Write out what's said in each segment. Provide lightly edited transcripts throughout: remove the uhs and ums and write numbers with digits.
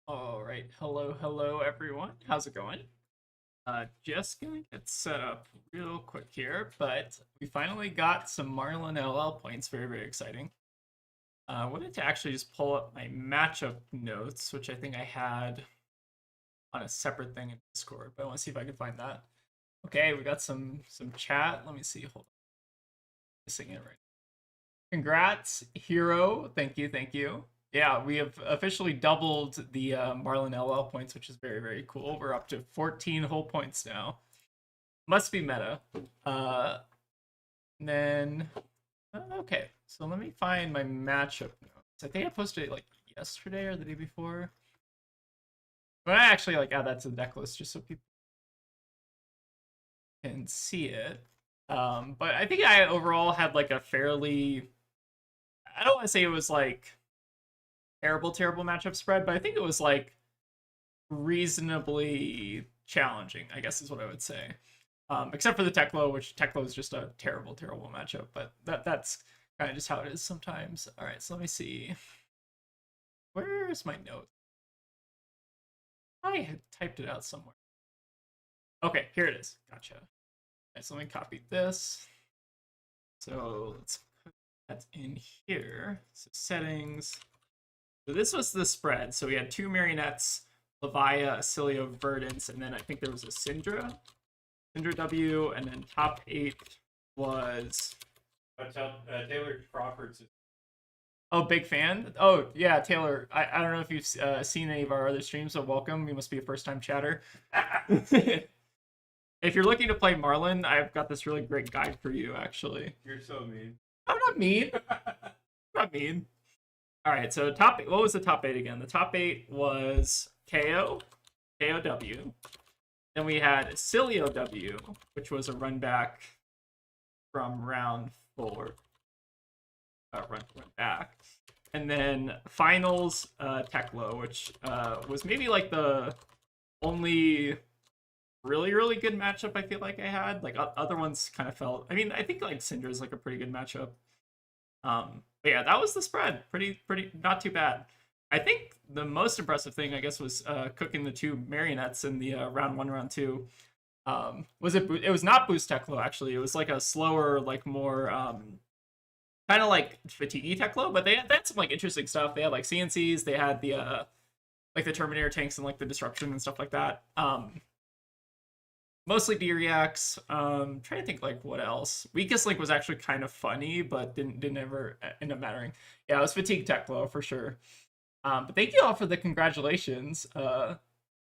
All right, hello everyone. How's it going? Just gonna get set up real quick here, but we finally got some Marlin LL points. Very exciting. I wanted to actually just pull up my matchup notes, which I think I had on a separate thing in Discord, but I want to see if I can find that. Okay, we got some chat. Let me see. Hold on, missing it right. Congrats, Hero. Thank you. Yeah, we have officially doubled the Marlin LL points, which is very cool. We're up to 14 whole points now. Must be meta. Uh, and then, okay, so let me find my matchup notes. I think I posted it like yesterday or the day before. But I actually like add that to the deck list just so people can see it. But I think I overall had like a fairly, I don't want to say it was like terrible matchup spread, but I think it was like reasonably challenging, I guess is what I would say. Except for the Teklo, which Teklo is just a terrible matchup, but that's kind of just how it is sometimes. All right, so let me see. Where's my note? I had typed it out somewhere. Okay, here it is. Gotcha. Right, so let me copy this. So let's put that in here. So settings. So this was the spread. So we had two marionettes, Levia, Acilio, Verdance, and then I think there was a Syndra W, and then top 8 was Taylor Crawford's. Oh, big fan. Oh yeah, Taylor. I don't know if you've seen any of our other streams, so welcome. You must be a first time chatter. If you're looking to play Marlin, I've got this really great guide for you. Actually, You're so mean. I'm not mean. I'm not mean. All right, so top. What was the top 8 again? The top 8 was KO, KOW. Then we had Acilio W, which was a run back from round 4. Run back. And then finals Teklo, which was maybe like the only really good matchup I feel like I had. Like other ones kind of felt. I mean, I think like Syndra is like a pretty good matchup. But yeah, that was the spread. Pretty not too bad. I think the most impressive thing I guess was cooking the two marionettes in the round 1, round 2. Was it? It was not boost Teklo actually. It was like a slower, like more kind of like fatigue Teklo, but they had some like interesting stuff. They had like CNCs, they had the like the Terminator tanks and like the disruption and stuff like that. Mostly D reacts. Trying to think like what else. Weakest link was actually kind of funny, but didn't ever end up mattering. Yeah, it was fatigue Teklo for sure. But thank you all for the congratulations.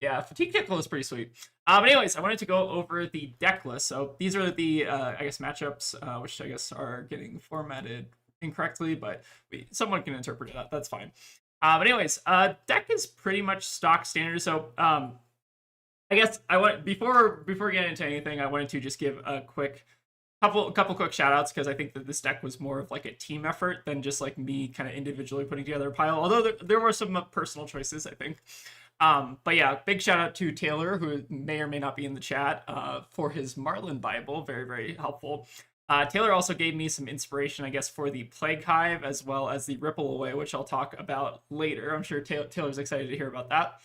Yeah, fatigue Teklo is pretty sweet. But anyways, I wanted to go over the deck list. So these are the I guess matchups, which I guess are getting formatted incorrectly, but someone can interpret it. That's fine. But anyways, deck is pretty much stock standard. So I guess I want before getting into anything, I wanted to just give a couple quick shout outs because I think that this deck was more of like a team effort than just like me kind of individually putting together a pile. Although there were some personal choices, I think. But yeah, big shout out to Taylor, who may or may not be in the chat, for his Marlin Bible. Very helpful. Taylor also gave me some inspiration, I guess, for the Plague Hive as well as the Ripple Away, which I'll talk about later. I'm sure Taylor's excited to hear about that.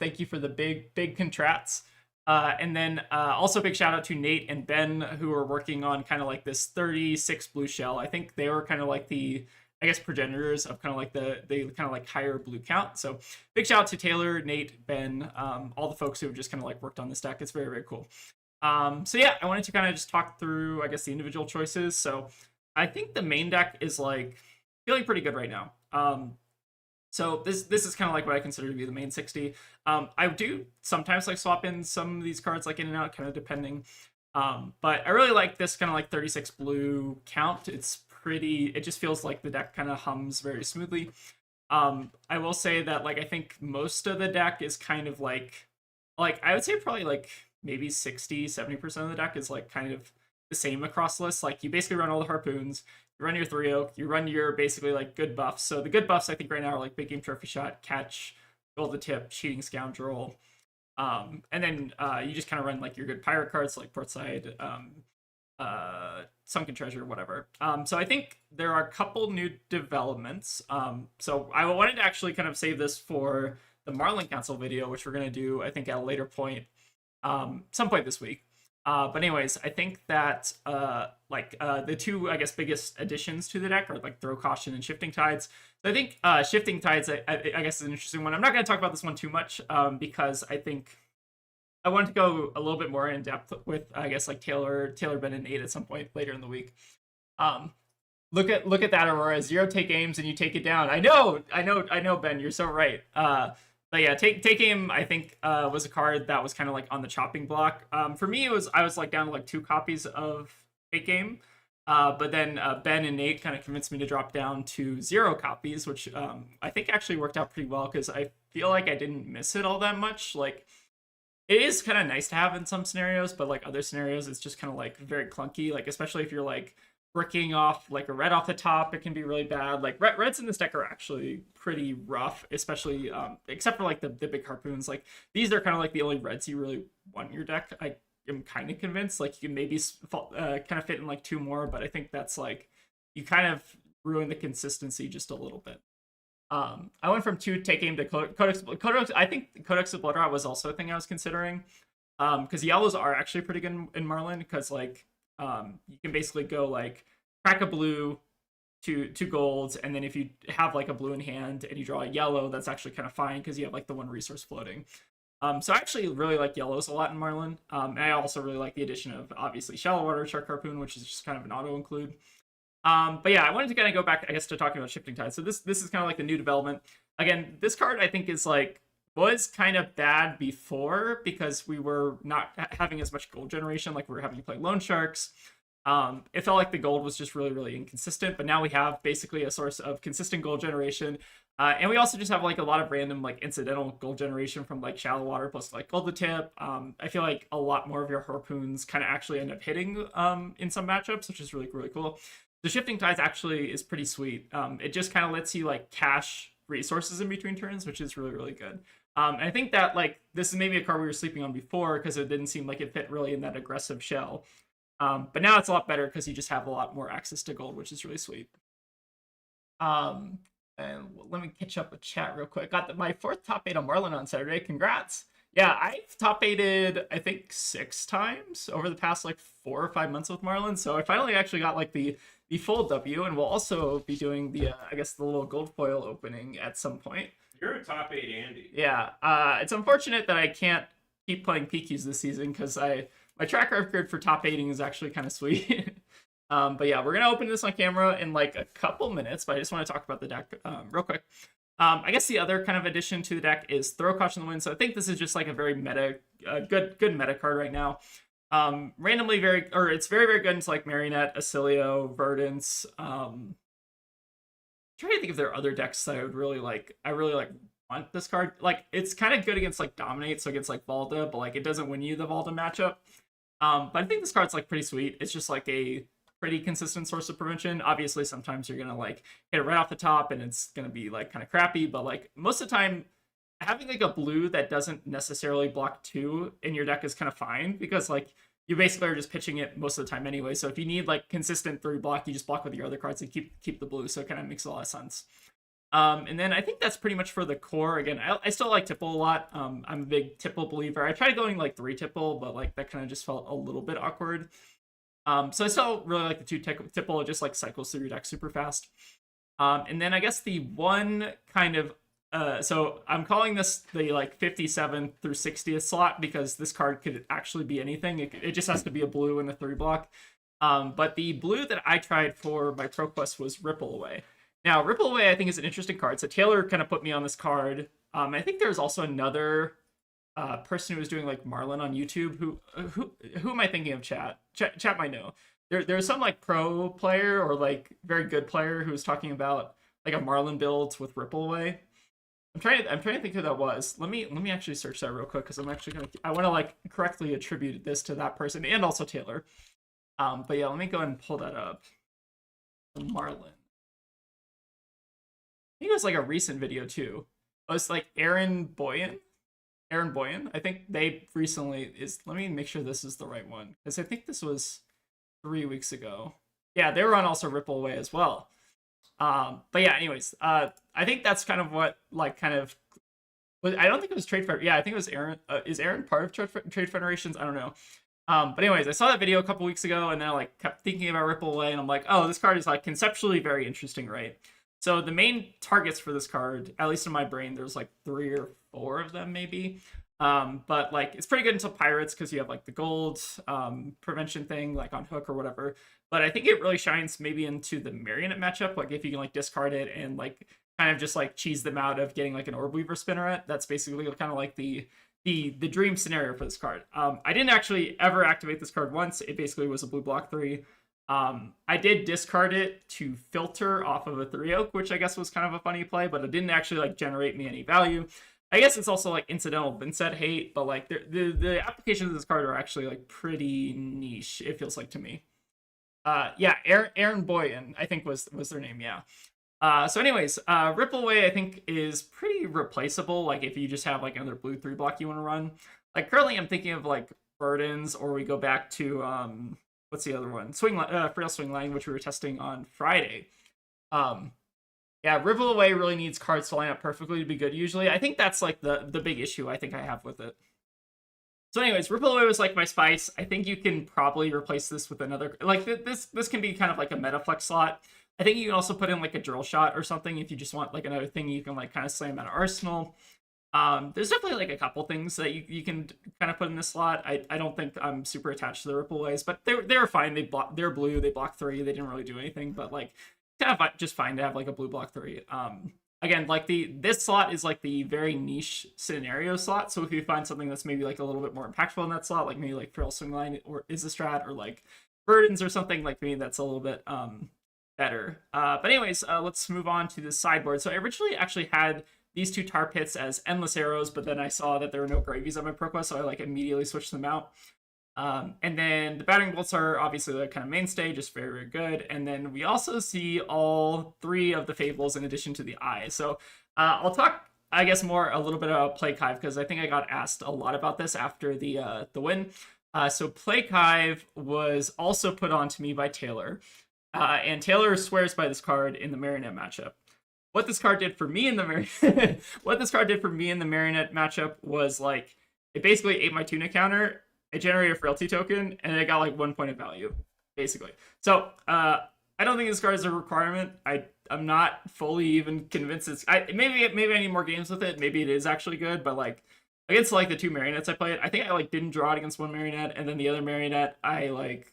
Thank you for the big contrats. And then also big shout out to Nate and Ben, who are working on kind of like this 36 blue shell. I think they were kind of like the, I guess, progenitors of kind of like the kind of like higher blue count. So big shout out to Taylor, Nate, Ben, all the folks who have just kind of like worked on this deck. It's very cool. So yeah, I wanted to kind of just talk through, I guess, the individual choices. So I think the main deck is like feeling pretty good right now. So this is kind of like what I consider to be the main 60. I do sometimes like swap in some of these cards like in and out, kind of depending. But I really like this kind of like 36 blue count. It's pretty, it just feels like the deck kind of hums very smoothly. I will say that like I think most of the deck is kind of like I would say probably like maybe 60-70% of the deck is like kind of the same across lists. Like you basically run all the harpoons, you run your 3-oak, you run your basically like good buffs. So the good buffs I think right now are like big game trophy shot, catch, gold the tip, cheating scoundrel. And then you just kind of run like your good pirate cards like portside, sunken treasure, whatever. So I think there are a couple new developments. So I wanted to actually kind of save this for the Marlin Council video, which we're gonna do, I think, at a later point, some point this week. But anyways, I think that the two, I guess, biggest additions to the deck are like Throw Caution and Shifting Tides. So I think Shifting Tides, I guess, is an interesting one. I'm not going to talk about this one too much because I think I wanted to go a little bit more in depth with, I guess, like Taylor, Ben, and Nate at some point later in the week. Look at that, Aurora. 0 take aims and you take it down. I know, Ben. You're so right. But yeah, take aim, I think, was a card that was kind of like on the chopping block. For me, I was like down to like 2 copies of take aim. But then Ben and Nate kind of convinced me to drop down to 0 copies, which I think actually worked out pretty well because I feel like I didn't miss it all that much. Like, it is kind of nice to have in some scenarios, but like other scenarios, it's just kind of like very clunky. Like, especially if you're like bricking off like a red off the top, it can be really bad. Like reds in this deck are actually pretty rough, especially except for like the big harpoons. Like, these are kind of like the only reds you really want in your deck. I am kind of convinced like you can maybe kind of fit in like 2 more, but I think that's like you kind of ruin the consistency just a little bit. I went from 2 take aim to Codex. I think Codex Obliterate was also a thing I was considering, because yellows are actually pretty good in Marlin, because like you can basically go like crack a blue, two golds, and then if you have like a blue in hand and you draw a yellow, that's actually kind of fine because you have like the 1 resource floating. So I actually really like yellows a lot in Marlin. And I also really like the addition of obviously Shallow Water Shark Harpoon, which is just kind of an auto include. But yeah, I wanted to kind of go back, I guess, to talking about Shifting Tide. So this is kind of like the new development. Again, this card I think is like was kind of bad before because we were not having as much gold generation, like we were having to play Loan Sharks. It felt like the gold was just really, really inconsistent, but now we have basically a source of consistent gold generation. And we also just have like a lot of random like incidental gold generation from like Shallow Water plus like Gold the Tip. I feel like a lot more of your harpoons kind of actually end up hitting in some matchups, which is really, really cool. The Shifting Tides actually is pretty sweet. It just kind of lets you like cash resources in between turns, which is really, really good. And I think that like this is maybe a card we were sleeping on before because it didn't seem like it fit really in that aggressive shell. But now it's a lot better because you just have a lot more access to gold, which is really sweet. And let me catch up with chat real quick. Got my 4th top 8 on Marlin on Saturday. Congrats. Yeah, I've top 8'd I think 6 times over the past like 4 or 5 months with Marlin. So I finally actually got like the full W, and we'll also be doing the I guess the little gold foil opening at some point. You're a top 8 Andy. Yeah, it's unfortunate that I can't keep playing PQs this season because my track record for top 8ing is actually kind of sweet. But yeah, we're gonna open this on camera in like a couple minutes, but I just want to talk about the deck real quick. I guess the other kind of addition to the deck is Throw Caution the Wind. So I think this is just like a very meta, good meta card right now. Randomly it's very, very good into like Marionette, Acilio, Verdance. Trying to think if there are other decks that I really like want this card. Like, it's kind of good against like Dominate, so against like Valda, but like it doesn't win you the Valda matchup. But I think this card's like pretty sweet. It's just like a pretty consistent source of prevention. Obviously, sometimes you're gonna like hit it right off the top and it's gonna be like kind of crappy, but like most of the time, having like a blue that doesn't necessarily block 2 in your deck is kind of fine because like you basically are just pitching it most of the time anyway. So if you need like consistent 3 block, you just block with your other cards and keep the blue. So it kind of makes a lot of sense. And then I think that's pretty much for the core. Again, I still like Tipple a lot. I'm a big Tipple believer. I tried going like 3 Tipple, but like that kind of just felt a little bit awkward. So I still really like the 2 Tipple. It just like cycles through your deck super fast. And then I guess the one kind of so I'm calling this the like 57th through 60th slot because this card could actually be anything. It just has to be a blue and a 3 block. But the blue that I tried for my Pro Quest was Ripple Away. Now, Ripple Away I think is an interesting card. So Taylor kind of put me on this card. I think there's also another person who was doing like Marlin on YouTube. Who am I thinking of? Chat might know. There's some like pro player or like very good player who was talking about like a Marlin build with Ripple Away. I'm trying to think who that was. Let me actually search that real quick because I want to like correctly attribute this to that person and also Taylor. But yeah, let me go ahead and pull that up. Marlin. I think it was like a recent video too. It was like Aaron Boyan. I think they recently is. Let me make sure this is the right one because I think this was 3 weeks ago. Yeah, they were on also Ripple Away as well. But yeah, anyways, I think that's kind of what like kind of But I don't think it was Trade Federation. Yeah, I think it was Aaron. Is Aaron part of Trade Federations? I don't know. But anyways, I saw that video a couple weeks ago, and then I like kept thinking about Ripple Away, and I'm like, oh, this card is like conceptually very interesting, right? So the main targets for this card, at least in my brain, there's like 3 or 4 of them maybe. But like it's pretty good until Pirates because you have like the gold prevention thing like on hook or whatever. But I think it really shines maybe into the Marionette matchup. Like if you can like discard it and like kind of just like cheese them out of getting like an Orb Weaver Spinneret. That's basically kind of like the dream scenario for this card. I didn't actually ever activate this card once. It basically was a blue block 3. I did discard it to filter off of a 3-oak, which I guess was kind of a funny play, but it didn't actually like generate me any value. I guess it's also like incidental Vincent hate, but like the applications of this card are actually like pretty niche. It feels like to me. Yeah, Aaron Boyan, I think was their name. Yeah. So anyways, Ripple Away I think is pretty replaceable. Like if you just have like another blue 3 block you want to run. Like currently I'm thinking of like Burdens, or we go back to what's the other one? Frail Swing Line, which we were testing on Friday. Yeah, Ripple Away really needs cards to line up perfectly to be good usually. I think that's like the big issue I think I have with it. So anyways, Ripple Away was like my spice. I think you can probably replace this with another, like this can be kind of like a meta flex slot. I think you can also put in like a drill shot or something if you just want like another thing you can like kind of slam out of arsenal. There's definitely like a couple things that you can kind of put in this slot. I don't think I'm super attached to the Ripple Aways, but they're fine. They're blue. They block 3. They didn't really do anything, but like kind of just fine to have like a blue block 3. Again, like this slot is like the very niche scenario slot. So if you find something that's maybe like a little bit more impactful in that slot, like maybe like Frail Swing Line or is a strat, or like Burdens or something, like maybe that's a little bit better. But anyways, let's move on to the sideboard. So I originally actually had these 2 tar pits as endless arrows, but then I saw that there were no gravies on my ProQuest, so I like immediately switched them out. And then the battering bolts are obviously the kind of mainstay, just very, very good. And then we also see all 3 of the fables in addition to the eye. So I'll talk, I guess, a little bit about Plague Hive, because I think I got asked a lot about this after the win. So Plague Hive was also put on to me by Taylor. And Taylor swears by this card in the Marionette matchup. What this card did for me in the Marionette matchup was like it basically ate my tuna counter. It generated a frailty token, and it got like 1 point of value, basically. So I don't think this card is a requirement. I'm not fully even convinced it's. Maybe I need more games with it. Maybe it is actually good, but like against like the 2 marionettes I played, I think I like didn't draw it against 1 marionette, and then the other marionette I like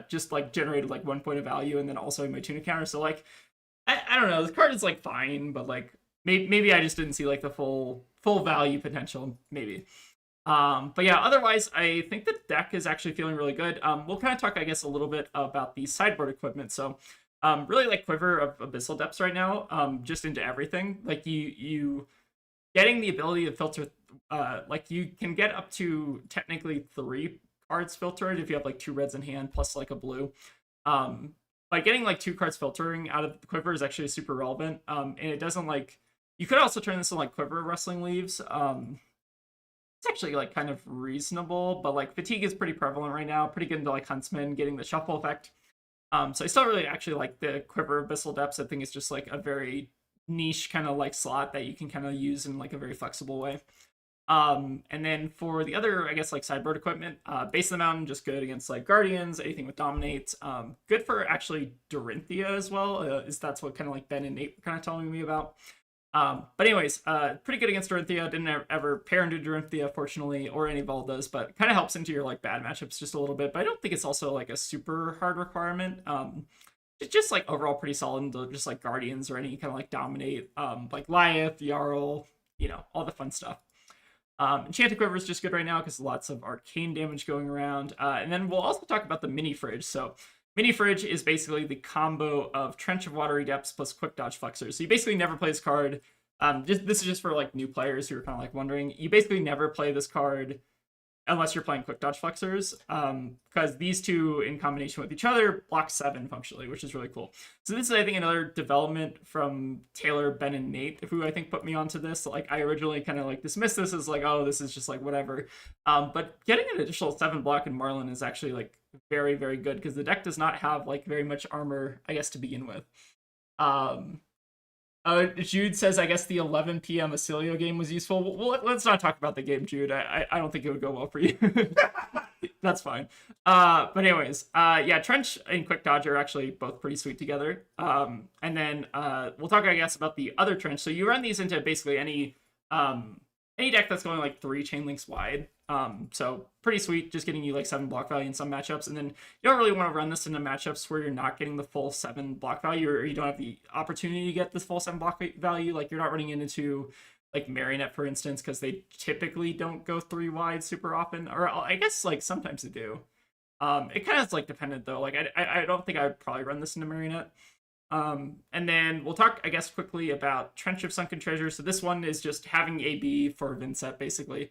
just like generated like 1 point of value, and then also my tuna counter. So like I don't know. This card is like fine, but like maybe I just didn't see like the full value potential. Maybe. But yeah, otherwise, I think the deck is actually feeling really good. We'll kind of talk, I guess, a little bit about the sideboard equipment. So, really like Quiver of Abyssal Depths right now, just into everything. Like you getting the ability to filter, like you can get up to technically 3 cards filtered if you have like 2 reds in hand plus like a blue. Like getting like 2 cards filtering out of the Quiver is actually super relevant. And it doesn't like, you could also turn this into like Quiver of Rustling Leaves. It's actually like kind of reasonable, but like fatigue is pretty prevalent right now. Pretty good into like Huntsman, getting the shuffle effect. So I still really actually like the Quiver of Abyssal Depths. I think it's just like a very niche kind of like slot that you can kind of use in like a very flexible way. And then for the other, I guess like sideboard equipment, Base of the Mountain, just good against like Guardians, anything with Dominate. Good for actually Dorinthia as well, is that's what kind of like Ben and Nate were kind of telling me about. But anyways, pretty good against Dorinthia. Didn't ever pair into Dorinthia, fortunately, or any Voldas, but kind of helps into your like bad matchups just a little bit. But I don't think it's also like a super hard requirement. It's just like overall pretty solid into just like Guardians or any kind of like Dominate, like Lyeth, Jarl, all the fun stuff. Enchanted Quiver is just good right now because lots of arcane damage going around. And then we'll also talk about the Mini Fridge. So Mini Fridge is basically the combo of Trench of Watery Depths plus Quick Dodge Flexors. So you basically never play this card. This is just for like new players who are kind of like wondering. You basically never play this card unless you're playing Quick Dodge Flexors, because these 2 in combination with each other block 7 functionally, which is really cool. So this is, I think, another development from Taylor, Ben, and Nate, who I think put me onto this. Like I originally kind of like dismissed this as like, oh, this is just like whatever. But getting an additional 7 block in Marlynn is actually like very, very good because the deck does not have like very much armor, I guess, to begin with. Jude says, I guess the 11 p.m. Acilio game was useful. Well, let's not talk about the game, Jude. I don't think it would go well for you. That's fine. But anyways, yeah, Trench and Quick Dodge are actually both pretty sweet together. And then we'll talk, I guess, about the other Trench. So you run these into basically any deck that's going like 3 chain links wide. So pretty sweet, just getting you like 7 block value in some matchups, and then you don't really want to run this into matchups where you're not getting the full 7 block value, or you don't have the opportunity to get this full 7 block value. Like you're not running into like Marionette, for instance, because they typically don't go 3 wide super often, or I guess like sometimes they do. It kind of is like dependent though. Like I don't think I would probably run this into Marionette. And then we'll talk, I guess, quickly about Trench of Sunken Treasure. So this one is just having AB for Vincent, basically.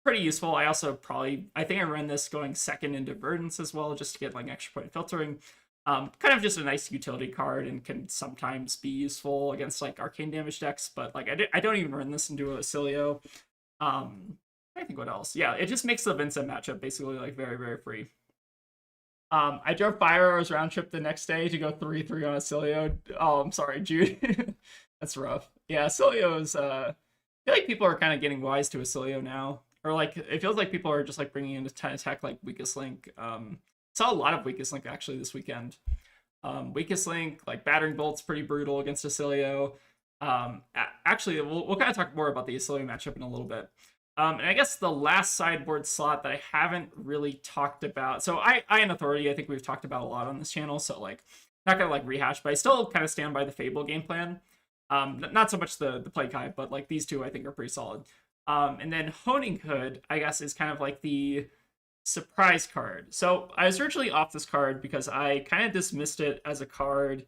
Pretty useful. I think I ran this going second into Verdance as well, just to get like extra point filtering. Kind of just a nice utility card and can sometimes be useful against like arcane damage decks, but like I don't even run this into a Acilio. I think what else? Yeah, it just makes the Vincent matchup basically like very, very free. I drove 5 hours round trip the next day to go 3-3 on Acilio. Oh, I'm sorry, Jude. That's rough. Yeah, Acilio's I feel like people are kind of getting wise to Acilio now. Or like it feels like people are just like bringing in a ton of tech like Weakest Link. Saw a lot of Weakest Link actually this weekend. Weakest Link, like Battering Bolt's pretty brutal against Acilio. Actually, we'll kind of talk more about the Acilio matchup in a little bit. And I guess the last sideboard slot that I haven't really talked about. So I and Authority, I think we've talked about a lot on this channel. So like not gonna like rehash, but I still kind of stand by the Fable game plan. Not so much the play guide, but like these two I think are pretty solid. And then Honing Hood, I guess, is kind of like the surprise card. So I was originally off this card because I kind of dismissed it as a card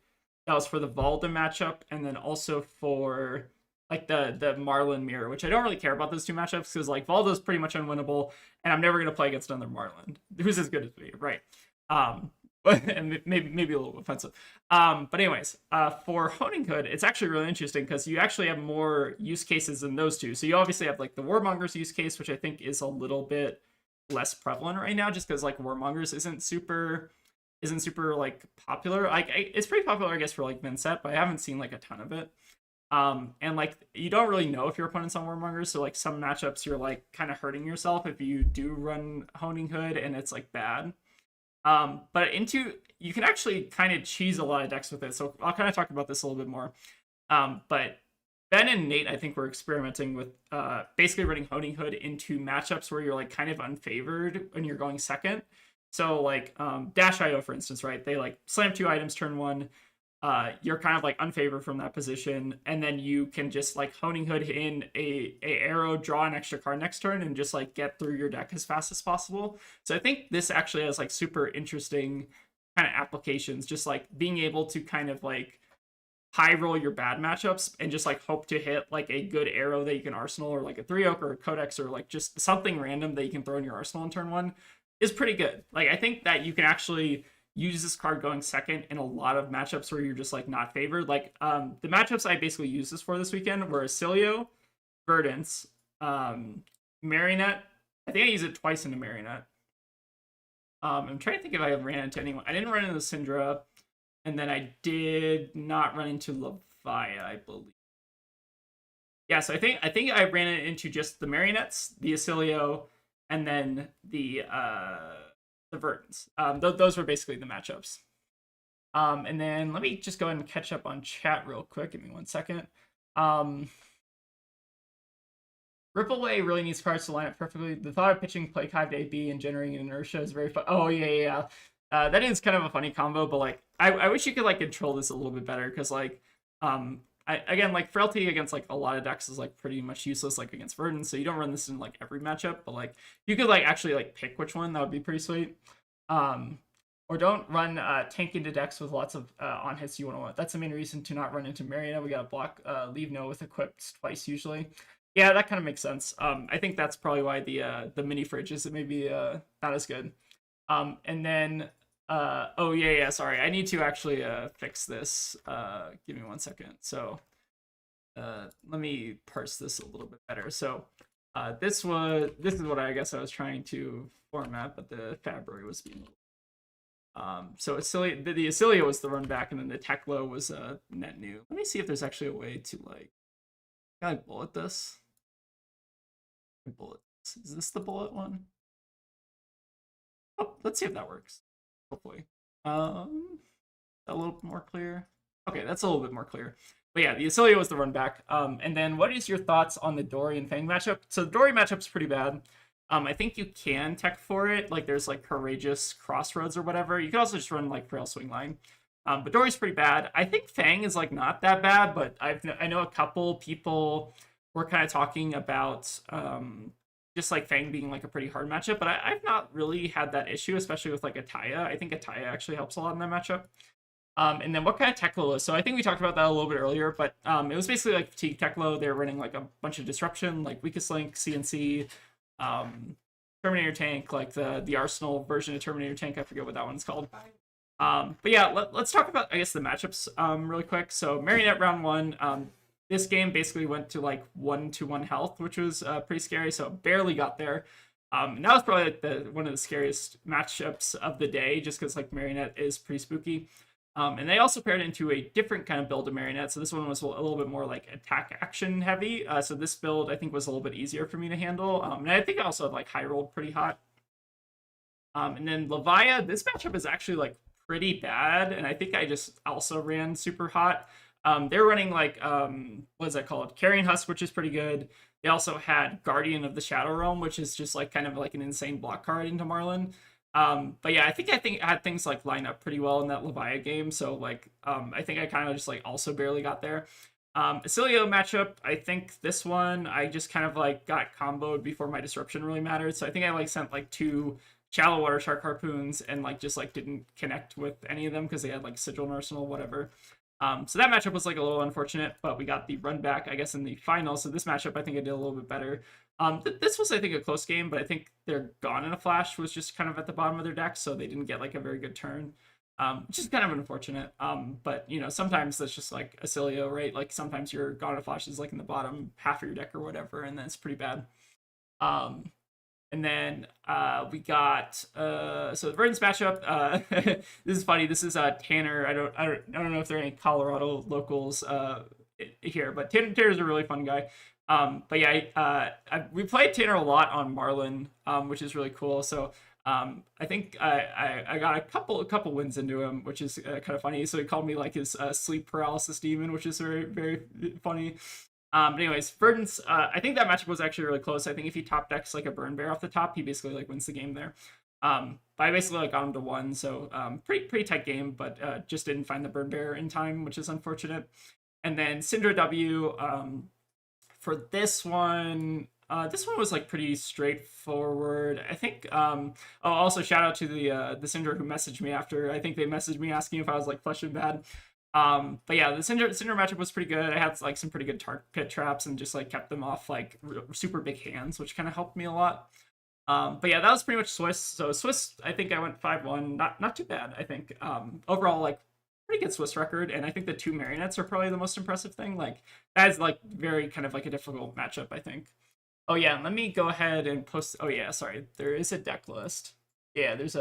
that was for the Valda matchup, and then also for like the Marlynn mirror, which I don't really care about those two matchups because like Valda's pretty much unwinnable, and I'm never gonna play against another Marlynn who's as good as me, right? And maybe a little offensive. But anyways, for Honing Hood, it's actually really interesting because you actually have more use cases than those two. So you obviously have like the Warmongers use case, which I think is a little bit less prevalent right now, just because like Warmongers isn't super like popular. Like it's pretty popular, I guess, for like Vincent, but I haven't seen like a ton of it. And like you don't really know if your opponent's on Warmongers, so like some matchups you're like kind of hurting yourself if you do run Honing Hood and it's like bad. But you can actually kind of cheese a lot of decks with it, so I'll kind of talk about this a little bit more. But Ben and Nate, I think, were experimenting with basically running Honing Hood into matchups where you're like kind of unfavored when you're going second. So like Dash IO, for instance, right? They like slam 2 items turn 1. You're kind of like unfavored from that position, and then you can just like Honing Hood in a arrow, draw an extra card next turn, and just like get through your deck as fast as possible. So I think this actually has like super interesting kind of applications, just like being able to kind of like high roll your bad matchups and just like hope to hit like a good arrow that you can arsenal, or like a 3-oak or a codex, or like just something random that you can throw in your arsenal in turn 1 is pretty good. Like I think that you can actually use this card going second in a lot of matchups where you're just like not favored. Like the matchups I basically used this for this weekend were Acilio, Verdance, Marionette. I think I used it twice into Marionette. I'm trying to think if I ran into anyone. I didn't run into Syndra, and then I did not run into Leviah, I believe. Yeah, so I think I ran it into just the Marionettes, the Acilio, and then the Verdance. Those were basically the matchups. And then let me just go ahead and catch up on chat real quick. Give me 1 second. Rippleway really needs cards to line up perfectly. The thought of pitching Plague Hive to AB and generating inertia is very fun. Oh, yeah. That is kind of a funny combo, but like, I wish you could like control this a little bit better, because like, again, like Frailty against like a lot of decks is like pretty much useless, like against Verdant, so you don't run this in like every matchup, but like you could like actually like pick which one. That would be pretty sweet. Or don't run tank into decks with lots of on hits you want. That's the main reason to not run into Marionette. We gotta block leave no with equipped twice usually. Yeah, that kind of makes sense. I think that's probably why the mini fridge is maybe not as good. And then oh yeah, sorry, I need to actually fix this. Give me 1 second. So let me parse this a little bit better. So this is what I guess I was trying to format, but the Fabry was being So the Acilia was the run back, and then the Teklo was net new. Let me see if there's actually a way to like, can I bullet this? Bullet. Is this the bullet one? Oh, let's see if that works. Hopefully. A little bit more clear. Okay, that's a little bit more clear. But yeah, the Acilia was the run back. And then what is your thoughts on the Dory and Fang matchup? So the Dory matchup's pretty bad. I think you can tech for it. Like there's like Courageous Crossroads or whatever. You can also just run like Frail Swing Line. But Dory's pretty bad. I think Fang is like not that bad, but I know a couple people were kind of talking about just like Fang being like a pretty hard matchup, but I've not really had that issue, especially with like Ataya. I think Ataya actually helps a lot in that matchup. And then what kind of Teklo is? So I think we talked about that a little bit earlier, but it was basically like Fatigue Teklo. They're running like a bunch of Disruption, like Weakest Link, CNC, Terminator Tank, like the Arsenal version of Terminator Tank. I forget what that one's called. But yeah, let's talk about, I guess, the matchups really quick. So Marionette round one. This game basically went to like 1-1 health, which was pretty scary. So barely got there. And that was probably like one of the scariest matchups of the day, just because like Marionette is pretty spooky. And they also paired into a different kind of build of Marionette. So this one was a little bit more like attack action heavy. So this build I think was a little bit easier for me to handle. And I think I also had like high rolled pretty hot. And then Levia, this matchup is actually like pretty bad. And I think I just also ran super hot. They're running like, what is that called? Carrion Husk, which is pretty good. They also had Guardian of the Shadow Realm, which is just like kind of like an insane block card into Marlynn. But yeah, I think I had things like line up pretty well in that Levia game. So like, I think I kind of just like also barely got there. Acilio matchup, I think this one, I just kind of like got comboed before my disruption really mattered. So I think I like sent like 2 shallow water shark harpoons and like just like didn't connect with any of them because they had like sigil and arsenal, whatever. So that matchup was like a little unfortunate, but we got the run back, I guess, in the final. So this matchup, I think I did a little bit better. This was, I think, a close game, but I think their Gone in a Flash was just kind of at the bottom of their deck, so they didn't get like a very good turn, which is kind of unfortunate. But you know, sometimes that's just like Acilio, right? Like sometimes your Gone in a Flash is like in the bottom half of your deck or whatever, and then it's pretty bad. And then we got so the Verdance matchup. This is funny. This is Tanner. I don't know if there are any Colorado locals here, but Tanner's a really fun guy. But yeah, we played Tanner a lot on Marlynn, which is really cool. So I think I got a couple wins into him, which is kind of funny. So he called me like his sleep paralysis demon, which is very very funny. But anyways, Verdance, I think that matchup was actually really close. I think if he top decks like a Burn Bear off the top, he basically like wins the game there. But I basically like got him to 1, so pretty tight game, but just didn't find the Burn Bear in time, which is unfortunate. And then Syndra W, for this one was like pretty straightforward. I think also shout out to the Syndra who messaged me after. I think they messaged me asking if I was like flush and bad. But yeah, the Syndra matchup was pretty good. I had like some pretty good pit traps and just like kept them off like super big hands, which kind of helped me a lot. But yeah, that was pretty much Swiss. So Swiss, I think I went 5-1, not too bad. I think overall like pretty good Swiss record, and I think the 2 marionettes are probably the most impressive thing. Like that is like very kind of like a difficult matchup, I think. Oh yeah, let me go ahead and post. Oh yeah, sorry, there is a deck list. Yeah, there's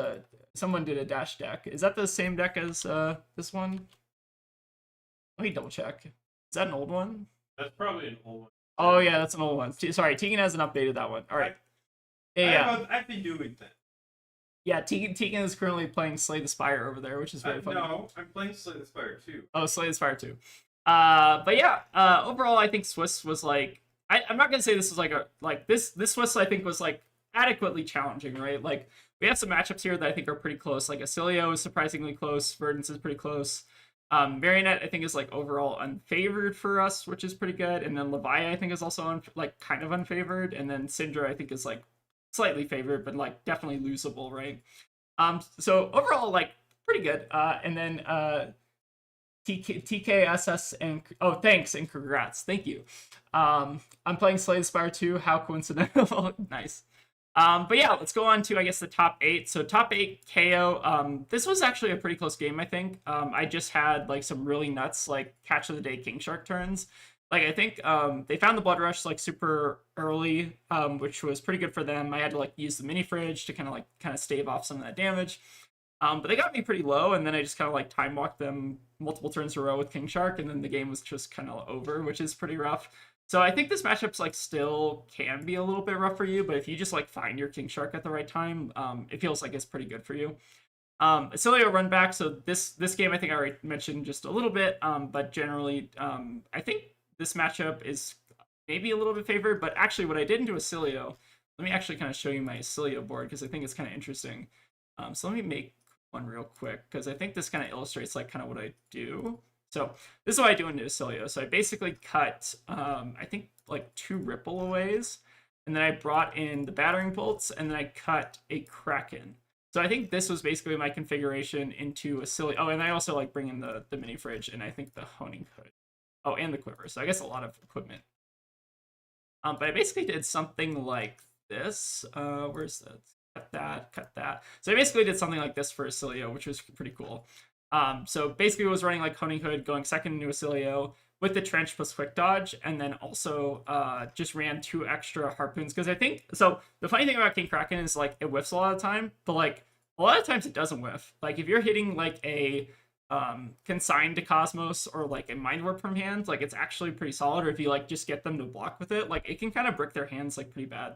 someone did a dash deck. Is that the same deck as this one? Let me double check. Is that an old one? That's probably an old one. Oh yeah, that's an old one. Sorry, Tegan hasn't updated that one. All right. I've been doing that. Yeah, Tegan is currently playing Slay the Spire over there, which is very funny. No, I'm playing Slay the Spire too. Oh, Slay the Spire too. But yeah, overall, I think Swiss was like, I'm not gonna say this is like this Swiss I think was like adequately challenging, right? Like we have some matchups here that I think are pretty close. Like Acilio is surprisingly close. Verdance is pretty close. Marionette I think is like overall unfavored for us, which is pretty good. And then Levia I think is also like kind of unfavored. And then Syndra I think is like slightly favored, but like definitely losable, right? So overall like pretty good. And then TKSS and thanks and congrats. Thank you. I'm playing Slay the Spire 2. How coincidental. Nice. But yeah, let's go on to, I guess, the top 8. So top 8 KO. This was actually a pretty close game, I think. I just had like some really nuts like catch of the day King Shark turns. Like I think they found the Blood Rush like super early, which was pretty good for them. I had to like use the mini fridge to kind of stave off some of that damage. But they got me pretty low, and then I just kind of like time walked them multiple turns in a row with King Shark, and then the game was just kind of over, which is pretty rough. So I think this matchup's like still can be a little bit rough for you, but if you just like find your King Shark at the right time, it feels like it's pretty good for you. Acilio run back. So this game I think I already mentioned just a little bit, but generally I think this matchup is maybe a little bit favored. But actually, what I did into Acilio, let me actually kind of show you my Acilio board because I think it's kind of interesting. So let me make one real quick because I think this kind of illustrates like kind of what I do. So this is what I do into Acilio. So I basically cut I think like 2 ripple aways, and then I brought in the battering bolts, and then I cut a Kraken. So I think this was basically my configuration into Acilio. Oh, and I also like bring in the mini fridge, and I think the honing hood. Oh, and the quiver. So I guess a lot of equipment. But I basically did something like this. Where's that? Cut that, cut that. So I basically did something like this for Acilio, which was pretty cool. So basically it was running like honing hood, going second into Acilio with the trench plus quick dodge, and then also just ran 2 extra harpoons. Because I think, so the funny thing about King Kraken is like it whiffs a lot of time, but like a lot of times it doesn't whiff. Like if you're hitting like a consigned to Cosmos or like a mind warp from hand, like it's actually pretty solid. Or if you like just get them to block with it, like it can kind of brick their hands like pretty bad.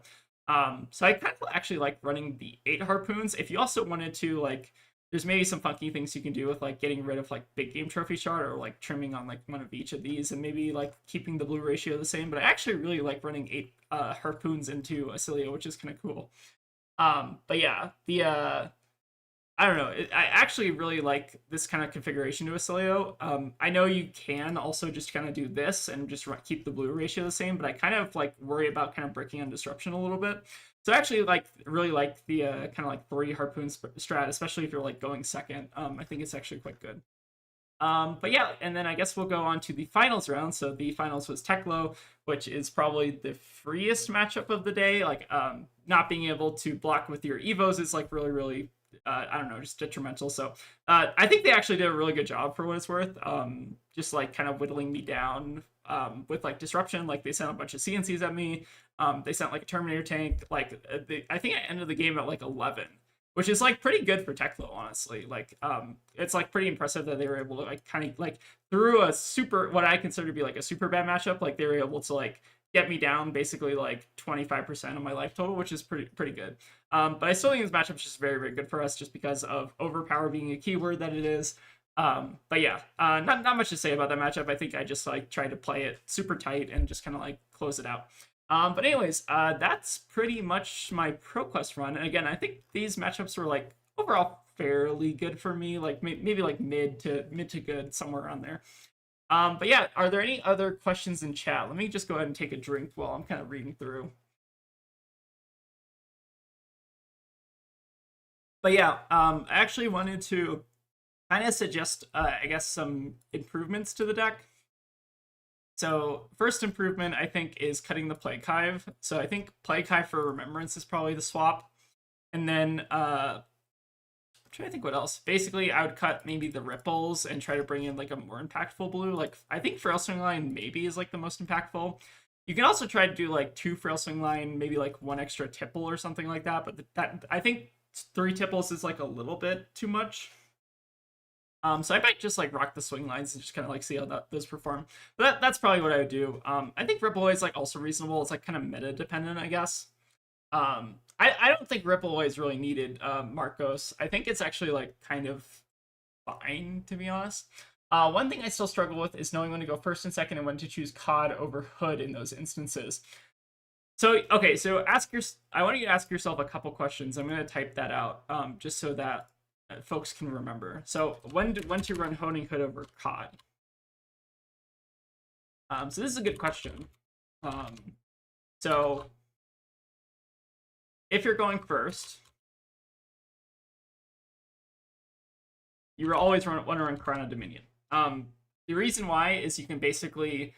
So I kind of actually like running the 8 harpoons. If you also wanted to, like, there's maybe some funky things you can do with like getting rid of like big game trophy shard, or like trimming on like one of each of these, and maybe like keeping the blue ratio the same. But I actually really like running 8 harpoons into Acilio, which is kind of cool. But yeah, the I don't know. I actually really like this kind of configuration to Acilio. I know you can also just kind of do this and just keep the blue ratio the same, but I kind of like worry about kind of breaking on disruption a little bit. So I actually really like the kind of like 3 harpoon strat, especially if you're like going second. I think it's actually quite good. But yeah, and then I guess we'll go on to the finals round. So the finals was Teklo, which is probably the freest matchup of the day. Like not being able to block with your Evos is like really I don't know, just detrimental. So I think they actually did a really good job for what it's worth. Just like kind of whittling me down with like disruption. Like they sent a bunch of CNCs at me. They sent like a Terminator tank. Like I think I ended the game at like 11, which is like pretty good for Teklo, honestly. Like it's like pretty impressive that they were able to like kind of like through a super, what I consider to be like a super bad matchup, like they were able to like get me down basically like 25% of my life total, which is pretty good. But I still think this matchup is just very good for us, just because of overpower being a keyword that it is. But yeah, not much to say about that matchup. I think I just like tried to play it super tight and just kind of like close it out. But anyways, that's pretty much my ProQuest run. And again, I think these matchups were like overall fairly good for me, like maybe like mid to good, somewhere around there. But yeah, are there any other questions in chat? Let me just go ahead and take a drink while I'm kind of reading through. But yeah, I actually wanted to kind of suggest, I guess, some improvements to the deck. So first improvement, I think, is cutting the Plague Hive. So I think Plague Hive for Remembrance is probably the swap. And then I'm trying to think what else. Basically, I would cut maybe the ripples and try to bring in like a more impactful blue. Like I think Frail Swing Line maybe is like the most impactful. You can also try to do like 2 Frail Swing Line, maybe like 1 extra tipple or something like that. But that I think 3 tipples is like a little bit too much. So I might just like rock the swing lines and just kind of like see how those perform. But that's probably what I would do. I think Ripple Away is like also reasonable. It's like kind of meta dependent, I guess. I don't think Ripple Away is really needed, Marcos. I think it's actually like kind of fine, to be honest. One thing I still struggle with is knowing when to go first and second and when to choose COD over Hood in those instances. So okay, so I want you to ask yourself a couple questions. I'm going to type that out just so that folks can remember. So when to run Honing Hood over COD? So this is a good question. So if you're going first, you will always want to run Chrono Dominion. The reason why is you can basically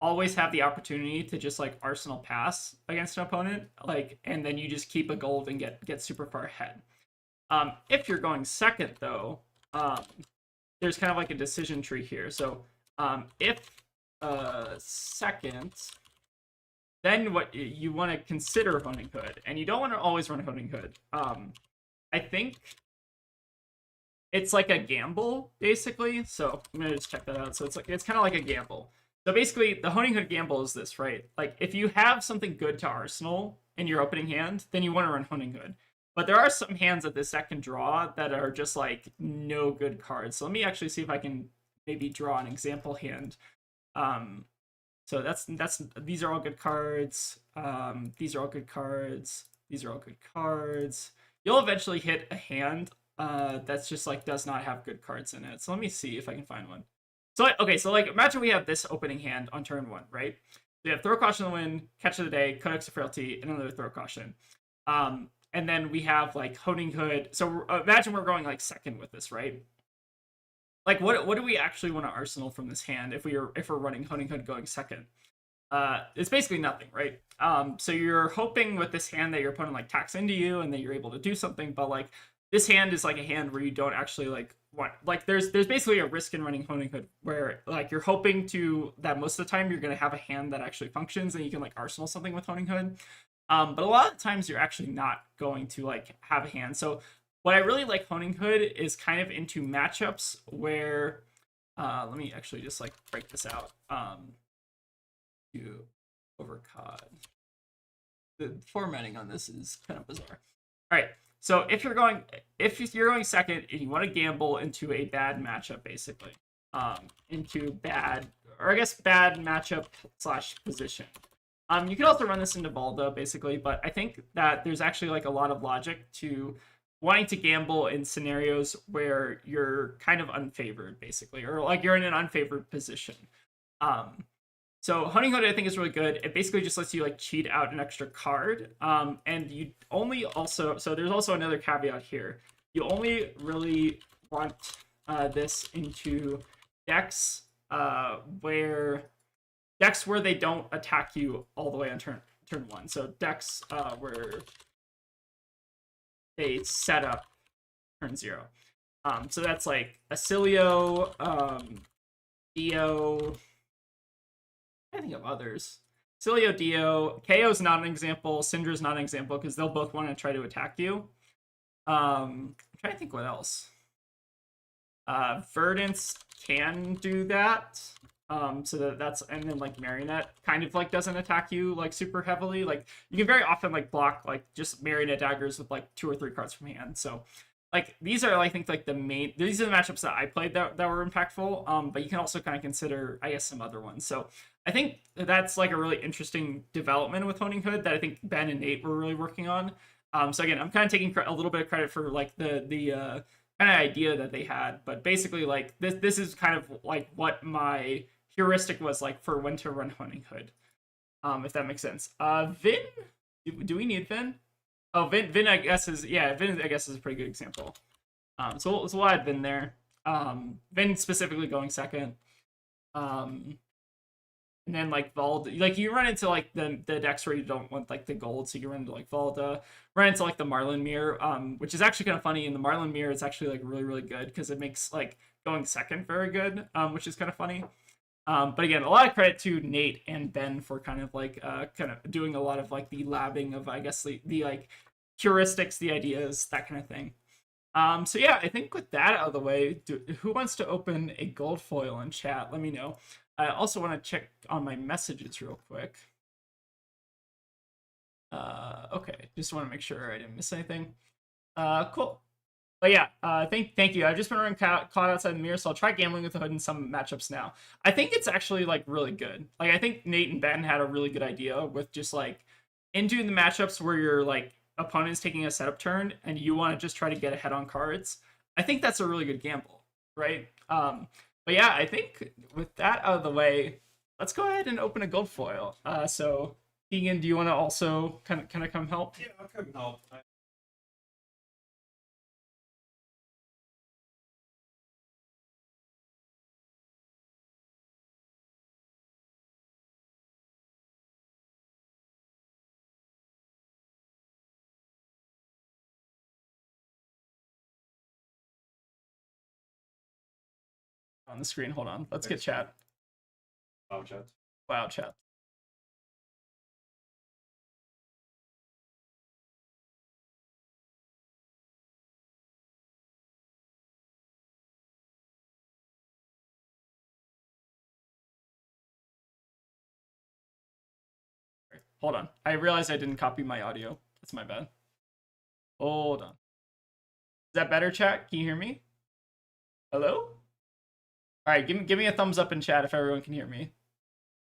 always have the opportunity to just like Arsenal pass against an opponent, like, and then you just keep a gold and get super far ahead. If you're going second, though, there's kind of like a decision tree here. So if second, then what you want to consider Honing Hood, and you don't want to always run Honing Hood. I think it's like a gamble basically. So I'm gonna just check that out. So it's kind of like a gamble. So basically, the Honing Hood gamble is this, right? Like if you have something good to Arsenal in your opening hand, then you want to run Honing Hood. But there are some hands that this deck can draw that are just like no good cards. So let me actually see if I can maybe draw an example hand. Um, so that's these are all good cards. These are all good cards. These are all good cards. You'll eventually hit a hand that's just like does not have good cards in it. So let me see if I can find one. So okay, so like imagine we have this opening hand on turn one, right? We have throw caution to win, catch of the day, codex of frailty, and another throw caution. And then we have like Honing Hood. So imagine we're going like second with this, right? Like what do we actually want to arsenal from this hand if we're running Honing Hood going second? It's basically nothing, right? So you're hoping with this hand that your opponent like tacks into you and that you're able to do something, but like this hand is like a hand where you don't actually like want like there's basically a risk in running Honing Hood where like you're hoping to that most of the time you're gonna have a hand that actually functions and you can like arsenal something with Honing Hood. But a lot of times you're actually not going to like have a hand. So what I really like Honing Hood is kind of into matchups where let me actually just like break this out. To over COD. The formatting on this is kind of bizarre. All right, so if you're going second and you want to gamble into a bad matchup, basically, into bad or I guess bad matchup slash position. You can also run this into Valda, basically, but I think that there's actually like a lot of logic to wanting to gamble in scenarios where you're kind of unfavored, basically, or like you're in an unfavored position. Um, so Honing Hood I think is really good. It basically just lets you like cheat out an extra card. And you only also so there's also another caveat here. You only really want this into decks where they don't attack you all the way on turn one. So decks where they set up turn 0. So that's like Acilio, Dio. I think of others. Cilio Dio. KO's not an example. Syndra's not an example because they'll both want to try to attack you. I'm trying to think what else. Verdance can do that. So that's and then like Marionette kind of like doesn't attack you like super heavily. Like you can very often like block like just Marionette daggers with like 2 or 3 cards from hand. So like these are I think like these are the matchups that I played that were impactful. But you can also kind of consider I guess some other ones. So I think that's like a really interesting development with Honing Hood that I think Ben and Nate were really working on. So again, I'm kind of taking a little bit of credit for like the kind of idea that they had, but basically like this is kind of like what my heuristic was like for when to run Honing Hood. If that makes sense. Vin, do we need Vin? Oh, Vin I guess is Vin I guess is a pretty good example. So we'll add Vin there. Vin specifically going second. And then like Valda, like you run into like the decks where you don't want like the gold, so you run into like Valda, run into like the Marlynn mirror, which is actually kind of funny. And the Marlynn mirror is actually like really good because it makes like going second very good, which is kind of funny. But again, a lot of credit to Nate and Ben for kind of like kind of doing a lot of like the labbing of I guess the like heuristics, the ideas, that kind of thing. So yeah, I think with that out of the way, who wants to open a gold foil in chat? Let me know. I also want to check on my messages real quick. Okay, just want to make sure I didn't miss anything. Cool. But yeah, thank you. I've just been running caught outside the mirror, so I'll try gambling with the hood in some matchups now. I think it's actually like really good. Like I think Nate and Ben had a really good idea with just like into the matchups where your like opponent's taking a setup turn and you want to just try to get ahead on cards. I think that's a really good gamble, right? But yeah, I think with that out of the way, let's go ahead and open a gold foil. So Keegan, do you want to also kind of come help? Yeah, I'll come help. On the screen, hold on. Let's get chat. Wow, chat. Wow, chat. hold on. I realized I didn't copy my audio. That's my bad. Hold on. Is that better, chat? Can you hear me? Hello? All right, give me a thumbs up in chat if everyone can hear me.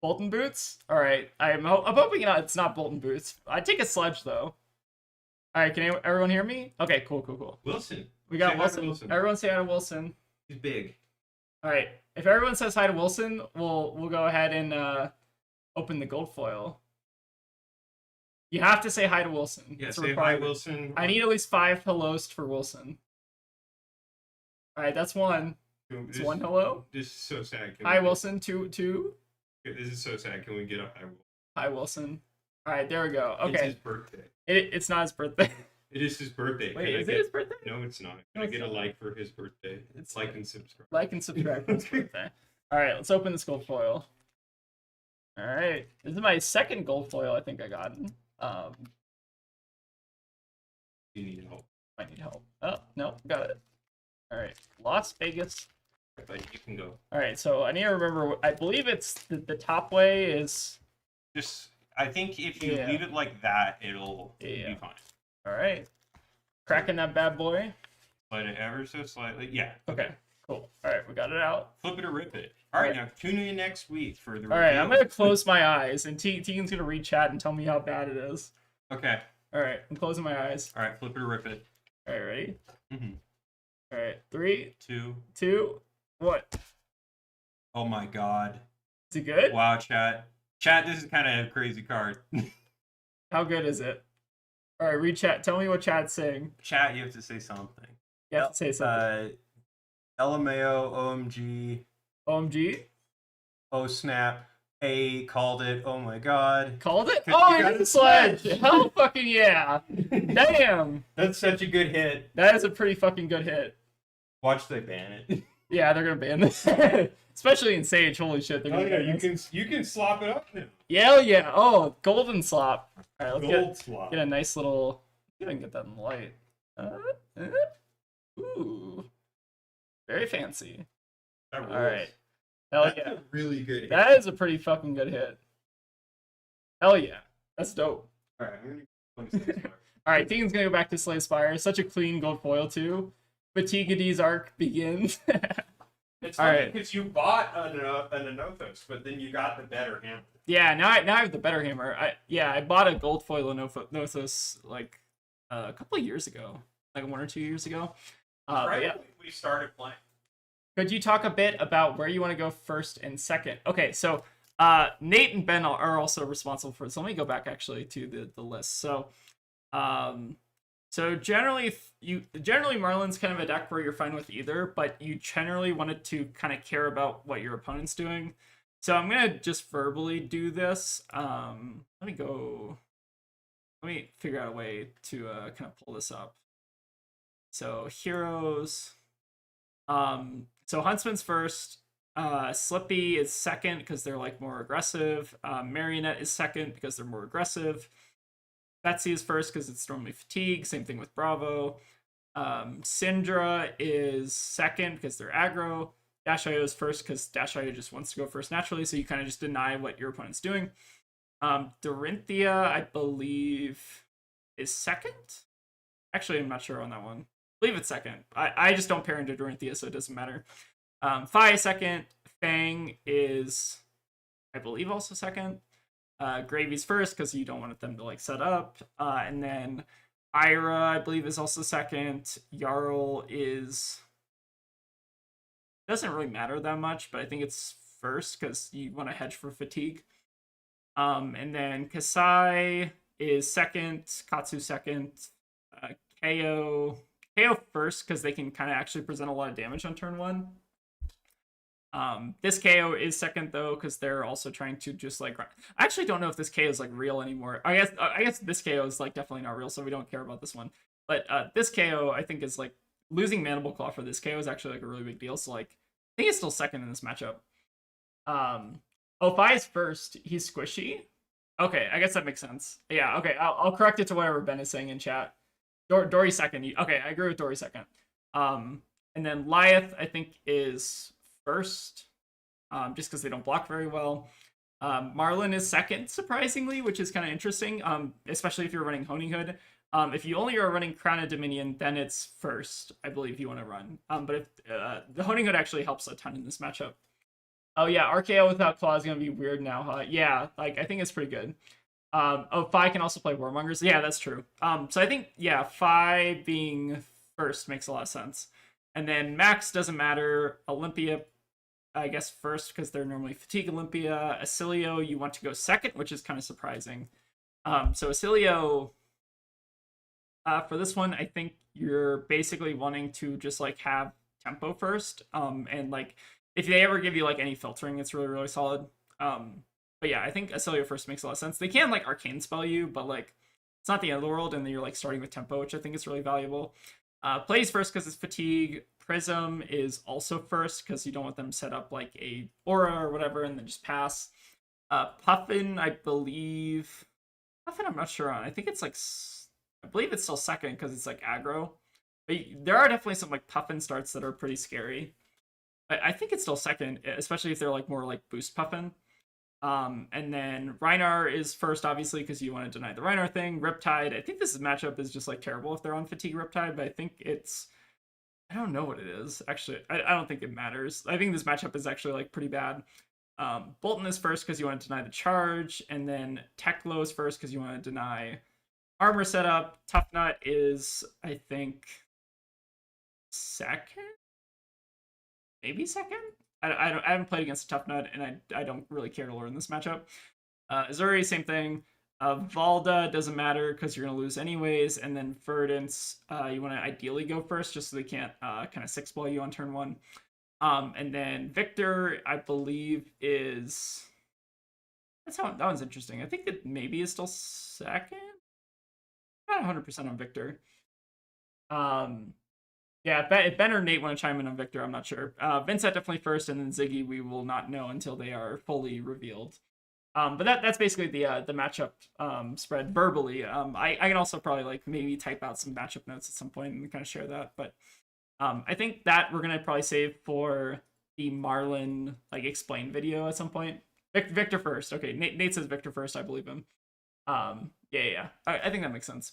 Bolton boots? All right, I'm hoping it's not Bolton boots. I take a sledge though. All right, can everyone hear me? Okay, cool. Wilson. We got Say hi to Wilson. Wilson. Everyone say hi to Wilson. He's big. All right, if everyone says hi to Wilson, we'll go ahead and open the gold foil. You have to say hi to Wilson. Yeah, It's a say hi, requirement. Wilson. I need at least 5 hellos for Wilson. All right, that's one. It's one hello. This is so sad. Hi, Wilson. Two. This is so sad. Can we get a hi, Wilson? Hi, Wilson. All right, there we go. It's Okay. his birthday. It's not his birthday. It is his birthday. Wait, is it his birthday? No, it's not. No, Can I it's get a not. like for his birthday? It's like and subscribe. Like and subscribe for his birthday. All right, let's open this gold foil. All right, this is my second gold foil I think I got. You need help. I need help. Oh, no, got it. All right, Las Vegas. But you can go. All right, so I need to remember. I believe it's the top way is. Just, I think if you Yeah. leave it like that, it'll Yeah. be fine. All right, cracking that bad boy. Slide it ever so slightly. Yeah. Okay, cool. All right, we got it out. Flip it or rip it. All right, All now tune in next week for the All right, I'm reveal. gonna close my eyes, and Tegan's gonna read chat and tell me how bad it is. Okay. All right, I'm closing my eyes. All right, flip it or rip it. All right, ready? Mm-hmm. All right, 3, 2. 2, 1. Oh my god. Is it good? Wow, chat. Chat, this is kind of a crazy card. How good is it? All right, read chat. Tell me what chat's saying. Chat, you have to say something. You have to say something. LMAO, OMG, OMG? oh snap, A called it, oh my god. Called it? 'Cause Oh, you got it's a a sledge! sledge. Hell fucking yeah! Damn! That's such a good hit. That is a pretty fucking good hit. Watch they ban it. Yeah, they're gonna ban this. Especially in Sage, holy shit. They're Oh gonna yeah, ban this. you can slop it up now. Yeah, yeah. Oh, golden slop. All right, let's Gold slop. get a nice little. See if I can get that in the light. Ooh, very fancy. That All rules. right, hell That's yeah. a really good hit. That is a pretty fucking good hit. Hell yeah, that's dope. All right, I'm gonna play this All right, Tegan's gonna go back to Slay Spire. Such a clean gold foil too. Fatigue's arc begins. It's All funny right. because you bought an Anothos, but then you got the better hammer. Yeah, now I have the better hammer. I bought a gold foil Nothos like a couple of years ago, like 1 or 2 years ago. But Right yeah. when we started playing. Could you talk a bit about where you want to go first and second? Okay, so Nate and Ben are also responsible for this. Let me go back actually to the list. So generally Marlyn's kind of a deck where you're fine with either, but you generally wanted to kind of care about what your opponent's doing. So I'm gonna just verbally do this. Let me figure out a way to kind of pull this up. So heroes. So Huntsman's first. Slippy is second because they're like more aggressive. Marionette is second because they're more aggressive. Betsy is first because it's normally fatigue. Same thing with Bravo. Syndra is second because they're aggro. Dash.io is first because Dash.io just wants to go first naturally, so you kind of just deny what your opponent's doing. Dorinthia, I believe, is second. Actually, I'm not sure on that one. I believe it's second. I just don't pair into Dorinthia, so it doesn't matter. Fi is second. Fang is, I believe, also second. Gravy's first because you don't want them to like set up. And then Ira, I believe, is also second. Jarl is, doesn't really matter that much, but I think it's first because you want to hedge for fatigue. And then Kasai is second. Katsu second. KO first because they can kind of actually present a lot of damage on turn 1. This KO is second though because they're also trying to just like. I actually don't know if this KO is like real anymore. I guess this KO is like definitely not real, so we don't care about this one. But this KO I think is like losing Mandible Claw for this KO is actually like a really big deal. So like I think he's still second in this matchup. Fi is first. He's squishy. Okay, I guess that makes sense. Yeah. Okay, I'll correct it to whatever Ben is saying in chat. Dory second. Okay, I agree with Dory second. And then Lyeth I think is first, just because they don't block very well. Marlin is second, surprisingly, which is kind of interesting, especially if you're running Honing Hood. If you only are running Crown of Dominion, then it's first, I believe you want to run. But if the Honing Hood actually helps a ton in this matchup. Oh yeah, RKO without Claw is gonna be weird now, huh? Yeah, like I think it's pretty good. Oh, Fi can also play Warmongers. Yeah, that's true. So I think yeah, Fi being first makes a lot of sense. And then Max doesn't matter. Olympia, I guess first because they're normally Fatigue Olympia. Acilio, you want to go second, which is kind of surprising. So Acilio, for this one, I think you're basically wanting to just like have tempo first. And like if they ever give you like any filtering, it's really really solid. But yeah, I think Acilio first makes a lot of sense. They can like arcane spell you, but like it's not the end of the world, and then you're like starting with tempo, which I think is really valuable. Plays first because it's fatigue. Prism is also first because you don't want them set up like a aura or whatever and then just pass. Puffin, I believe. Puffin, I'm not sure on. I think it's like I believe it's still second because it's like aggro. But there are definitely some like Puffin starts that are pretty scary. But I think it's still second, especially if they're like more like boost Puffin. And then Reinar is first, obviously, because you want to deny the Reinar thing. Riptide, I think this matchup is just like terrible if they're on Fatigue Riptide, but I think it's. I don't know what it is. Actually, I don't think it matters. I think this matchup is actually like pretty bad. Bolton is first because you want to deny the charge, and then Teklo is first because you want to deny armor setup. Tough Nut is, I think, second, maybe second. I haven't played against a Tough Nut, and I don't really care to learn this matchup. Azuri, same thing. Valda doesn't matter because you're going to lose anyways. And then Verdance, you want to ideally go first just so they can't kind of six ball you on turn one. And then Victor, I believe, is. That one's interesting. I think it maybe is still second. Not 100% on Victor. Yeah, if Ben or Nate want to chime in on Victor, I'm not sure. Vincent definitely first, and then Ziggy we will not know until they are fully revealed. But that's basically the matchup spread verbally. I can also probably like maybe type out some matchup notes at some point and kind of share that. But I think that we're gonna probably save for the Marlin like explain video at some point. Victor first. Okay, Nate says Victor first. I believe him. Yeah. I think that makes sense.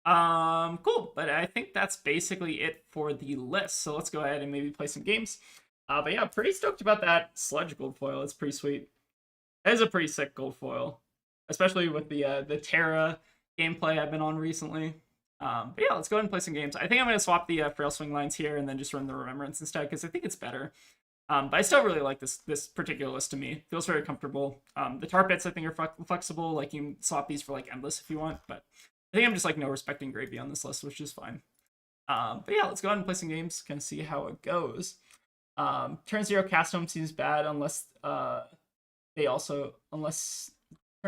Cool. But I think that's basically it for the list. So let's go ahead and maybe play some games. But yeah, pretty stoked about that sludge gold foil. It's pretty sweet. That is a pretty sick gold foil, especially with the Terra gameplay I've been on recently. But yeah, let's go ahead and play some games. I think I'm going to swap the Frail Swing lines here and then just run the Remembrance instead because I think it's better. But I still really like this particular list to me. Feels very comfortable. The tar pits I think are flexible. Like you can swap these for like endless if you want. But I think I'm just like no respecting gravy on this list, which is fine. But yeah, let's go ahead and play some games. Kind of see how it goes. Turn 0 cast home seems bad unless turn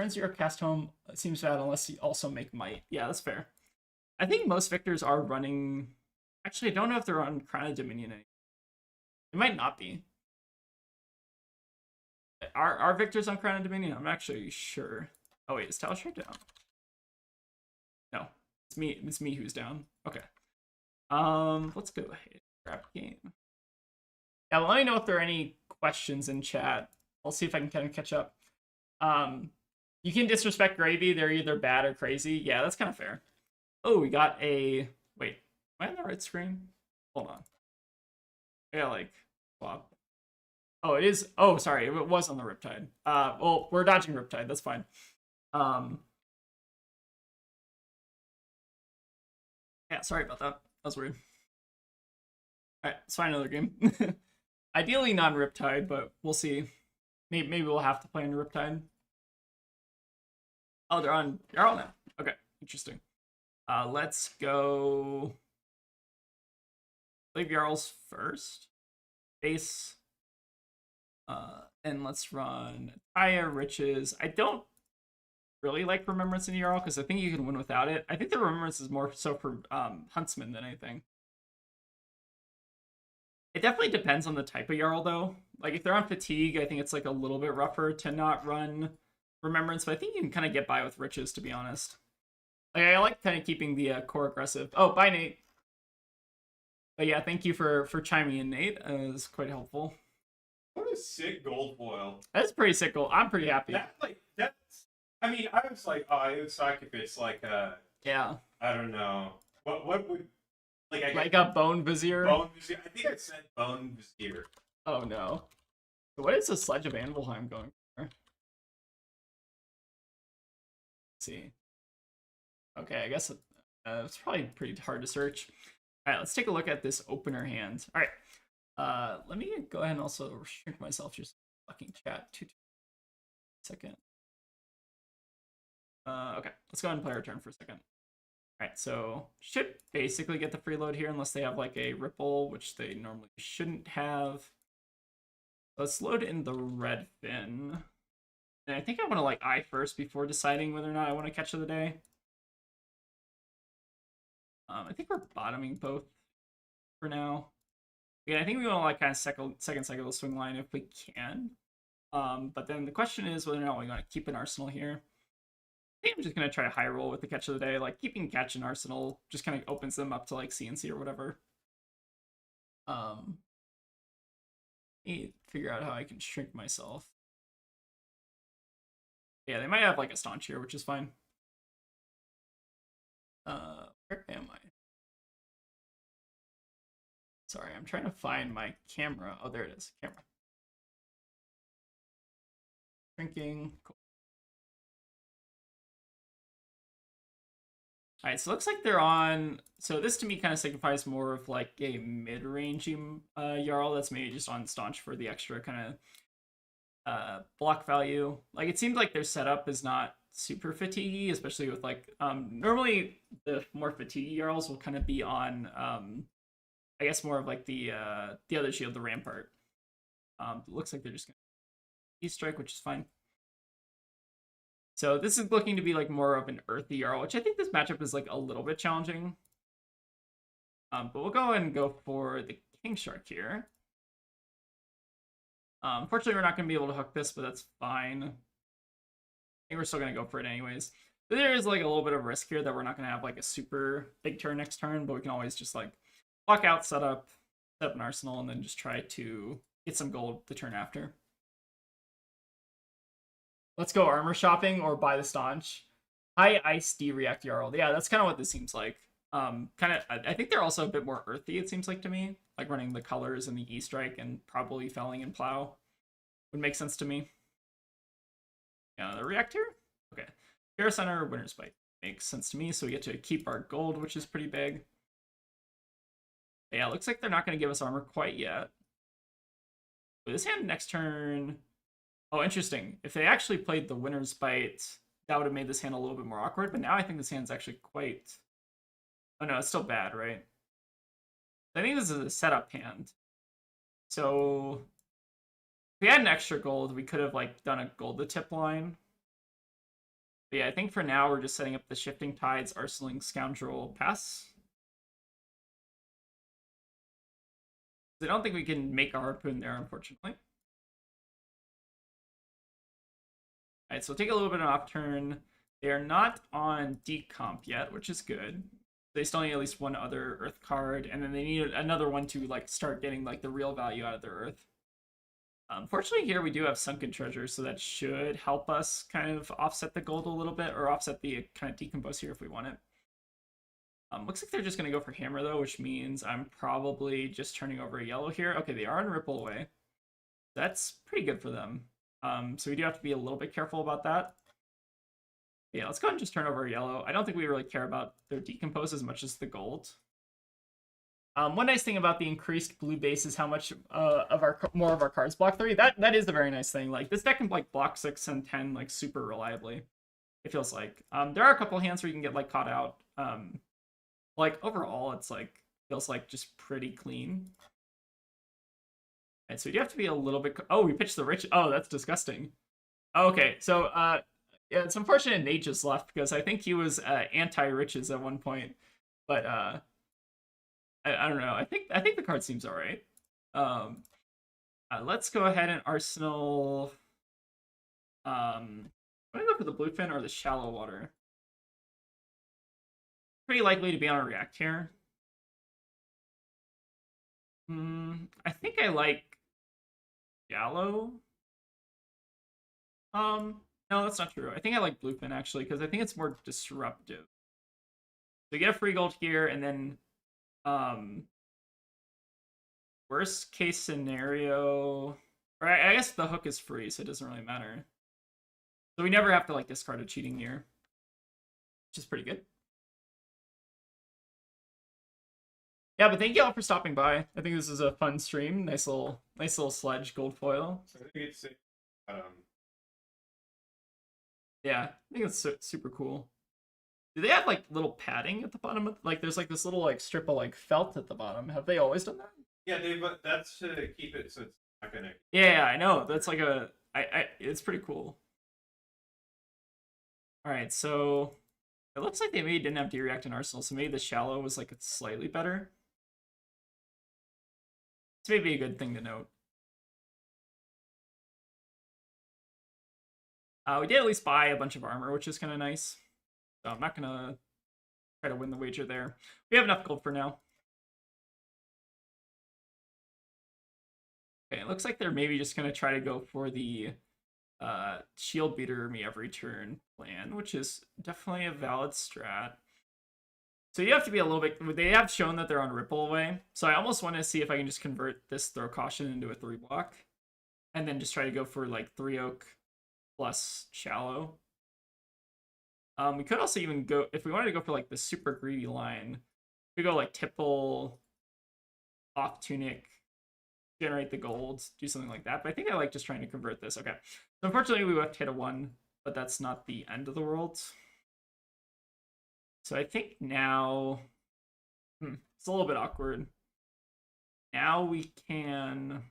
0 cast home seems bad unless you also make might. Yeah, that's fair. I think most victors are running. Actually, I don't know if they're on Crown of Dominion anymore. It might not be. Are victors on Crown of Dominion? I'm actually sure. Oh wait, is Talishar down? No, it's me. It's me who's down. Okay. Let's go ahead. Grab game. Yeah, let me know if there are any questions in chat. I'll see if I can kind of catch up. You can disrespect gravy. They're either bad or crazy. Yeah, that's kind of fair. Oh, we got a. Wait, am I on the right screen? Hold on. I gotta like swap. Oh, it is. Oh, sorry, it was on the Riptide. Well, we're dodging Riptide. That's fine. Yeah, sorry about that. That was weird. All right, let's find another game. Ideally non-Riptide, but we'll see. Maybe we'll have to play on Riptide. Oh, they're on now. Okay, interesting. Let's go. Leave Jarls first. Base. And let's run Taya, Riches. I don't really like Remembrance in Jarl because I think you can win without it. I think the Remembrance is more so for Huntsman than anything. It definitely depends on the type of Jarl, though. Like, if they're on Fatigue, I think it's, like, a little bit rougher to not run Remembrance, but I think you can kind of get by with Riches, to be honest. Like, I like kind of keeping the core aggressive. Oh, bye, Nate. But yeah, thank you for chiming in, Nate. It was quite helpful. a sick gold foil. That's pretty sick gold. I'm pretty happy. That's. I mean, I was like, oh, it would suck if it's like a. Yeah. I don't know. What would like I Like guess a bone vizier. bone vizier? I think I said bone vizier. Oh no. What is the Sledge of Anvilheim going for? Let's see. Okay, I guess it's probably pretty hard to search. All right, let's take a look at this opener hand. All right, let me go ahead and also restrict myself just fucking chat. 2 seconds. Okay, let's go ahead and play our turn for a second. All right, so should basically get the freeload here unless they have like a ripple, which they normally shouldn't have. Let's load in the red fin. And I think I want to like eye first before deciding whether or not I want to catch of the day. I think we're bottoming both for now. Yeah, I think we want to like kind of second cycle the swing line if we can. But then the question is whether or not we want to keep an arsenal here. I think I'm just gonna try to high roll with the catch of the day. Like keeping catch and arsenal just kind of opens them up to like CNC or whatever. Let me figure out how I can shrink myself. Yeah, they might have like a staunch here, which is fine. Where am I? Sorry, I'm trying to find my camera. Oh, there it is. Camera. Shrinking. Cool. All right, so it looks like they're on. So this to me kind of signifies more of like a mid-rangey Jarl that's maybe just on staunch for the extra kind of block value. Like it seems like their setup is not super fatiguey, especially with like normally the more fatiguey Jarls will kind of be on I guess more of like the other shield, the Rampart. It looks like they're just gonna E-strike, which is fine. So this is looking to be like more of an earthy Jarl, which I think this matchup is like a little bit challenging. But we'll go ahead and go for the King Shark here. Unfortunately, we're not going to be able to hook this, but that's fine. I think we're still going to go for it anyways. But there is like a little bit of risk here that we're not going to have like a super big turn next turn, but we can always just like block out, set up an arsenal, and then just try to get some gold the turn after. Let's go armor shopping or buy the staunch. High ice D-react Jarl. Yeah, that's kind of what this seems like. I think they're also a bit more earthy, it seems like to me. Like running the colors and the E-strike and probably felling and plow would make sense to me. Yeah, the reactor? Okay. Air Center, Winter's Bite. Makes sense to me, so we get to keep our gold, which is pretty big. Yeah, it looks like they're not going to give us armor quite yet. With this hand next turn... Oh, interesting. If they actually played the Winter's Bite, that would have made this hand a little bit more awkward, but now I think this hand's actually quite... Oh no, it's still bad, right? I think this is a setup hand. So if we had an extra gold, we could have like done a gold to tip line. But yeah, I think for now we're just setting up the Shifting Tides, Arsenaling Scoundrel pass. I don't think we can make a harpoon there, unfortunately. Alright, so we'll take a little bit of off turn. They are not on decomp yet, which is good. They still need at least one other Earth card, and then they need another one to like start getting like the real value out of their Earth. Fortunately, here we do have Sunken Treasure, so that should help us kind of offset the gold a little bit, or offset the kind of decompose here if we want it. Looks like they're just going to go for Hammer, though, which means I'm probably just turning over a yellow here. Okay, they are on Ripple Away. That's pretty good for them. So we do have to be a little bit careful about that. Yeah, let's go ahead and just turn over a yellow. I don't think we really care about their decompose as much as the gold. One nice thing about the increased blue base is how much more of our cards block 3. That is a very nice thing. Like this deck can like block 6 and 10 like super reliably. It feels like there are a couple hands where you can get like caught out. Like overall, it's like feels like just pretty clean. And so you have to be a little bit. Oh, we pitched the rich. Oh, that's disgusting. Okay, so yeah, it's unfortunate Nate just left because I think he was anti-riches at one point, but I don't know. I think the card seems all right. Let's go ahead and arsenal. I'm gonna go for the bluefin or the shallow water. Pretty likely to be on a react here. I think I like shallow. No, that's not true. I think I like bluefin actually because I think it's more disruptive. So you get a free gold here, and then worst case scenario, or I guess the hook is free, so it doesn't really matter. So we never have to like discard a cheating gear, which is pretty good. Yeah, but thank you all for stopping by. I think this is a fun stream. Nice little sledge gold foil. I think it's um, Yeah, I think it's super cool. Do they have like little padding at the bottom of like there's like this little like strip of like felt at the bottom? Have they always done that? yeah, they but that's to keep it so it's not gonna. Yeah, I know. That's like it's pretty cool. All right, so it looks like they maybe didn't have D-React in Arsenal, so maybe the shallow was like slightly better. It's maybe a good thing to note. We did at least buy a bunch of armor, which is kind of nice. So I'm not gonna try to win the wager there. We have enough gold for now. Okay, it looks like they're maybe just gonna try to go for the shield beater me every turn plan, which is definitely a valid strat. So you have to be a little bit. They have shown that they're on ripple away, so I almost want to see if I can just convert this throw caution into a 3-block, and then just try to go for like 3 oak plus shallow. We could also even go if we wanted to go for like the super greedy line. We go like tipple, off tunic, generate the gold, do something like that. But I think I like just trying to convert this. Okay, so unfortunately we have to hit a 1, but that's not the end of the world. So I think now it's a little bit awkward. Now we can.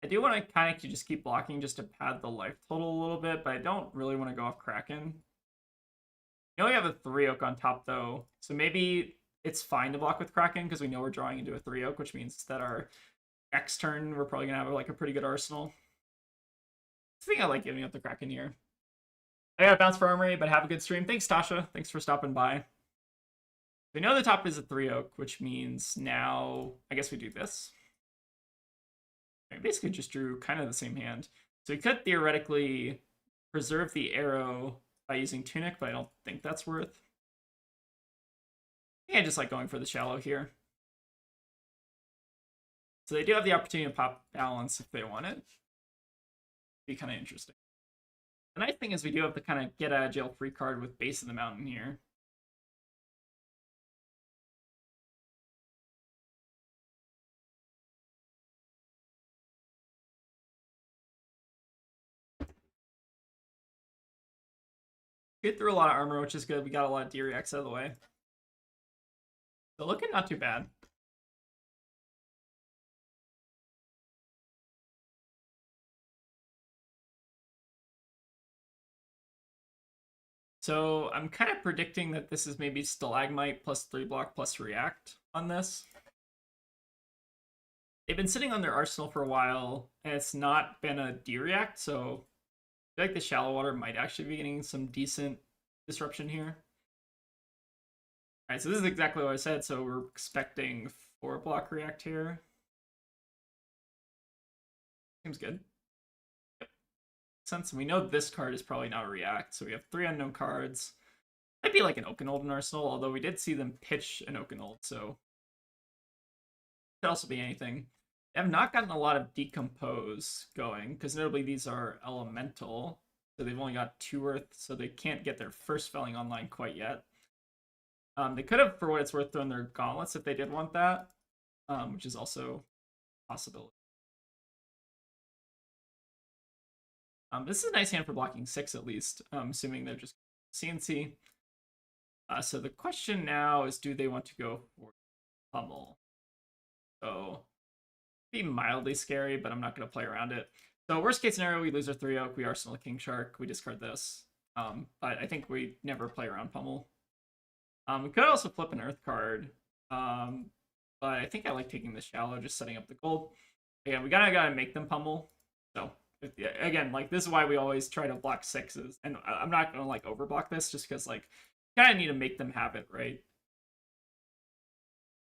I do want to kind of just keep blocking just to pad the life total a little bit, but I don't really want to go off Kraken. You know we have a 3 oak on top though, so maybe it's fine to block with Kraken because we know we're drawing into a 3 oak, which means that our next turn we're probably gonna have like a pretty good arsenal. I think I like giving up the Kraken here. I got a bounce for armory, but have a good stream. Thanks, Tasha. Thanks for stopping by. We know the top is a 3 oak, which means now I guess we do this. I basically just drew kind of the same hand. So we could theoretically preserve the arrow by using tunic, but I don't think that's worth. I think I just like going for the shallow here. So they do have the opportunity to pop balance if they want it. Be kind of interesting. The nice thing is we do have the kind of get out of jail free card with base of the mountain here. Get through a lot of armor, which is good. We got a lot of D-Reacts out of the way. So looking not too bad. So I'm kind of predicting that this is maybe Stalagmite plus 3-block plus React on this. They've been sitting on their arsenal for a while, and it's not been a D-React, so I feel like the shallow water might actually be getting some decent disruption here. Alright, so this is exactly what I said, so we're expecting 4-block React here. Seems good. Since we know this card is probably not a React, so we have 3 unknown cards. Might be like an Okanold in Arsenal, although we did see them pitch an Okanold, so could also be anything. They have not gotten a lot of Decompose going, because notably these are elemental, so they've only got 2 earth, so they can't get their first felling online quite yet. They could have, for what it's worth, thrown their gauntlets if they did want that, which is also a possibility. This is a nice hand for blocking 6 at least, assuming they're just CNC. So the question now is, do they want to go for pummel? So be mildly scary, but I'm not going to play around it. So worst case scenario, we lose our 3 oak, we arsenal King Shark, we discard this. But I think we never play around pummel. We could also flip an earth card, but I think I like taking the shallow, just setting up the gold. Again, we gotta make them pummel. So again, like this is why we always try to block 6s, and I'm not gonna like overblock this just because like kind of need to make them have it, right?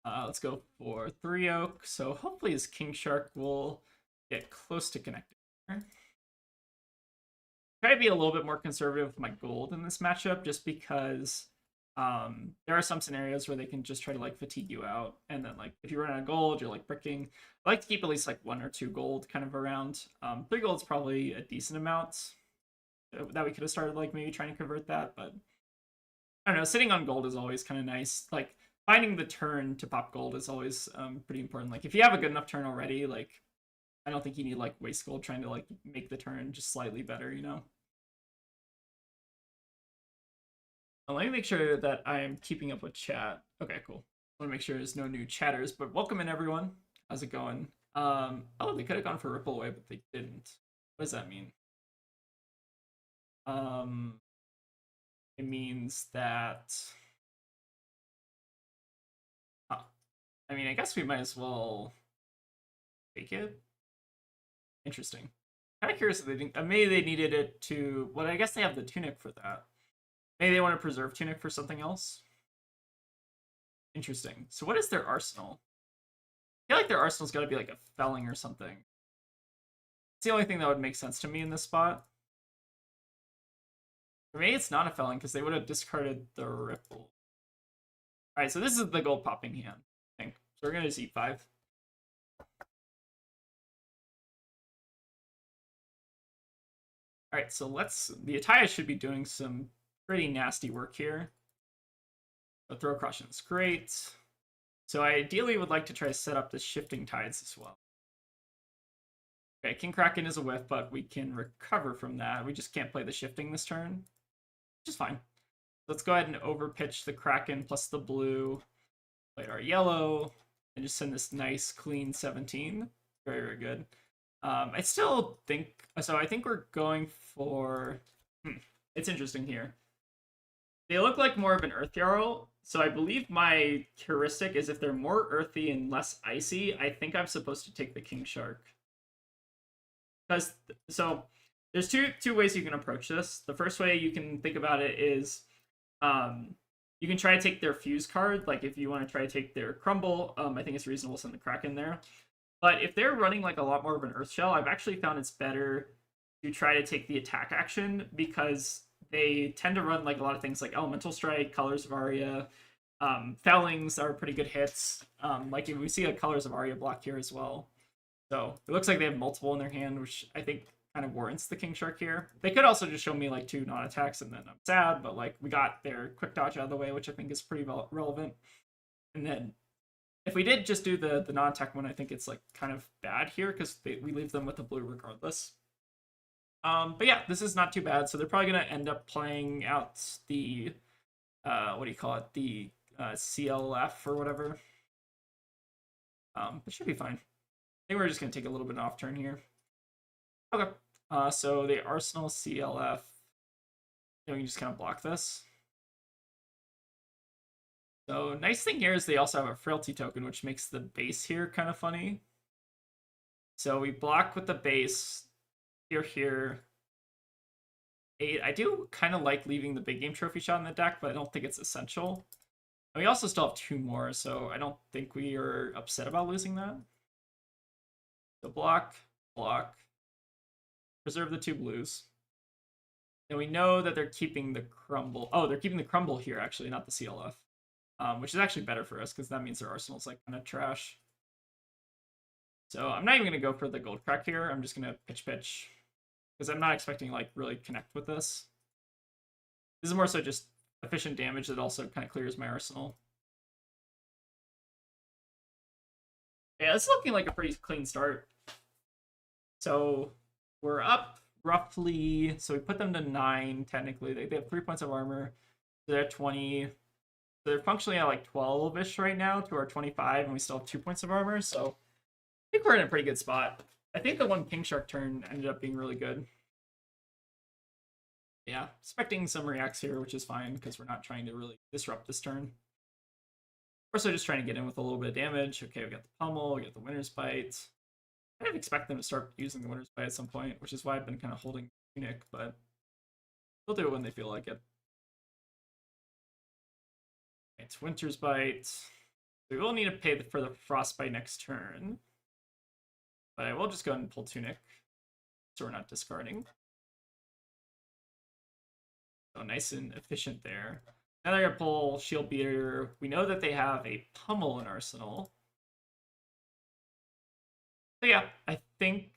Let's go for 3 oak. So hopefully his king shark will get close to connecting. Try to be a little bit more conservative with my gold in this matchup, just because there are some scenarios where they can just try to like fatigue you out, and then like if you run out of gold, you're like bricking. I like to keep at least like 1 or 2 gold kind of around. 3 gold is probably a decent amount that we could have started like maybe trying to convert that, but I don't know. Sitting on gold is always kind of nice. Like finding the turn to pop gold is always pretty important. Like if you have a good enough turn already, like I don't think you need like waste gold trying to like make the turn just slightly better, you know. Let me make sure that I'm keeping up with chat. Okay, cool. I want to make sure there's no new chatters, but welcome in everyone. How's it going? Oh, they could have gone for Ripple Away, but they didn't. What does that mean? Um, it means that. Huh. I mean, I guess we might as well take it. Interesting. Kind of curious if they didn't. Maybe they needed it to. Well, I guess they have the tunic for that. Maybe they want to preserve tunic for something else. Interesting. So what is their arsenal? I feel like their arsenal's got to be like a felling or something. It's the only thing that would make sense to me in this spot. Or maybe it's not a felling because they would have discarded the ripple. Alright, so this is the gold popping hand, I think. So we're going to just eat 5. Alright, so the Ataya should be doing some pretty nasty work here. The throw caution is great. So I ideally would like to try to set up the shifting tides as well. Okay, King Kraken is a whiff, but we can recover from that. We just can't play the shifting this turn, which is fine. Let's go ahead and overpitch the Kraken plus the blue, play our yellow, and just send this nice clean 17. Very, very good. I still think, so I think we're going for, it's interesting here. They look like more of an Earth Jarl, so I believe my heuristic is if they're more earthy and less icy, I think I'm supposed to take the King Shark. Because, so, there's two ways you can approach this. The first way you can think about it is, you can try to take their Fuse card, like if you want to try to take their Crumble, I think it's reasonable to send the Kraken there. But if they're running like a lot more of an Earth Shell, I've actually found it's better to try to take the attack action, because they tend to run like a lot of things like Elemental Strike, Colors of Aria, Fellings are pretty good hits. Like if we see a Colors of Aria block here as well. So it looks like they have multiple in their hand, which I think kind of warrants the King Shark here. They could also just show me like 2 non-attacks and then I'm sad, but like we got their quick dodge out of the way, which I think is pretty relevant. And then if we did just do the non-attack one, I think it's like kind of bad here because we leave them with the blue regardless. But yeah, this is not too bad. So they're probably going to end up playing out the, what do you call it? The CLF or whatever. It should be fine. I think we're just going to take a little bit off turn here. Okay. So the Arsenal CLF, we can just kind of block this. So nice thing here is they also have a Frailty token, which makes the base here kind of funny. So we block with the base here. 8. I do kind of like leaving the big game trophy shot in the deck, but I don't think it's essential. And we also still have 2 more, so I don't think we are upset about losing that. So block, preserve the 2 blues. And we know that they're keeping the Crumble. Oh, they're keeping the Crumble here, actually, not the CLF. Which is actually better for us, because that means their arsenal's like kind of trash. So I'm not even going to go for the gold crack here. I'm just going to pitch, because I'm not expecting like really connect with this. This is more so just efficient damage that also kind of clears my arsenal. Yeah, this is looking like a pretty clean start. So we're up roughly, so we put them to 9 technically. They have 3 points of armor. So they're at 20. So they're functionally at like 12-ish right now to our 25, and we still have 2 points of armor. So I think we're in a pretty good spot. I think the one King Shark turn ended up being really good. Yeah, expecting some reacts here, which is fine because we're not trying to really disrupt this turn. We're also just trying to get in with a little bit of damage. Okay, we got the Pummel, we got the Winter's Bite. I kind of expect them to start using the Winter's Bite at some point, which is why I've been kind of holding Tunic, but they'll do it when they feel like it. It's Winter's Bite. We will need to pay for the Frostbite next turn. But I will just go ahead and pull Tunic, so we're not discarding. So nice and efficient there. Now they're gonna pull Shield Beater. We know that they have a Pummel in Arsenal. So yeah, I think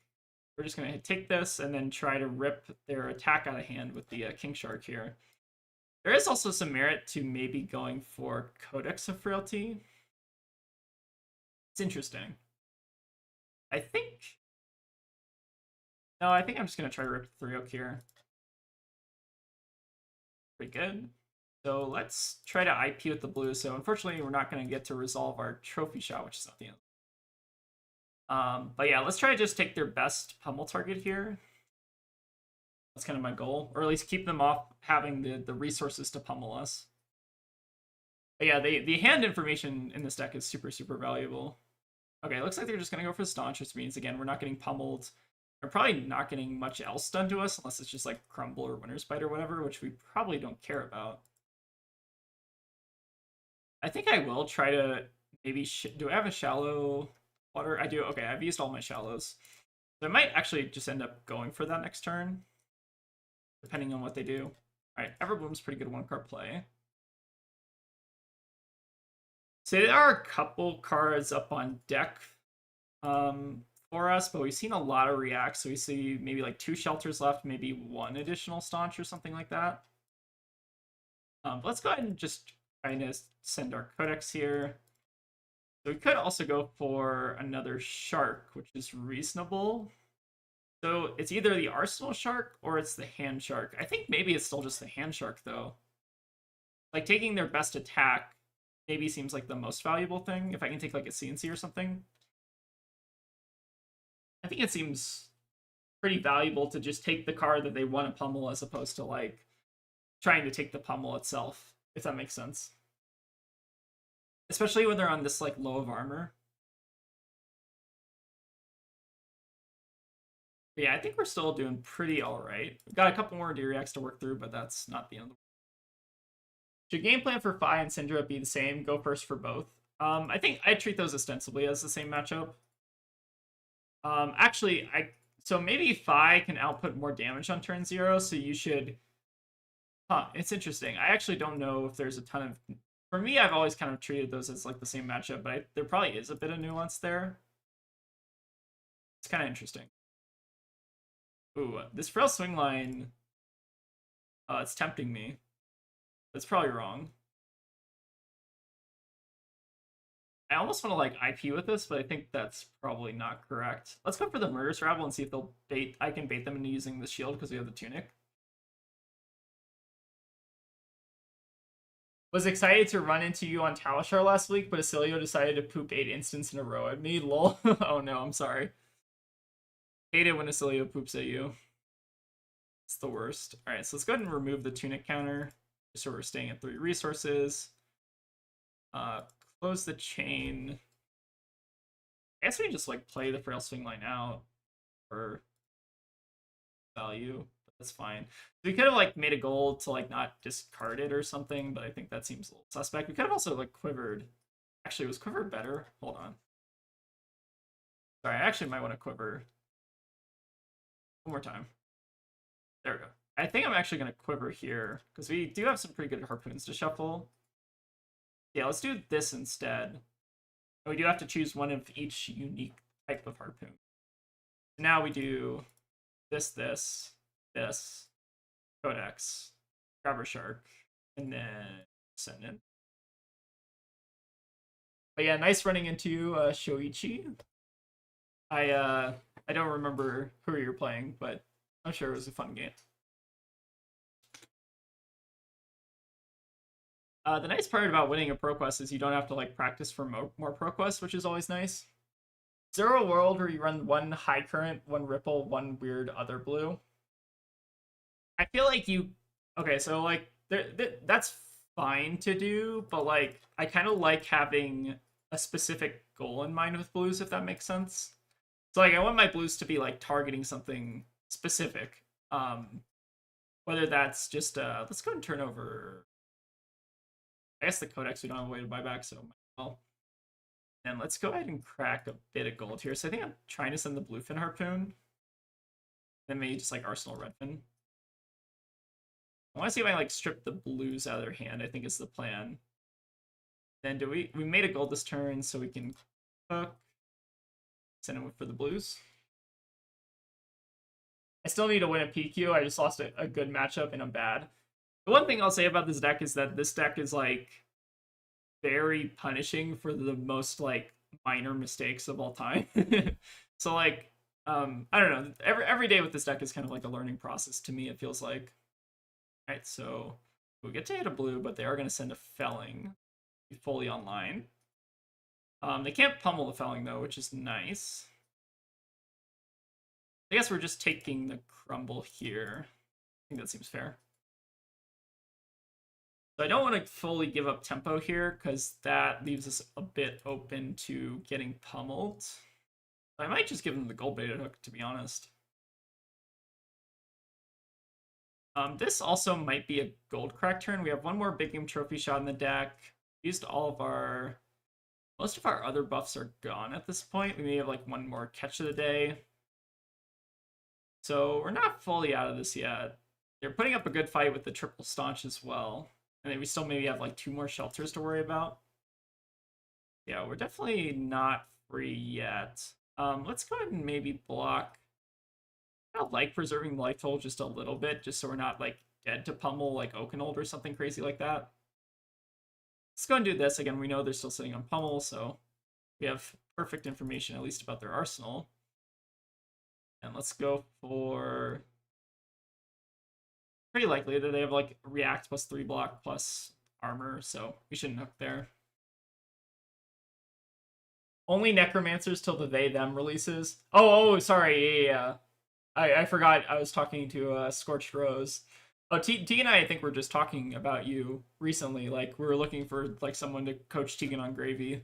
we're just gonna take this and then try to rip their attack out of hand with the King Shark here. There is also some merit to maybe going for Codex of Frailty. It's interesting. I think... No, I think I'm just going to try to rip 3-Oak here. Pretty good. So let's try to IP with the blue. So unfortunately, we're not going to get to resolve our trophy shot, which is not the end. But yeah, let's try to just take their best pummel target here. That's kind of my goal. Or at least keep them off having the resources to pummel us. But yeah, the hand information in this deck is super, super valuable. Okay, looks like they're just going to go for the Staunch, which means, again, we're not getting pummeled. We're probably not getting much else done to us, unless it's just like Crumble or Winter's Bite or whatever, which we probably don't care about. I think I will try to maybe... do I have a shallow water? I do. Okay, I've used all my shallows. So I might actually just end up going for that next turn, depending on what they do. All right, Everbloom's pretty good one-card play. So there are a couple cards up on deck for us, but we've seen a lot of reacts. So we see maybe like 2 Shelters left, maybe 1 additional Staunch or something like that. Let's go ahead and just try to send our Codex here. So we could also go for another Shark, which is reasonable. So it's either the Arsenal Shark or it's the Hand Shark. I think maybe it's still just the Hand Shark, though. Like, taking their best attack maybe seems like the most valuable thing. If I can take like a CNC or something, I think it seems pretty valuable to just take the card that they want to pummel as opposed to like trying to take the pummel itself, if that makes sense. Especially when they're on this like low of armor. But yeah, I think we're still doing pretty alright. We've got a couple more D-Reacts to work through, but that's not the end of the world. Should game plan for Fi and Syndra be the same? Go first for both. I think I treat those ostensibly as the same matchup. Actually, so maybe Fi can output more damage on turn 0, so you should... it's interesting. I actually don't know if there's a ton of... For me, I've always kind of treated those as like the same matchup, but there probably is a bit of nuance there. It's kind of interesting. Ooh, this Frail Swing Line... it's tempting me. That's probably wrong. I almost want to like IP with this, but I think that's probably not correct. Let's go for the Murderous Rabble and see if they'll bait. I can bait them into using the shield because we have the Tunic. Was excited to run into you on Talishar last week, but Acilio decided to poop 8 instants in a row at me. Lol. Oh no, I'm sorry. Hate it when Acilio poops at you. It's the worst. Alright, so let's go ahead and remove the Tunic counter. So we're staying at 3 resources. Close the chain. I guess we just like play the Frail Swing Line out for value. That's fine. We could have like made a goal to like not discard it or something, but I think that seems a little suspect. We could have also like quivered. Actually, was quivered better? Hold on. Sorry, I actually might want to quiver one more time. There we go. I think I'm actually going to quiver here because we do have some pretty good harpoons to shuffle. Yeah, let's do this instead. And we do have to choose one of each unique type of harpoon. Now we do this, Codex, Grabber Shark, and then Ascendant. But yeah, nice running into Shoichi. I don't remember who you're playing, but I'm sure it was a fun game. The nice part about winning a ProQuest is you don't have to like practice for more ProQuests, which is always nice. Zero World where you run 1 High Current, 1 Ripple, 1 weird other blue. I feel like you... Okay, so like that's fine to do, but like I kind of like having a specific goal in mind with blues, if that makes sense. So like I want my blues to be like targeting something specific. Whether that's just let's go and turn over... I guess the Codex we don't have a way to buy back, so well. And let's go ahead and crack a bit of gold here. So I think I'm trying to send the Bluefin Harpoon. Then maybe just like Arsenal Redfin. I want to see if I like strip the blues out of their hand, I think is the plan. Then we made a gold this turn, so we can cook. Send him for the blues. I still need to win a PQ. I just lost a good matchup and I'm bad. The one thing I'll say about this deck is that this deck is like very punishing for the most like minor mistakes of all time. So like I don't know. Every day with this deck is kind of like a learning process to me, it feels like. Alright, so we get to hit a blue, but they are gonna send a felling fully online. They can't pummel the felling though, which is nice. I guess we're just taking the crumble here. I think that seems fair. So I don't want to fully give up tempo here because that leaves us a bit open to getting pummeled. I might just give them the gold-baited hook, to be honest. This also might be a gold crack turn. We have one more big game trophy shot in the deck. Used all of our... Most of our other buffs are gone at this point. We may have like one more catch of the day. So we're not fully out of this yet. They're putting up a good fight with the triple staunch as well. And then we still maybe have like 2 more shelters to worry about. Yeah, we're definitely not free yet. Let's go ahead and maybe block. I don't like preserving the life total just a little bit, just so we're not like dead to pummel like Oakenold or something crazy like that. Let's go and do this. Again, we know they're still sitting on pummel, so we have perfect information at least about their arsenal. And let's go for... Pretty likely that they have like react plus 3 block plus armor, so we shouldn't hook there. Only necromancers till the they-them releases. Oh, sorry, yeah. I forgot I was talking to Scorched Rose. Oh, Tegan and I think we're just talking about you recently. Like, we were looking for like someone to coach Tegan on Gravy.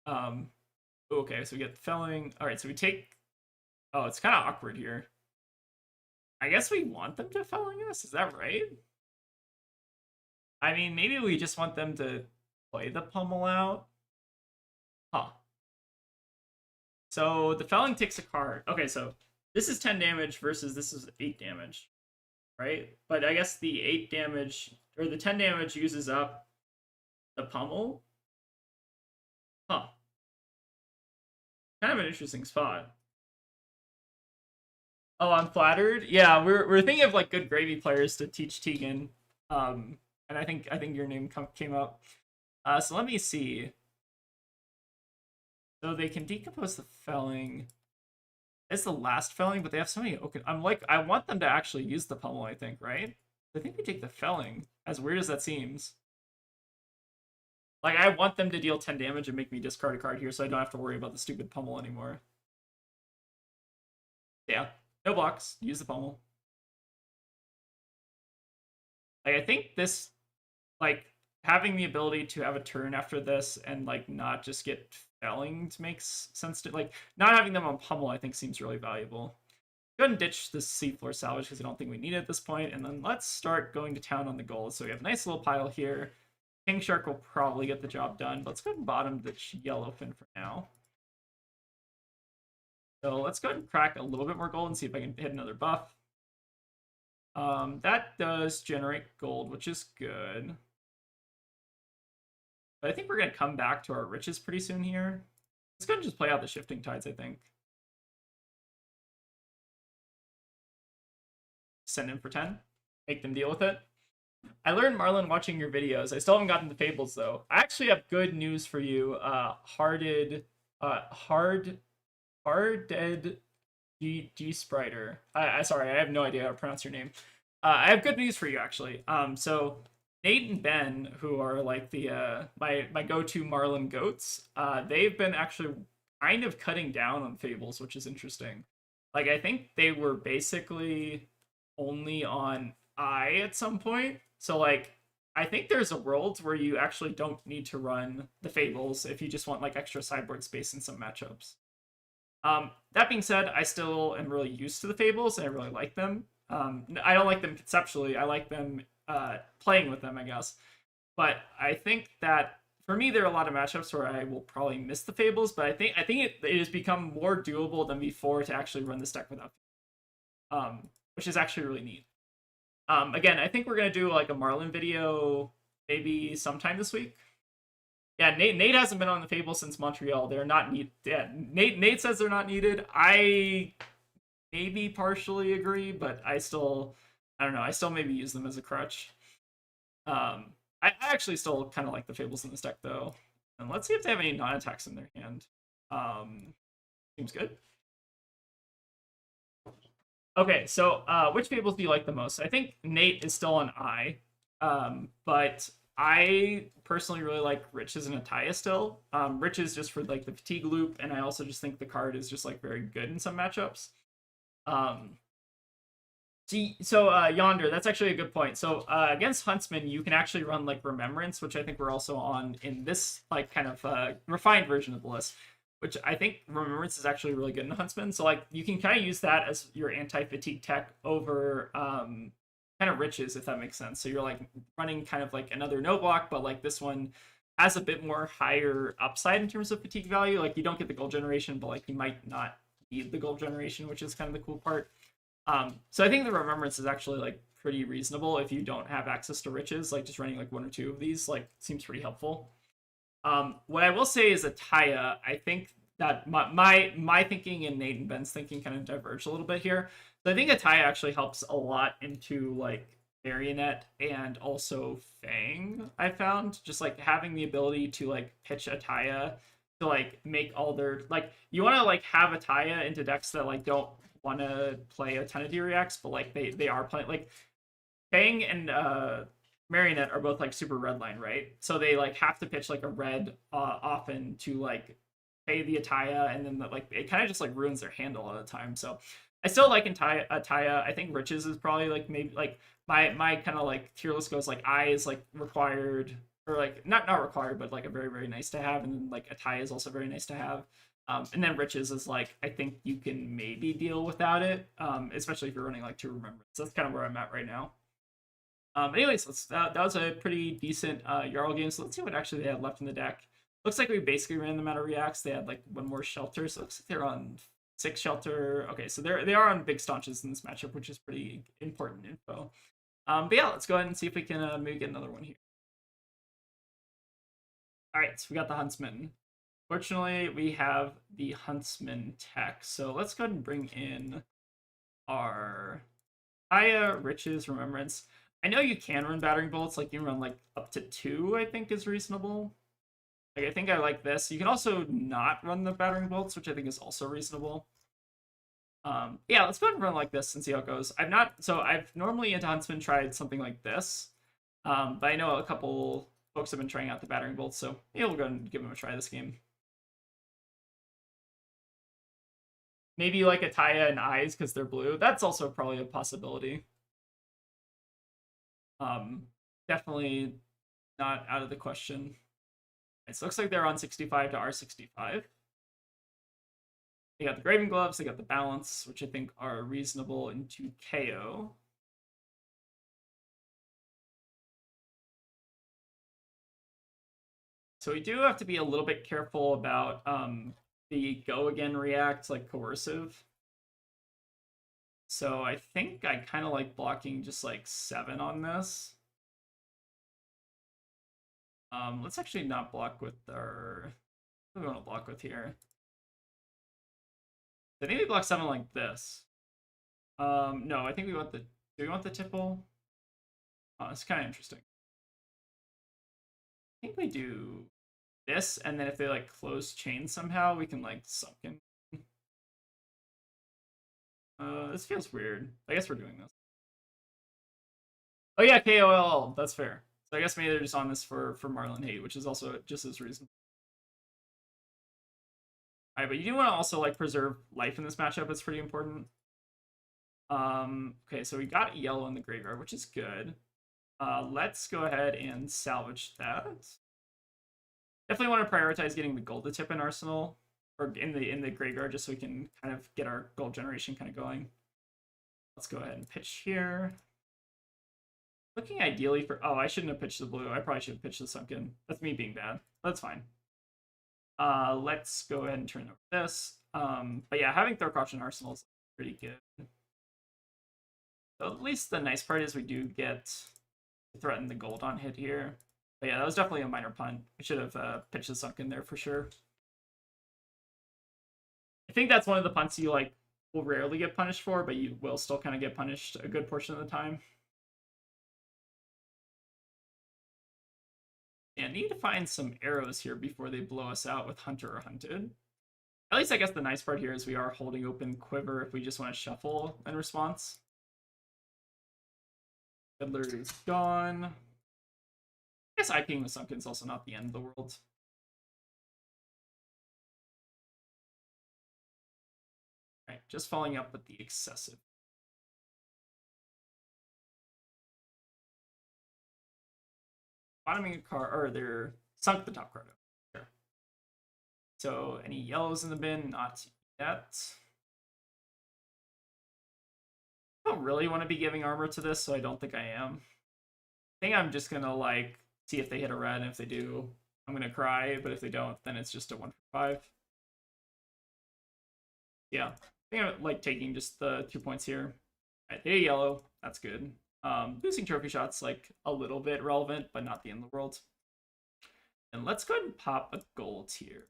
Okay, so we get the felling. Alright, so we take... Oh, it's kind of awkward here. I guess we want them to felling us, is that right? I mean, maybe we just want them to play the pummel out. Huh. So the felling takes a card. Okay, so this is 10 damage versus this is 8 damage, right? But I guess the 8 damage, or the 10 damage uses up the pummel. Huh. Kind of an interesting spot. Oh, I'm flattered. Yeah, we're thinking of like good Gravy players to teach Tegan, and I think your name came up. So let me see. So they can decompose the felling. It's the last felling, but they have so many. Okay, I want them to actually use the pummel. I think, right? I think we take the felling. As weird as that seems. Like I want them to deal 10 damage and make me discard a card here, so I don't have to worry about the stupid pummel anymore. Yeah. No blocks. Use the pummel. Like, I think this, like, having the ability to have a turn after this and, like, not just get felling makes sense to, like, not having them on pummel, I think, seems really valuable. Go ahead and ditch this seafloor salvage because I don't think we need it at this point, and then let's start going to town on the gold. So we have a nice little pile here. King Shark will probably get the job done, but let's go ahead and bottom the yellowfin for now. So let's go ahead and crack a little bit more gold and see if I can hit another buff. That does generate gold, which is good. But I think we're going to come back to our riches pretty soon here. Let's go ahead and just play out the Shifting Tides, I think. Send in for 10. Make them deal with it. I learned Marlynn watching your videos. I still haven't gotten the Fables, though. I actually have good news for you. Harded G Spriter. Sorry, I have no idea how to pronounce your name. I have good news for you actually. So Nate and Ben, who are like the my go-to Marlynn goats, they've been actually kind of cutting down on Fables, which is interesting. Like I think they were basically only on I at some point. So like I think there's a world where you actually don't need to run the Fables if you just want like extra sideboard space in some matchups. That being said, I still am really used to the Fables, and I really like them. I don't like them conceptually. I like them playing with them, I guess. But I think that for me, there are a lot of matchups where I will probably miss the Fables, but I think it has become more doable than before to actually run this deck without, which is actually really neat. Again, I think we're gonna do like a Marlin video maybe sometime this week. Yeah, Nate hasn't been on the Fable since Montreal. They're not need. Yeah, Nate says they're not needed. I maybe partially agree, but I don't know. I still maybe use them as a crutch. I actually still kind of like the Fables in this deck though. And let's see if they have any non-attacks in their hand. Um, Seems good. Okay, so which Fables do you like the most? I think Nate is still on I, but I personally really like Riches and Ataya still. Riches just for like the fatigue loop, and I also just think the card is just like very good in some matchups. Um, Yonder, that's actually a good point. So against Huntsman, you can actually run like Remembrance, which I think we're also on in this like kind of refined version of the list. Which I think Remembrance is actually really good in Huntsman. So like you can kind of use that as your anti-fatigue tech over kind of Riches, if that makes sense. So you're like running kind of like another no block, but like this one has a bit more higher upside in terms of fatigue value. Like you don't get the gold generation, but like you might not need the gold generation, which is kind of the cool part. So I think the Remembrance is actually like pretty reasonable if you don't have access to Riches. Like just running like one or two of these like seems pretty helpful. What I will say is Ataya, I think that my thinking and Nate and Ben's thinking kind of diverge a little bit here. So I think Ataya actually helps a lot into like Marionette and also Fang. I found just like having the ability to like pitch Ataya to like make all their like you want to like have Ataya into decks that like don't want to play a ton of D-Reacts, but like they are playing like Fang and Marionette are both like super red line, right? So they like have to pitch like a red often to like pay the Ataya, and then like it kind of just like ruins their hand a lot of the time. So I still like Ataya. I think Riches is probably like maybe like my kind of like tier list goes like I is like required or like not required, but like a very very nice to have, and then like Ataya is also very nice to have. And then Riches is like I think you can maybe deal without it, especially if you're running like two Remembrance. That's kind of where I'm at right now. Anyways, that was a pretty decent Jarl game. So let's see what actually they had left in the deck. Looks like we basically ran them out of reacts. They had like one more shelter, so it looks like they're on 6 shelter. Okay, so they are on big staunches in this matchup, which is pretty important info. But yeah, let's go ahead and see if we can maybe get another one here. All right, so we got the Huntsman. Fortunately, we have the Huntsman tech. So let's go ahead and bring in our Aya, Riches, Remembrance. I know you can run battering bolts, like you can run like up to 2, I think is reasonable. Like I think I like this. You can also not run the battering bolts, which I think is also reasonable. Yeah, let's go ahead and run like this and see how it goes. I've normally into Huntsman tried something like this. But I know a couple folks have been trying out the battering bolts, so yeah, we'll go and give them a try this game. Maybe like Ataya and Eyes because they're blue. That's also probably a possibility. Definitely not out of the question. It looks like they're on 65 to R65. They got the Graven Gloves, they got the Balance, which I think are reasonable into KO. So we do have to be a little bit careful about the Go Again react, like Coercive. So I think I kind of like blocking just like 7 on this. Let's actually not block with our... What do we want to block with here? I think we block 7 like this. No, I think we want the... Do we want the tipple? Oh, it's kind of interesting. I think we do this, and then if they like close chain somehow, we can like sunken. This feels weird. I guess we're doing this. Oh yeah, KOL. That's fair. So I guess maybe they're just on this for Marlin hate, which is also just as reasonable. All right, but you do want to also like preserve life in this matchup. It's pretty important. Okay, so we got yellow in the graveyard, which is good. Let's go ahead and salvage that. Definitely want to prioritize getting the gold to tip in Arsenal or in the graveyard just so we can kind of get our gold generation kind of going. Let's go ahead and pitch here. Looking ideally for... Oh, I shouldn't have pitched the blue. I probably should have pitched the sunken. That's me being bad. That's fine. Let's go ahead and turn over this. But yeah, having throw caution arsenal is pretty good. So at least the nice part is we do get to threaten the gold on hit here. But yeah, that was definitely a minor punt. We should have pitched the sunken there for sure. I think that's one of the punts you like will rarely get punished for, but you will still kind of get punished a good portion of the time. Yeah, need to find some arrows here before they blow us out with Hunter or Hunted. At least I guess the nice part here is we are holding open Quiver if we just want to shuffle in response. Fiddler is gone. I guess IPing with Sunken is also not the end of the world. Right, just following up with the excessive. Bottoming a card, or they're sunk the top card. Sure. So any yellows in the bin? Not yet. I don't really want to be giving armor to this, so I don't think I am. I think I'm just gonna like see if they hit a red, and if they do, I'm gonna cry. But if they don't, then it's just a 1 for 5. Yeah, I think I like taking just the 2 points here. All right, they hit yellow. That's good. Losing trophy shots like a little bit relevant, but not the end of the world. And let's go ahead and pop a gold here.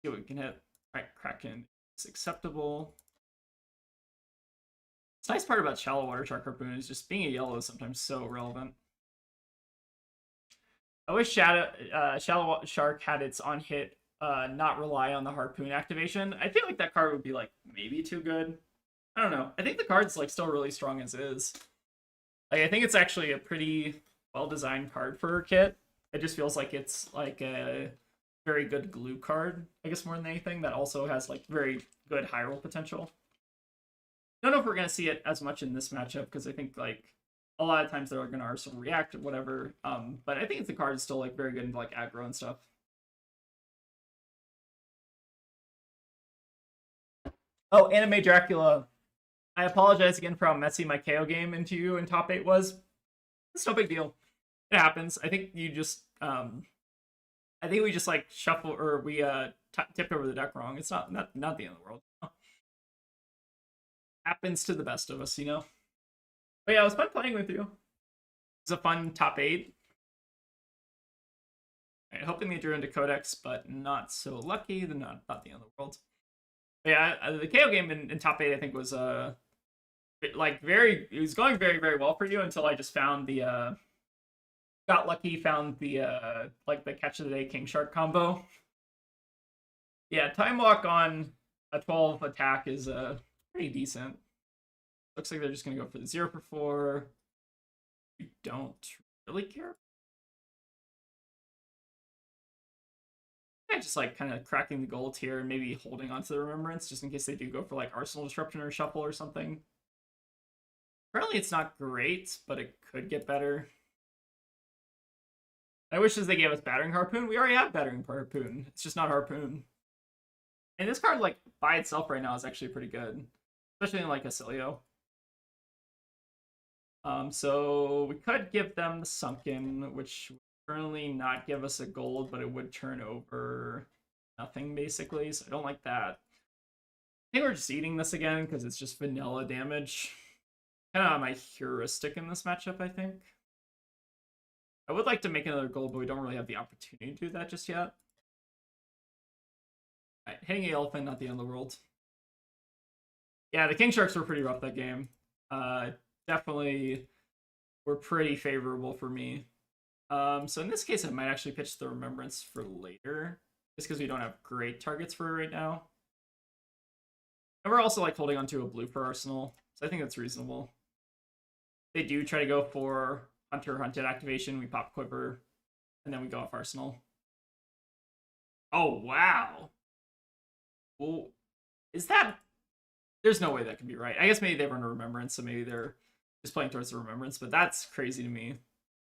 See what we can hit. All right, Kraken is acceptable. The nice part about Shallow Water Shark Harpoon is just being a yellow is sometimes so relevant. I wish Shallow Shark had its on hit not rely on the Harpoon activation. I feel like that card would be like maybe too good. I don't know. I think the card's like still really strong as is. Like I think it's actually a pretty well-designed card for a kit. It just feels like it's like a very good glue card, I guess more than anything, that also has like very good high roll potential. I don't know if we're gonna see it as much in this matchup because I think like a lot of times they're gonna arsenal react or whatever. But I think the card is still like very good in like aggro and stuff. Oh, Anime Dracula. I apologize again for how messy my KO game into you in top 8 was. It's no big deal. It happens. I think you just I think we just like shuffle or we tipped over the deck wrong. It's not the end of the world. Happens to the best of us, you know. But yeah, it was fun playing with you. It was a fun top 8. Right, hoping they drew into Codex, but not so lucky. They're not the end of the world. But yeah, the KO game in top 8 I think was like it was going very, very well for you until I just found the got lucky, found the like the catch of the day King Shark combo. Yeah, time walk on a 12 attack is pretty decent. Looks like they're just gonna go for the 0 for 4. We don't really care. Yeah, just like kind of cracking the gold here and maybe holding onto the remembrance just in case they do go for like Arsenal Disruption or Shuffle or something. Apparently it's not great, but it could get better. I wish as they gave us Battering Harpoon. We already have Battering Harpoon. It's just not Harpoon. And this card, like, by itself right now is actually pretty good. Especially in, like, Acilio. So we could give them the Sunken, which would currently not give us a gold, but it would turn over nothing, basically. So I don't like that. I think we're just eating this again, because it's just vanilla damage. Kind of my heuristic in this matchup, I think. I would like to make another gold, but we don't really have the opportunity to do that just yet. Right, hitting the elephant, not the end of the world. Yeah, the King Sharks were pretty rough that game. Definitely were pretty favorable for me. So in this case, I might actually pitch the Remembrance for later, just because we don't have great targets for it right now. And we're also like holding onto a blue for Arsenal, so I think that's reasonable. They do try to go for Hunter Hunted activation. We pop Quiver, and then we go off Arsenal. Oh, wow. Well, is that... There's no way that can be right. I guess maybe they run a Remembrance, so maybe they're just playing towards the Remembrance, but that's crazy to me.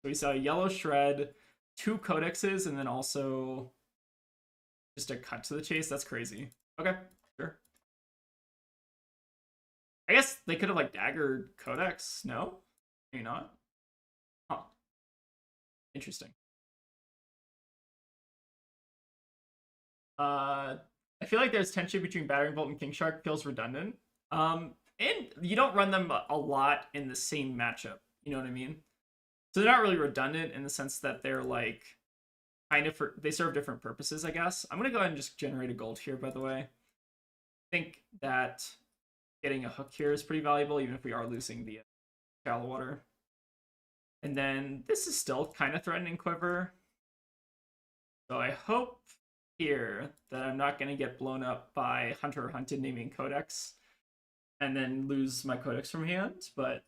So we saw Yellow Shred, 2 Codexes, and then also just a cut to the chase. That's crazy. Okay, sure. I guess they could have, like, daggered Codex. No? Maybe not. Huh. Interesting. I feel like there's tension between Battering Bolt and King Shark feels redundant. And you don't run them a lot in the same matchup. You know what I mean? So they're not really redundant in the sense that they're like kind of they serve different purposes, I guess. I'm gonna go ahead and just generate a gold here, by the way. I think that getting a hook here is pretty valuable, even if we are losing the shallow water. And then this is still kind of threatening Quiver. So I hope here that I'm not going to get blown up by Hunter or Hunted naming Codex and then lose my Codex from hand. But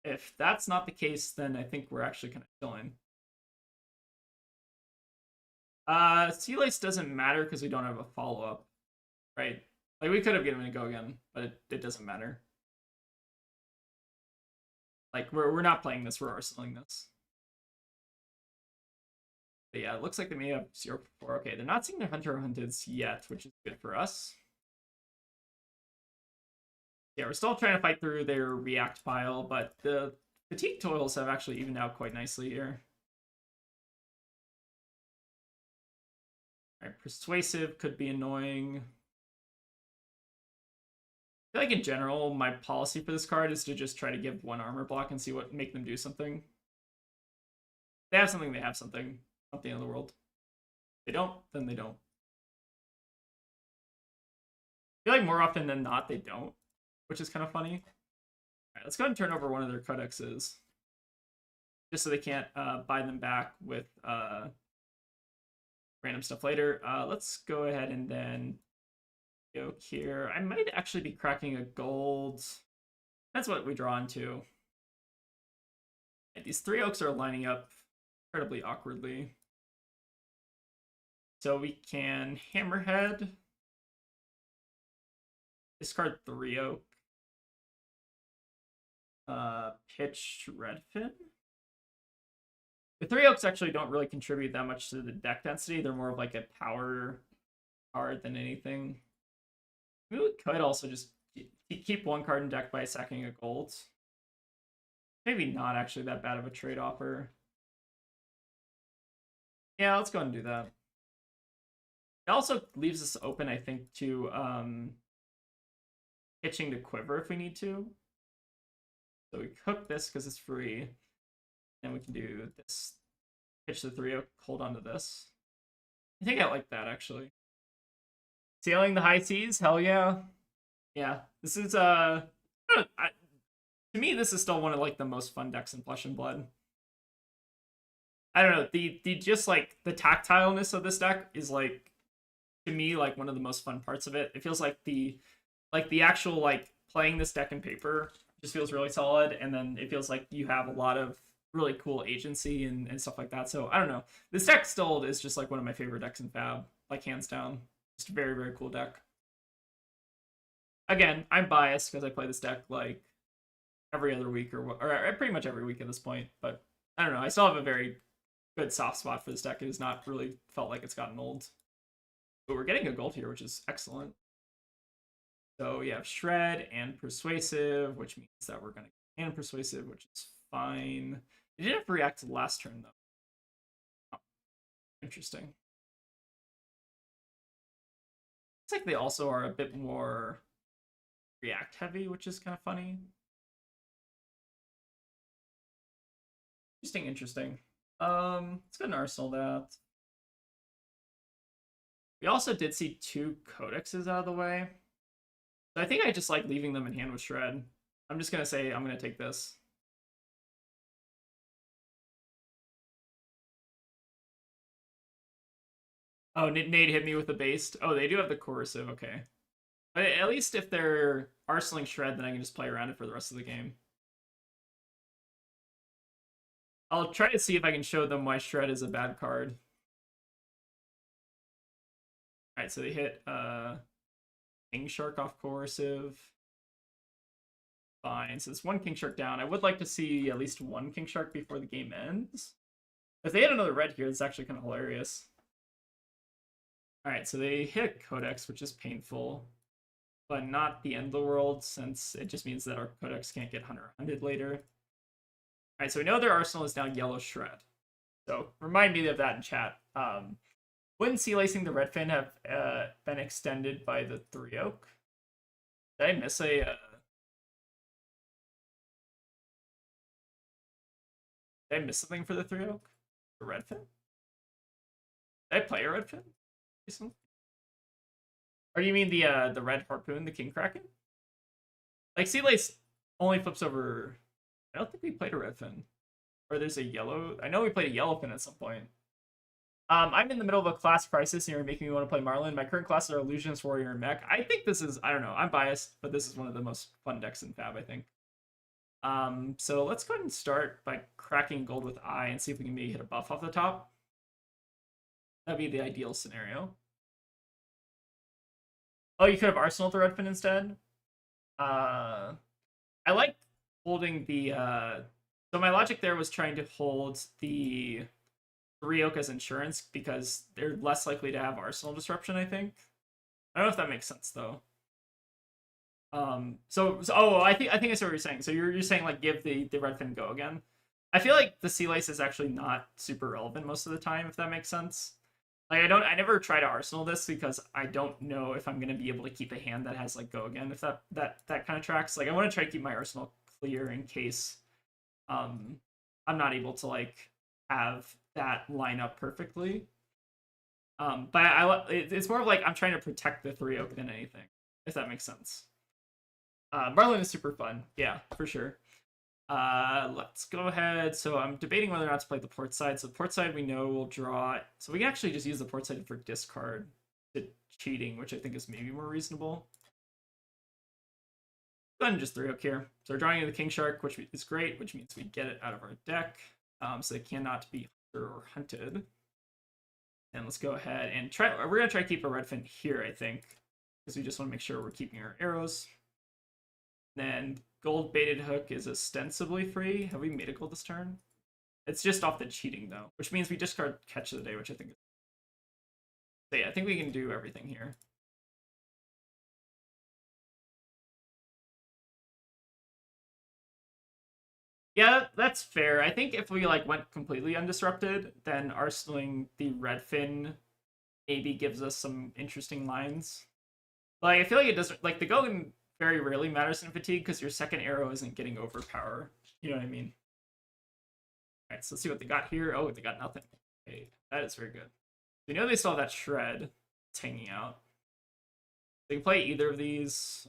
if that's not the case, then I think we're actually kind of chilling. Sea Lice doesn't matter because we don't have a follow-up, right? Like, we could have given it a go again, but it doesn't matter. Like, we're not playing this, we're arsenaling this. But yeah, it looks like they may have 0-4. Okay, they're not seeing their Hunter or Hunteds yet, which is good for us. Yeah, we're still trying to fight through their React pile, but the Fatigue Toils have actually evened out quite nicely here. Alright, Persuasive could be annoying. I feel like in general, my policy for this card is to just try to give one armor block and see what make them do something. If they have something, they have something. Not the end of the world. If they don't, then they don't. I feel like more often than not, they don't, which is kind of funny. Alright, let's go ahead and turn over one of their codexes. Just so they can't buy them back with random stuff later. Let's go ahead and then go here. I might actually be cracking a gold. That's what we draw into. These 3 oaks are lining up incredibly awkwardly. So we can Hammerhead. Discard 3 oak. Pitch Redfin. The 3 oaks actually don't really contribute that much to the deck density. They're more of like a power card than anything. We could also just keep one card in deck by sacking a gold. Maybe not actually that bad of a trade offer. Yeah, let's go ahead and do that. It also leaves us open, I think, to pitching to Quiver if we need to. So we hook this because it's free. And we can do this. Pitch the 3 oak, hold on to this. I think I like that, actually. Sailing the high seas? Hell yeah. Yeah, this is, to me, this is still one of, like, the most fun decks in Flesh and Blood. I don't know, the just, like, the tactileness of this deck is, like, to me, like, one of the most fun parts of it. It feels like the actual, like, playing this deck in paper just feels really solid, and then it feels like you have a lot of really cool agency and stuff like that. So, I don't know. This deck still is just, like, one of my favorite decks in Fab, like, hands down. Just a very, very cool deck. Again, I'm biased because I play this deck, like, every other week or pretty much every week at this point, but I don't know. I still have a very good soft spot for this deck. It has not really felt like it's gotten old. But we're getting a gold here, which is excellent. So we have Shred and Persuasive, which means that we're going to get and Persuasive, which is fine. It didn't have to react to the last turn, though. Oh, interesting. Looks like they also are a bit more react heavy, which is kind of funny. Interesting. Let's go and arsenal that. We also did see 2 codexes out of the way. So I think I just like leaving them in hand with Shred. I'm just gonna say I'm gonna take this. Oh, Nate hit me with the based. Oh, they do have the coercive, okay. But at least if they're arsenaling Shred, then I can just play around it for the rest of the game. I'll try to see if I can show them why Shred is a bad card. Alright, so they hit King Shark off coercive. Fine, so it's 1 King Shark down. I would like to see at least 1 King Shark before the game ends. If they had another red here, it's actually kind of hilarious. Alright, so they hit Codex, which is painful. But not the end of the world, since it just means that our Codex can't get Hunter Hunted later. Alright, so we know their arsenal is now Yellow Shred. So remind me of that in chat. Wouldn't sea lacing the Redfin have been extended by the 3 oak? Did I miss a? Did I miss something for the 3 oak? The Redfin? Did I play a Redfin recently? Or do you mean the red harpoon, the king kraken? Like sea lace only flips over. I don't think we played a Redfin. Or there's a yellow. I know we played a yellowfin at some point. I'm in the middle of a class crisis, and you're making me want to play Marlynn. My current classes are Illusionist, Warrior, and Mech. I think this is, I don't know, I'm biased, but this is one of the most fun decks in Fab, I think. So let's go ahead and start by cracking gold with Eye and see if we can maybe hit a buff off the top. That'd be the ideal scenario. Oh, you could have Arsenal the Redfin instead? I like holding the, so my logic there was trying to hold the 3 oak as insurance because they're less likely to have Arsenal disruption, I think. I don't know if that makes sense though. Oh, I think I see what you're saying. So you're saying like give the Redfin go again. I feel like the Sea Lace is actually not super relevant most of the time, if that makes sense. Like I never try to Arsenal this because I don't know if I'm gonna be able to keep a hand that has like go again, if that kind of tracks. Like I want to try to keep my Arsenal clear in case I'm not able to like have that line up perfectly. But it's more of like I'm trying to protect the 3 oak than anything, if that makes sense. Marlyn is super fun, yeah, for sure. Let's go ahead. So I'm debating whether or not to play the port side. So the port side we know will draw. So we can actually just use the port side for discard to cheating, which I think is maybe more reasonable. Go ahead and just 3 oak here. So we're drawing into the King Shark, which is great, which means we get it out of our deck. So it cannot be hunter or hunted. And let's go ahead and try. We're gonna try to keep a Redfin here, I think, because we just want to make sure we're keeping our arrows. Then gold baited hook is ostensibly free. Have we made a gold this turn? It's just off the cheating though, which means we discard catch of the day, which I think is. So yeah, I think we can do everything here. Yeah, that's fair. I think if we like went completely undisrupted, then arsenaling the Redfin maybe gives us some interesting lines. Like I feel like it doesn't like the Gogan very rarely matters in fatigue because your second arrow isn't getting overpower. You know what I mean? Alright, so let's see what they got here. Oh, they got nothing. Okay, that is very good. We know they saw that shred. It's hanging out. They can play either of these.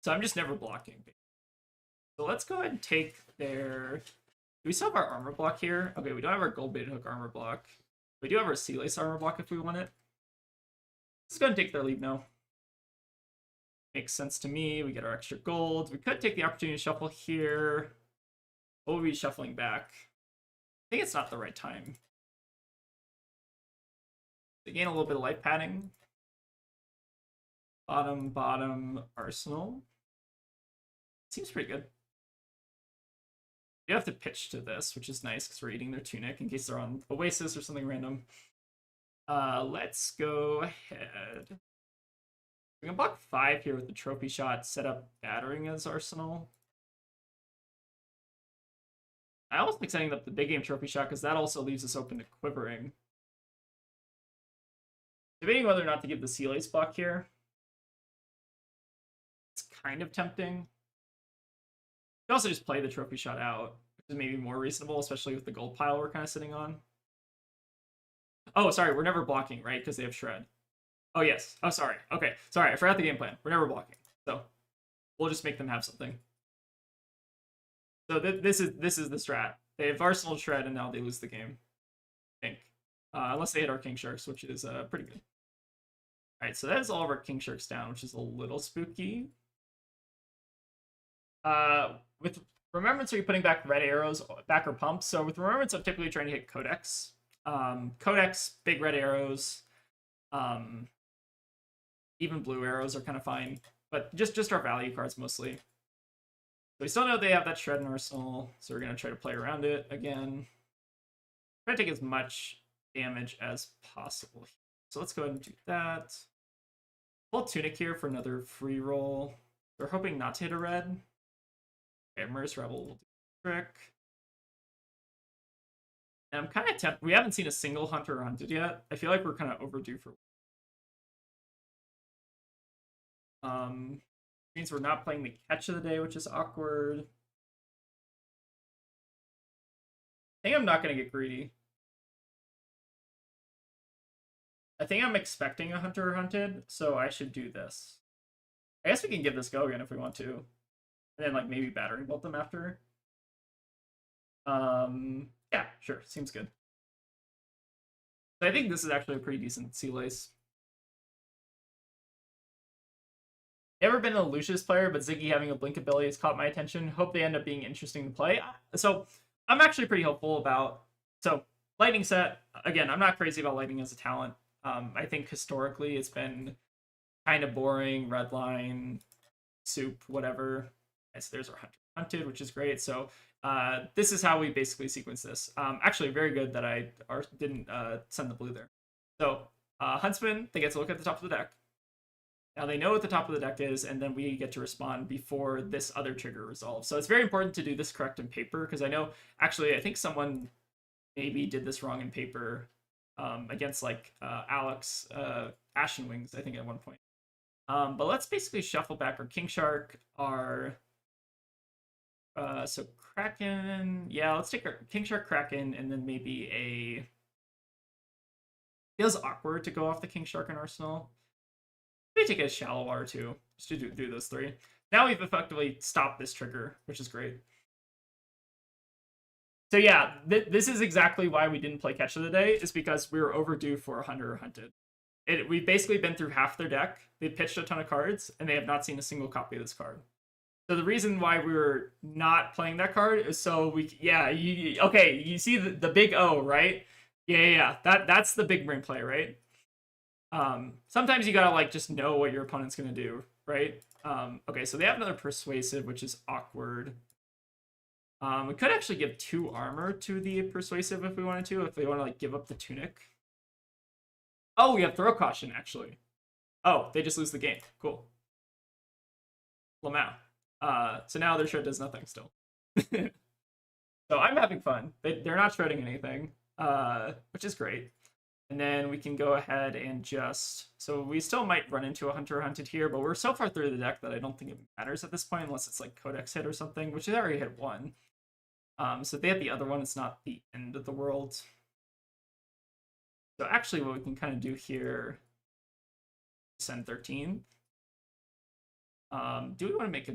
So I'm just never blocking. So let's go ahead and take their. Do we still have our armor block here? Okay, we don't have our gold baited hook armor block. We do have our sea lace armor block if we want it. Let's go ahead and take their lead now. Makes sense to me. We get our extra gold. We could take the opportunity to shuffle here. What would we be shuffling back? I think it's not the right time. They gain a little bit of life padding. Bottom, Arsenal. Seems pretty good. You have to pitch to this, which is nice because we're eating their tunic in case they're on Oasis or something random. Let's go ahead. We can block 5 here with the trophy shot, set up battering as Arsenal. I also like setting up the big game trophy shot because that also leaves us open to quivering. Debating whether or not to give the Sea Lace block here. It's kind of tempting. You can also just play the trophy shot out, which is maybe more reasonable, especially with the gold pile we're kind of sitting on. Oh, sorry, we're never blocking, right? Because they have shred. Oh, yes. Oh, sorry. Okay, sorry, I forgot the game plan. We're never blocking, so we'll just make them have something. So this is the strat. They have Arsenal shred, and now they lose the game. I think, unless they hit our King Sharks, which is pretty good. All right, so that is all of our King Sharks down, which is a little spooky. With Remembrance, are you putting back red arrows, back or pumps? So with Remembrance, I'm typically trying to hit Codex. Codex, big red arrows. Even blue arrows are kind of fine, but just our value cards mostly. So we still know they have that shred in Arsenal, so we're gonna try to play around it again. Try to take as much damage as possible. So let's go ahead and do that. Pull Tunic here for another free roll. We're hoping not to hit a red. Okay, Murderous Rebel will do trick. And I'm kind of tempted. We haven't seen a single hunter or hunted yet. I feel like we're kind of overdue for. Means we're not playing the catch of the day, which is awkward. I think I'm not gonna get greedy. I think I'm expecting a hunter or hunted, so I should do this. I guess we can give this go again if we want to, and then like maybe battering bolt them after. Yeah, sure, seems good. So I think this is actually a pretty decent sea lace. Never been a Lucius player, but Ziggy having a blink ability has caught my attention. Hope they end up being interesting to play. So I'm actually pretty hopeful about. So lightning set again. I'm not crazy about lightning as a talent. I think historically it's been kind of boring. Red line, soup, whatever. Yes, there's our hunted, which is great. So this is how we basically sequence this. Actually, very good that I didn't send the blue there. So Huntsman, they get to look at the top of the deck. Now they know what the top of the deck is, and then we get to respond before this other trigger resolves. So it's very important to do this correct in paper, because I know, actually, I think someone maybe did this wrong in paper against like Alex Ashen Wings, I think at one point. But let's basically shuffle back our King Shark, our so Kraken. Yeah, let's take our King Shark Kraken, and then maybe a. Feels awkward to go off the King Shark in Arsenal. Maybe take a Shallow Water too, just to do those three. Now we've effectively stopped this trigger, which is great. So yeah, this is exactly why we didn't play Catch of the Day, is because we were overdue for a Hunter or Hunted. We've basically been through half their deck. They pitched a ton of cards, and they have not seen a single copy of this card. So the reason why we were not playing that card is so we, yeah, okay, you see the big O, right? Yeah, that's the big brain play, right? Sometimes you gotta like just know what your opponent's gonna do, right? Okay, so they have another persuasive, which is awkward. We could actually give 2 armor to the persuasive if we wanted to, if they want to like give up the tunic. Oh, we have throw caution actually. Oh, they just lose the game. Cool. Lamau. So now their shred does nothing still. So I'm having fun. They're not shredding anything, which is great. And then we can go ahead and just... So we still might run into a Hunter or Hunted here, but we're so far through the deck that I don't think it matters at this point, unless it's like Codex hit or something, which is already hit 1. So if they have the other one, it's not the end of the world. So actually what we can kind of do here... Send 13. Do we want to make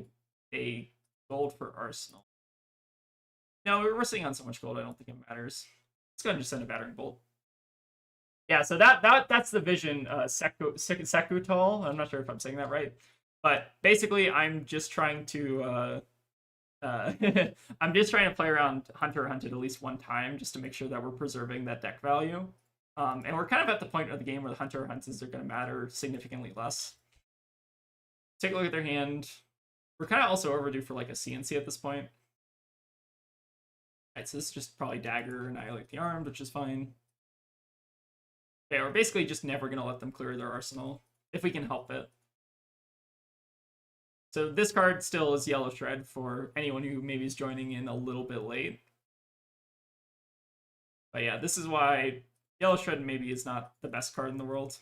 a gold for Arsenal? No, we're sitting on so much gold, I don't think it matters. Let's go ahead and just send a battering bolt. Yeah, so that's the vision, Sekutal. I'm not sure if I'm saying that right, but basically, I'm just trying to I'm just trying to play around Hunter or Hunted at least one time, just to make sure that we're preserving that deck value. And we're kind of at the point of the game where the Hunter or Hunts are going to matter significantly less. Take a look at their hand. We're kind of also overdue for like a CNC at this point. Alright, so this is just probably Dagger, Annihilate the Armed, which is fine. Okay, we're basically just never going to let them clear their arsenal, if we can help it. So this card still is Yellow Shred for anyone who maybe is joining in a little bit late. But yeah, this is why Yellow Shred maybe is not the best card in the world.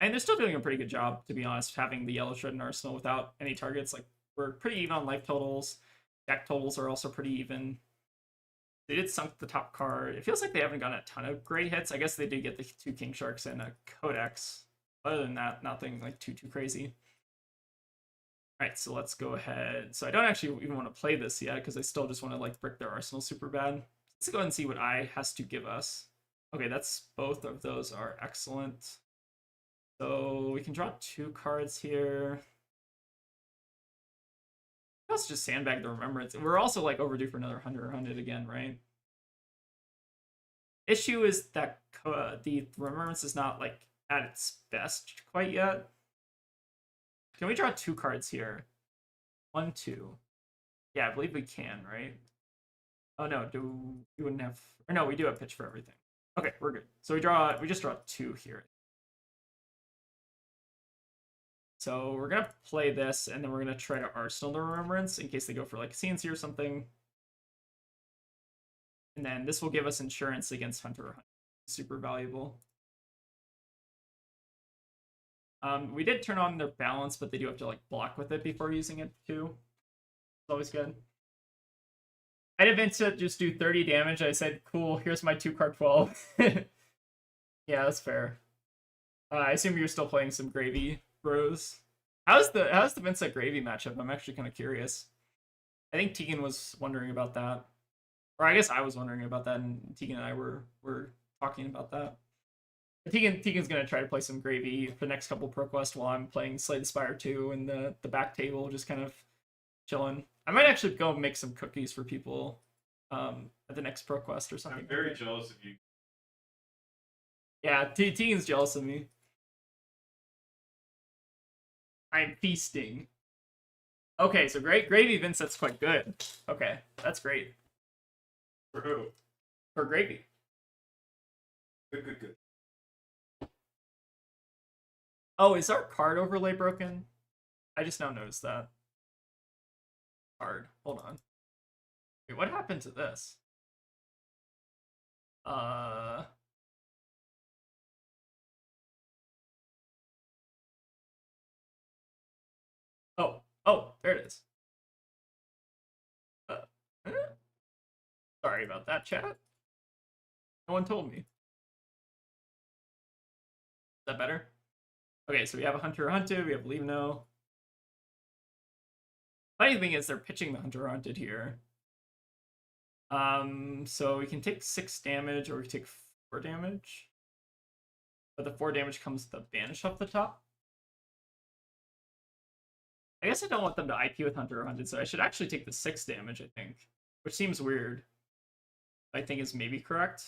And they're still doing a pretty good job, to be honest, having the Yellow Shred in Arsenal without any targets. Like, we're pretty even on life totals. Deck totals are also pretty even. They did sunk the top card. It feels like they haven't gotten a ton of great hits. I guess they did get the 2 King Sharks and a Codex. Other than that, nothing like too crazy. Alright, so let's go ahead. So I don't actually even want to play this yet, because I still just want to like brick their arsenal super bad. Let's go ahead and see what I has to give us. Okay, that's both of those are excellent. So we can draw 2 cards here. Let's just sandbag the Remembrance. We're also like overdue for another Hunter or Hunted again, right? Issue is that the Remembrance is not like at its best quite yet. Can we draw 2 cards here? 1, 2. Yeah, I believe we can, right? Oh no, we wouldn't have, or no, we do have pitch for everything. Okay, we're good. So we just draw 2 here. So we're gonna play this, and then we're gonna try to Arsenal the Remembrance in case they go for like CNC or something. And then this will give us insurance against Hunter. Super valuable. We did turn on their balance, but they do have to like block with it before using it too. It's always good. I did Vincent just do 30 damage. I said, cool, here's my 2-card 12. Yeah, that's fair. I assume you're still playing some Gravy Bros. How's the Vincent Gravy matchup? I'm actually kind of curious. I think Tegan was wondering about that. Or I guess I was wondering about that, and Tegan and I were talking about that. Tegan's gonna try to play some Gravy for the next couple ProQuest while I'm playing Slay the Spire 2 in the back table, just kind of chilling. I might actually go make some cookies for people at the next ProQuest or something. I'm very jealous of you. Yeah, Tegan's jealous of me. I'm feasting. Okay, so Gravy Vincent's quite good. Okay, that's great. For who? For Gravy. Good. Oh, is our card overlay broken? I just now noticed that. Card. Hold on. Wait, what happened to this? Oh, there it is. Uh, eh? Sorry about that, chat. No one told me. Is that better? Okay, so we have a Hunter Hunted, we have Leave No. Funny thing is they're pitching the Hunter Hunted here. So we can take 6 damage or we can take 4 damage. But the 4 damage comes the banish off the top. I guess I don't want them to IP with Hunter Hunted, so I should actually take the 6 damage, I think. Which seems weird. I think is maybe correct.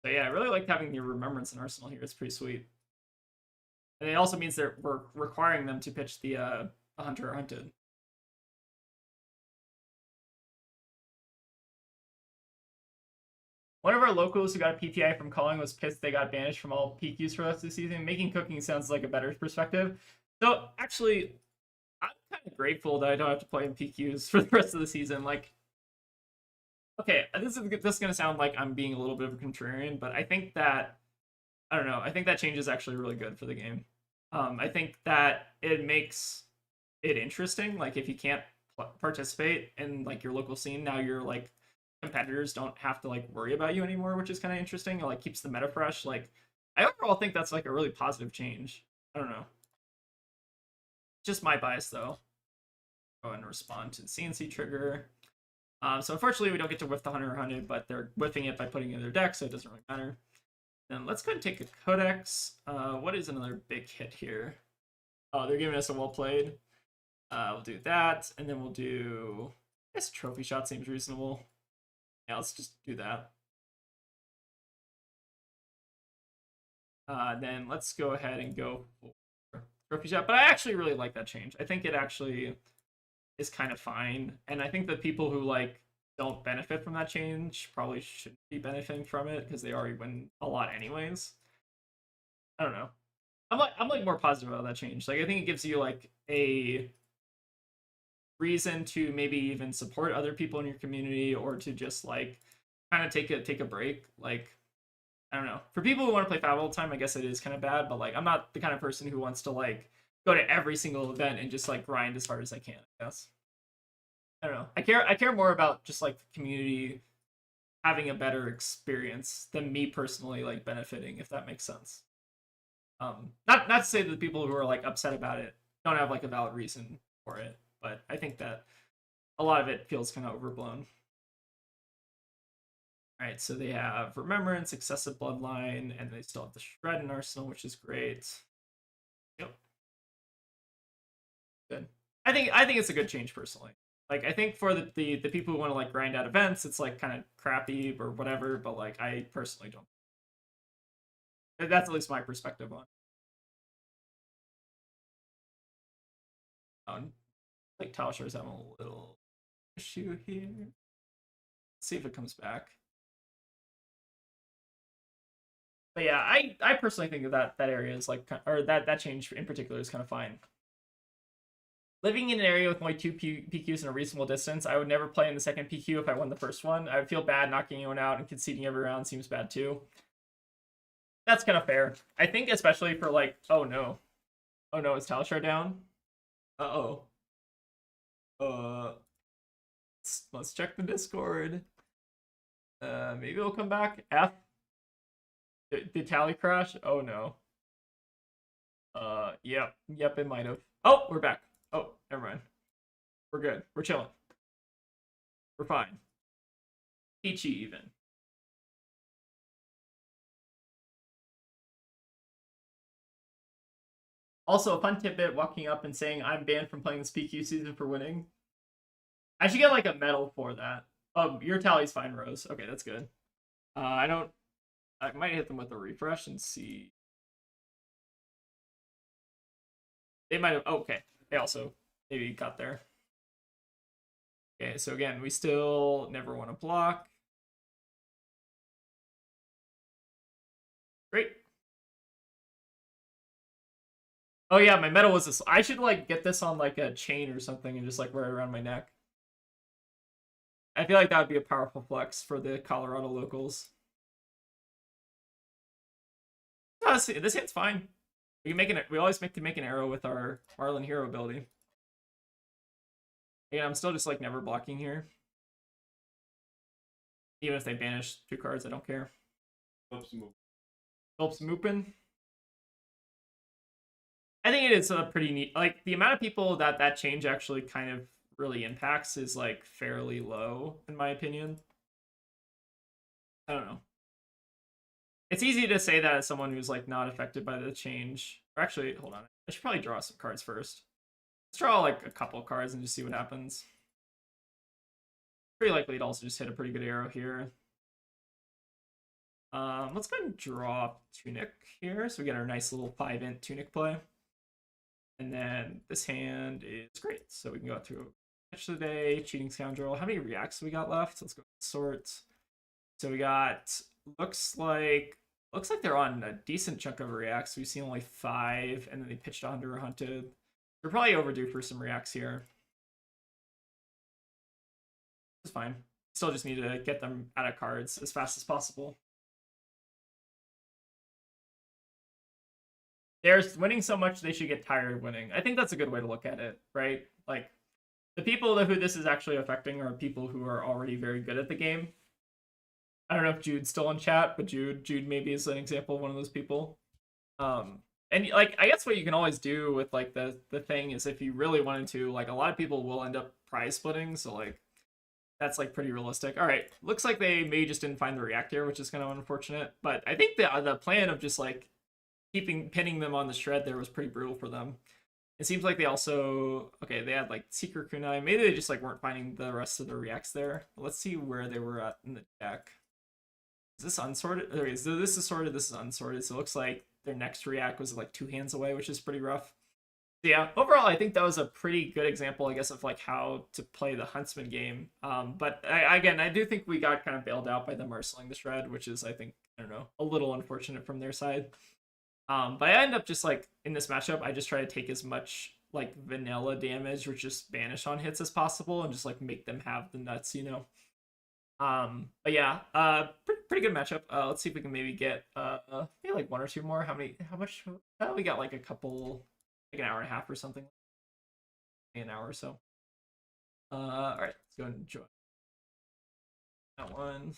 But yeah, I really like having your Remembrance in Arsenal here. It's pretty sweet. And it also means that we're requiring them to pitch the Hunter Hunted. One of our locals who got a PTI from calling was pissed they got banished from all PQs for the rest of the season. Making cooking sounds like a better perspective. So actually, I'm kind of grateful that I don't have to play in PQs for the rest of the season. Like, okay, this is gonna sound like I'm being a little bit of a contrarian, but I think that I don't know. I think that change is actually really good for the game. I think that it makes it interesting. Like if you can't participate in like your local scene, now you're like competitors don't have to like worry about you anymore, which is kind of interesting. It like keeps the meta fresh. Like I overall think that's like a really positive change. I don't know. Just my bias though. Go ahead and respond to the CNC trigger. So unfortunately we don't get to whiff the Hunter Hunted, but they're whiffing it by putting it in their deck, so it doesn't really matter. Then let's go ahead and take a Codex. What is another big hit here? Oh, they're giving us a well played. We'll do that, and then we'll do. I guess Trophy Shot seems reasonable. Yeah, let's just do that. Then let's go ahead and go for Trophy Shot. But I actually really like that change. I think it actually is kind of fine, and I think the people who like don't benefit from that change probably shouldn't be benefiting from it because they already win a lot anyways. I don't know. I'm like more positive about that change. Like I think it gives you like a reason to maybe even support other people in your community or to just like kind of take a break. Like I don't know. For people who want to play Fab all the time, I guess it is kind of bad, but like I'm not the kind of person who wants to like go to every single event and just like grind as hard as I can, I guess. I don't know. I care more about just like the community having a better experience than me personally like benefiting, if that makes sense. Not to say that the people who are like upset about it don't have like a valid reason for it, but I think that a lot of it feels kind of overblown. All right, so they have Remembrance, Excessive Bloodline, and they still have the Shred in Arsenal, which is great. Yep. Good. I think it's a good change personally. Like I think for the people who want to like grind out events, it's like kind of crappy or whatever, but like I personally don't. That's at least my perspective on. Like Talshar's having a little issue here. Let's see if it comes back. But yeah, I personally think that area is like, or that change in particular is kind of fine. Living in an area with only two PQs in a reasonable distance, I would never play in the second PQ if I won the first one. I would feel bad knocking anyone out, and conceding every round seems bad too. That's kind of fair. I think especially for like, oh no. Oh no, is Talishar down? Uh-oh. Let's check the Discord. Maybe it'll come back. F. Did Tally crash? Oh no. Yep, it might have. Oh, we're back. Oh, never mind. We're good. We're chilling. We're fine. Peachy even. Also, a fun tidbit: walking up and saying I'm banned from playing this PQ season for winning. I should get like a medal for that. Oh, your tally's fine, Rose. Okay, that's good. I don't. I might hit them with a refresh and see. They might have. Oh, okay. They also maybe got there. Okay, so again, we still never want to block. Great. Oh yeah, my medal was this. I should like get this on like a chain or something and just like wear it around my neck. I feel like that would be a powerful flex for the Colorado locals. Oh, this hand's fine. We can make an. We always make an arrow with our Marlynn hero ability. Yeah, I'm still just like never blocking here. Even if they banish 2 cards, I don't care. Helps Moopin. I think it is a pretty neat. Like the amount of people that change actually kind of really impacts is like fairly low in my opinion. I don't know. It's easy to say that as someone who's like not affected by the change. Or actually, hold on. I should probably draw some cards first. Let's draw like a couple cards and just see what happens. Pretty likely to also just hit a pretty good arrow here. Let's go ahead and draw Tunic here. So we get our nice little 5-int Tunic play. And then this hand is great. So we can go through Catch of the Day, Cheating Scoundrel. How many reacts we got left? Let's go sort. So we got, looks like they're on a decent chunk of reacts. We've seen only 5, and then they pitched onto or hunted. They're probably overdue for some reacts here. It's fine. Still just need to get them out of cards as fast as possible. They're winning so much they should get tired of winning. I think that's a good way to look at it, right? Like, the people who this is actually affecting are people who are already very good at the game. I don't know if Jude's still in chat, but Jude maybe is an example of one of those people. And like I guess what you can always do with like the thing is if you really wanted to, like a lot of people will end up prize splitting, so like that's like pretty realistic. All right, looks like they may just didn't find the reactor, which is kind of unfortunate. But I think the plan of just like pinning them on the shred there was pretty brutal for them. It seems like they also they had like Secret Kunai. Maybe they just like weren't finding the rest of the reacts there. Let's see where they were at in the deck. Is this unsorted? Okay, so this is sorted, this is unsorted. So it looks like their next react was like 2 hands away, which is pretty rough. So yeah, overall, I think that was a pretty good example, I guess, of like how to play the Huntsman game. But again, I do think we got kind of bailed out by them marshaling the shred, which is, I think, I don't know, a little unfortunate from their side. But I end up just like in this matchup, I just try to take as much like vanilla damage or just banish on hits as possible and just like make them have the nuts, you know. But yeah, pretty good matchup. Let's see if we can maybe get maybe like 1 or 2 more. How much? We got like a couple, like an hour and a half or something. An hour or so. All right, let's go and enjoy that one.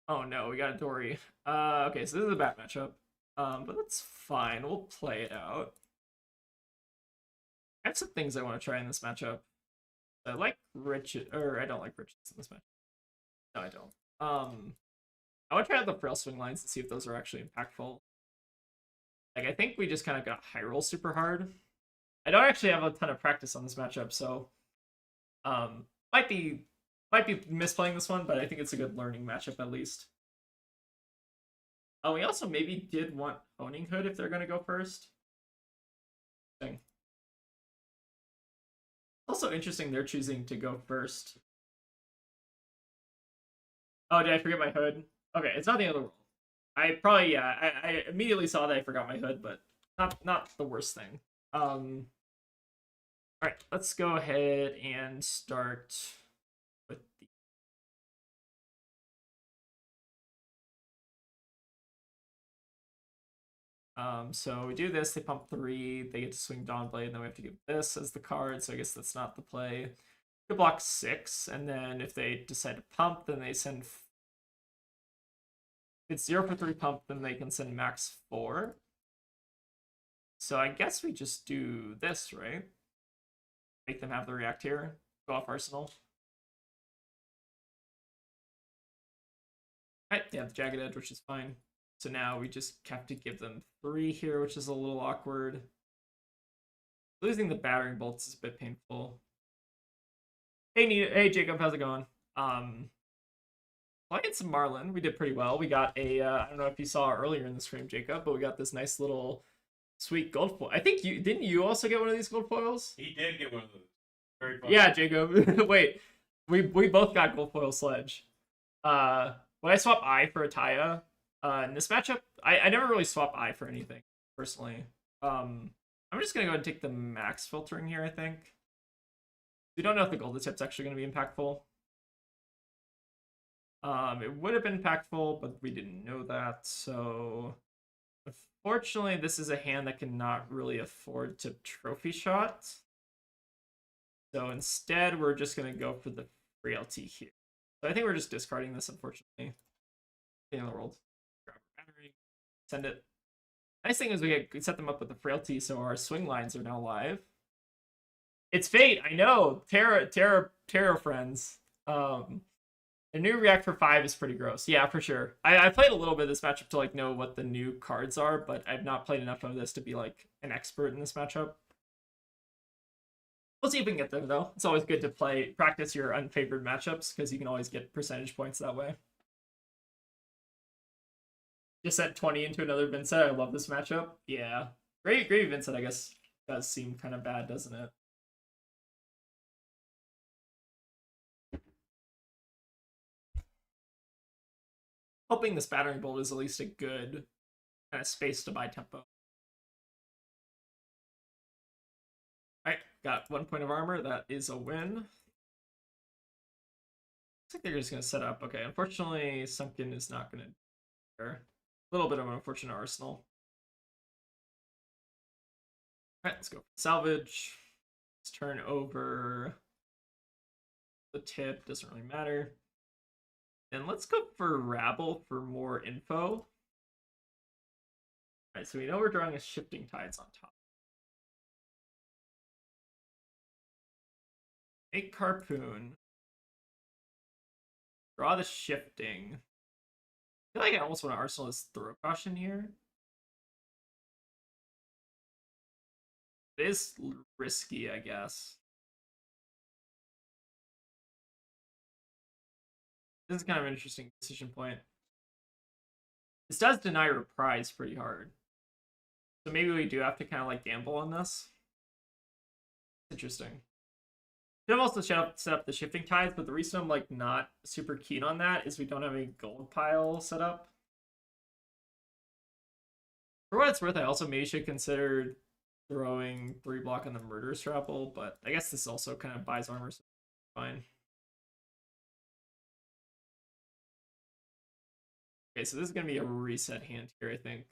Oh no, we got a Dory. Okay, so this is a bad matchup. But that's fine. We'll play it out. I have some things I want to try in this matchup. I like Richard, or I don't like Richards in this match. No, I don't. I want to try out the Frail Swing lines and see if those are actually impactful. Like, I think we just kind of got high roll super hard. I don't actually have a ton of practice on this matchup, so might be misplaying this one, but I think it's a good learning matchup at least. Oh, we also maybe did want Honing Hood if they're going to go first. Thing. Also interesting they're choosing to go first. Oh, did I forget my hood? Okay, it's not the end of the world. I probably yeah. I immediately saw that I forgot my hood, but not the worst thing. All right, let's go ahead and start with the. So we do this. They pump 3. They get to swing Dawnblade, and then we have to give this as the card. So I guess that's not the play. They block 6, and then if they decide to pump, then they send. If it's 0 for 3 pump, then they can send max 4. So I guess we just do this, right? Make them have the react here. Go off Arsenal. Alright, they have the Jagged Edge, which is fine. So now we just have to give them 3 here, which is a little awkward. Losing the battering bolts is a bit painful. Hey Jacob, how's it going? Playing some Marlin, we did pretty well. We got a I don't know if you saw earlier in the stream, Jacob, but we got this nice little sweet gold foil. I think you also get one of these gold foils? He did get one of those. Very fun. Yeah, Jacob. Wait, we both got gold foil sledge. When I swap I for a Taya, in this matchup, I never really swap I for anything personally. I'm just gonna go ahead and take the max filtering here. I think we don't know if the gold tip's actually gonna be impactful. It would have been impactful, but we didn't know that. So unfortunately, this is a hand that cannot really afford to trophy shot. So instead, we're just going to go for the frailty here. So I think we're just discarding this, unfortunately. In the world. Grab our battery, send it. Nice thing is we set them up with the frailty, so our swing lines are now live. It's fate, I know. Terra friends. The new react for 5 is pretty gross. Yeah, for sure. I played a little bit of this matchup to like know what the new cards are, but I've not played enough of this to be like an expert in this matchup. We'll see if we can get there though. It's always good to practice your unfavored matchups because you can always get percentage points that way. Just sent 20 into another Vincent. I love this matchup. Yeah. Great Vincent, I guess, does seem kind of bad, doesn't it? Hoping this battering bolt is at least a good kind of space to buy tempo. Alright, got 1 point of armor. That is a win. Looks like they're just going to set up. Okay, unfortunately, Sunken is not going to do a little bit of an unfortunate arsenal. Alright, let's go salvage. Let's turn over the tip. Doesn't really matter. And let's go for Rabble for more info. Alright, so we know we're drawing a Shifting Tides on top. Make Harpoon. Draw the Shifting. I feel like I almost want to arsenal this Throw Caution here. It is risky, I guess. This is kind of an interesting decision point. This does deny Reprise pretty hard. So maybe we do have to kind of like gamble on this. Interesting. Could have also set up the Shifting Tides, but the reason I'm like not super keen on that is we don't have any gold pile set up. For what it's worth, I also maybe should consider throwing 3 block on the Murderous Rabble, but I guess this also kind of buys armor, so fine. Okay, so this is going to be a reset hand here, I think.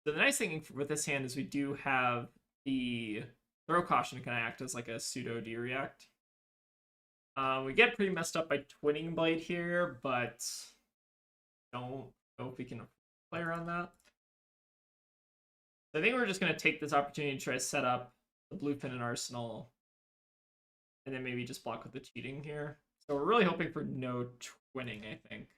So the nice thing with this hand is we do have the Throw Caution to kind of act as like a pseudo D-react. We get pretty messed up by Twinning Blade here, but don't know if we can play around that. So I think we're just going to take this opportunity to try to set up the Bluefin and Arsenal, and then maybe just block with the cheating here. So we're really hoping for no twinning, I think.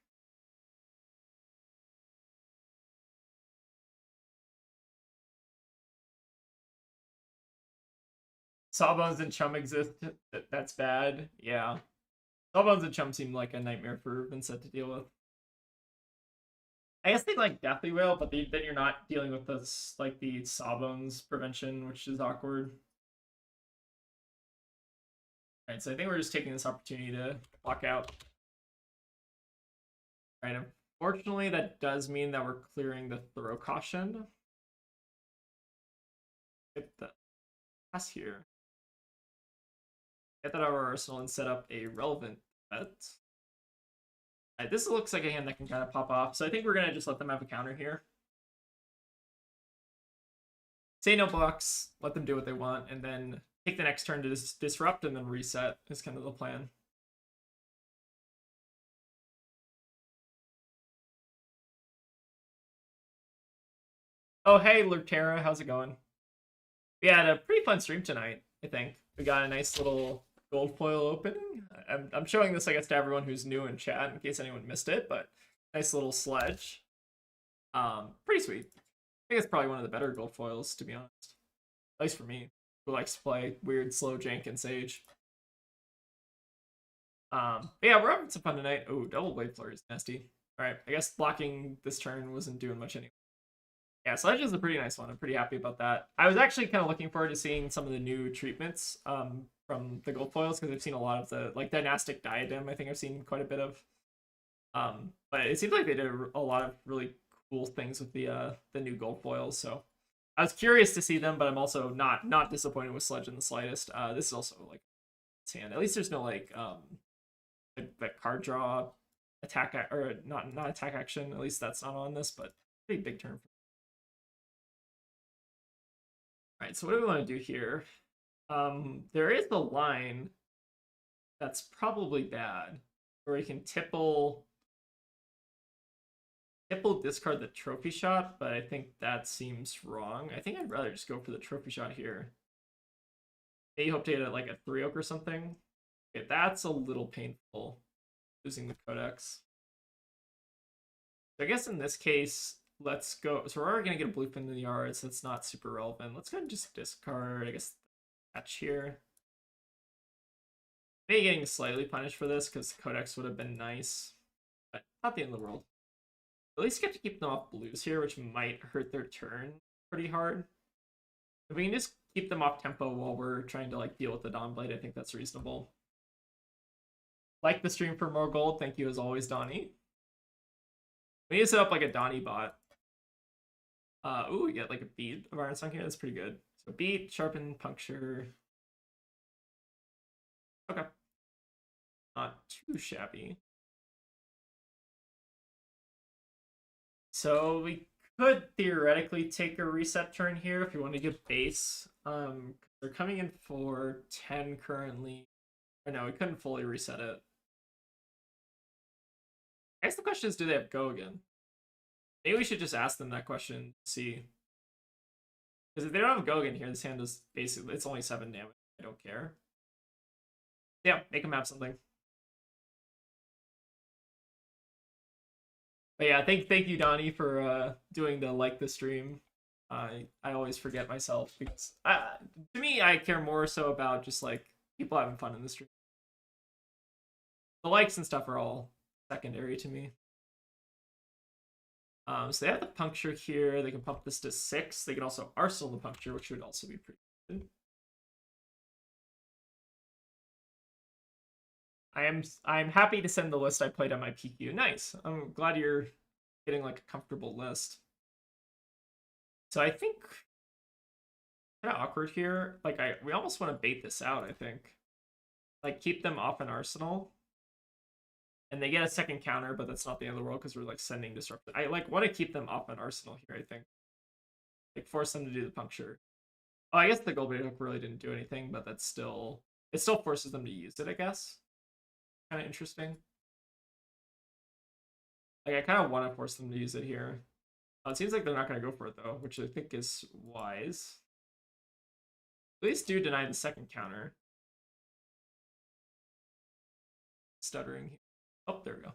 Sawbones and Chum exist. That's bad. Yeah. Sawbones and Chum seem like a nightmare for Vincent to deal with. I guess they like Deathly Wail, but then you're not dealing with this like the Sawbones prevention, which is awkward. Alright, so I think we're just taking this opportunity to walk out. Alright, unfortunately, that does mean that we're clearing the throw caution. Get the pass here. Get that out of our arsenal and set up a relevant bet. Alright, this looks like a hand that can kind of pop off, so I think we're going to just let them have a counter here. Say no blocks, let them do what they want, and then take the next turn to disrupt and then reset is kind of the plan. Oh, hey, Lurtera, how's it going? We had a pretty fun stream tonight, I think. We got a nice little gold foil opening. I'm showing this, I guess, to everyone who's new in chat in case anyone missed it, but nice little sledge. Pretty sweet. I think it's probably one of the better gold foils, to be honest. At least for me, who likes to play weird, slow jank and Sage. But yeah, we're having some fun tonight. Oh, double blade flurry is nasty. Alright, I guess blocking this turn wasn't doing much anyway. Yeah, Sledge is a pretty nice one. I'm pretty happy about that. I was actually kind of looking forward to seeing some of the new treatments from the gold foils because I've seen a lot of the like dynastic diadem. I think I've seen quite a bit of. But it seems like they did a lot of really cool things with the new gold foils. So I was curious to see them, but I'm also not disappointed with Sledge in the slightest. This is also like its hand. At least there's no like that card draw attack or not attack action. At least that's not on this, but pretty big turn. All right, so what do we want to do here? There is a line that's probably bad where we can tipple discard the trophy shot, but I think that seems wrong. I think I'd rather just go for the trophy shot here. Maybe hope to get like a 3 oak or something. Okay, that's a little painful, losing the codex. So I guess in this case, let's go. So we're already going to get a blueprint in the yard, so it's not super relevant. Let's go ahead and just discard, I guess, catch here. Maybe getting slightly punished for this because codex would have been nice, but not the end of the world. At least get to keep them off blues here, which might hurt their turn pretty hard. If we can just keep them off tempo while we're trying to like deal with the Dawnblade, I think that's reasonable. Like the stream for more gold. Thank you as always, Donnie. We need to set up like a Donnie bot. Ooh, we get like a beat of Iron Song here. That's pretty good. So beat, sharpen, puncture. Okay. Not too shabby. So we could theoretically take a reset turn here if you want to give base. They're coming in for 10 currently. Or no, we couldn't fully reset it. I guess the question is, do they have go again? Maybe we should just ask them that question, see. Because if they don't have go again here, this hand is basically, it's only 7 damage. I don't care. Yeah, make them have something. But yeah, thank you, Donnie, for doing the like the stream. I always forget myself because to me, I care more so about just like people having fun in the stream. The likes and stuff are all secondary to me. So they have the puncture here. They can pump this to 6. They can also arsenal the puncture, which would also be pretty good. I'm happy to send the list I played on my PQ. Nice. I'm glad you're getting like a comfortable list. So I think kind of awkward here. Like we almost want to bait this out, I think. Like keep them off an arsenal. And they get a second counter, but that's not the end of the world because we're like sending disruptor. I like want to keep them off an arsenal here, I think. Like force them to do the puncture. Oh, I guess the gold hook really didn't do anything, but that's still it still forces them to use it, I guess. Kind of interesting. Like I kind of want to force them to use it here. It seems like they're not going to go for it though, which I think is wise. At least do deny the second counter. Stuttering. Oh, there we go.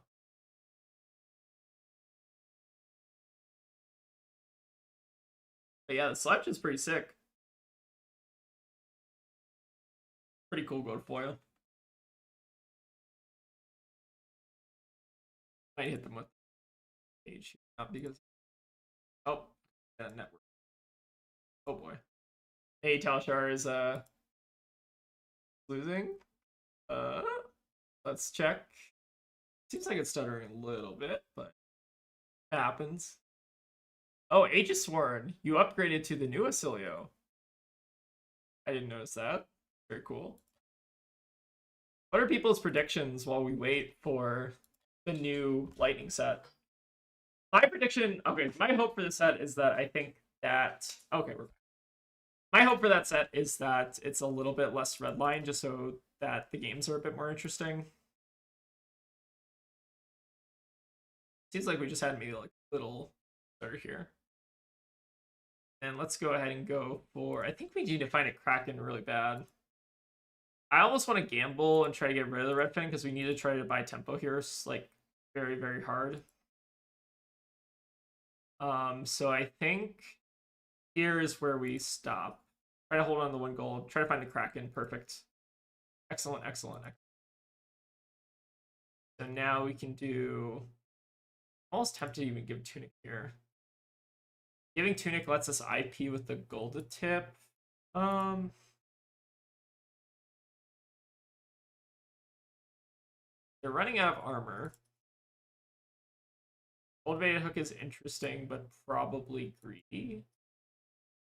But yeah, the sledge is pretty sick. Pretty cool gold foil. Might hit them with page, not because. Oh, network. Oh boy. Hey, Talshar is losing. Uh, let's check. Seems like it's stuttering a little bit, but it happens. Oh, Aegis Sworn. You upgraded to the new Acilio. I didn't notice that. Very cool. What are people's predictions while we wait for the new lightning set? My prediction, okay, my hope for the set is that I think that okay, my hope for that set is that it's a little bit less redline, just so that the games are a bit more interesting. Seems like we just had maybe like a little stutter here. And let's go ahead and go for, I think we need to find a Kraken really bad. I almost want to gamble and try to get rid of the red fin because we need to try to buy tempo here, like very, very hard. So I think here is where we stop. Try to hold on to one gold. Try to find the Kraken. Perfect. Excellent, excellent. So now we can do. Almost tempted to even give Tunic here. Giving Tunic lets us IP with the Golden Tip. They're running out of armor. Cultivated Hook is interesting, but probably greedy.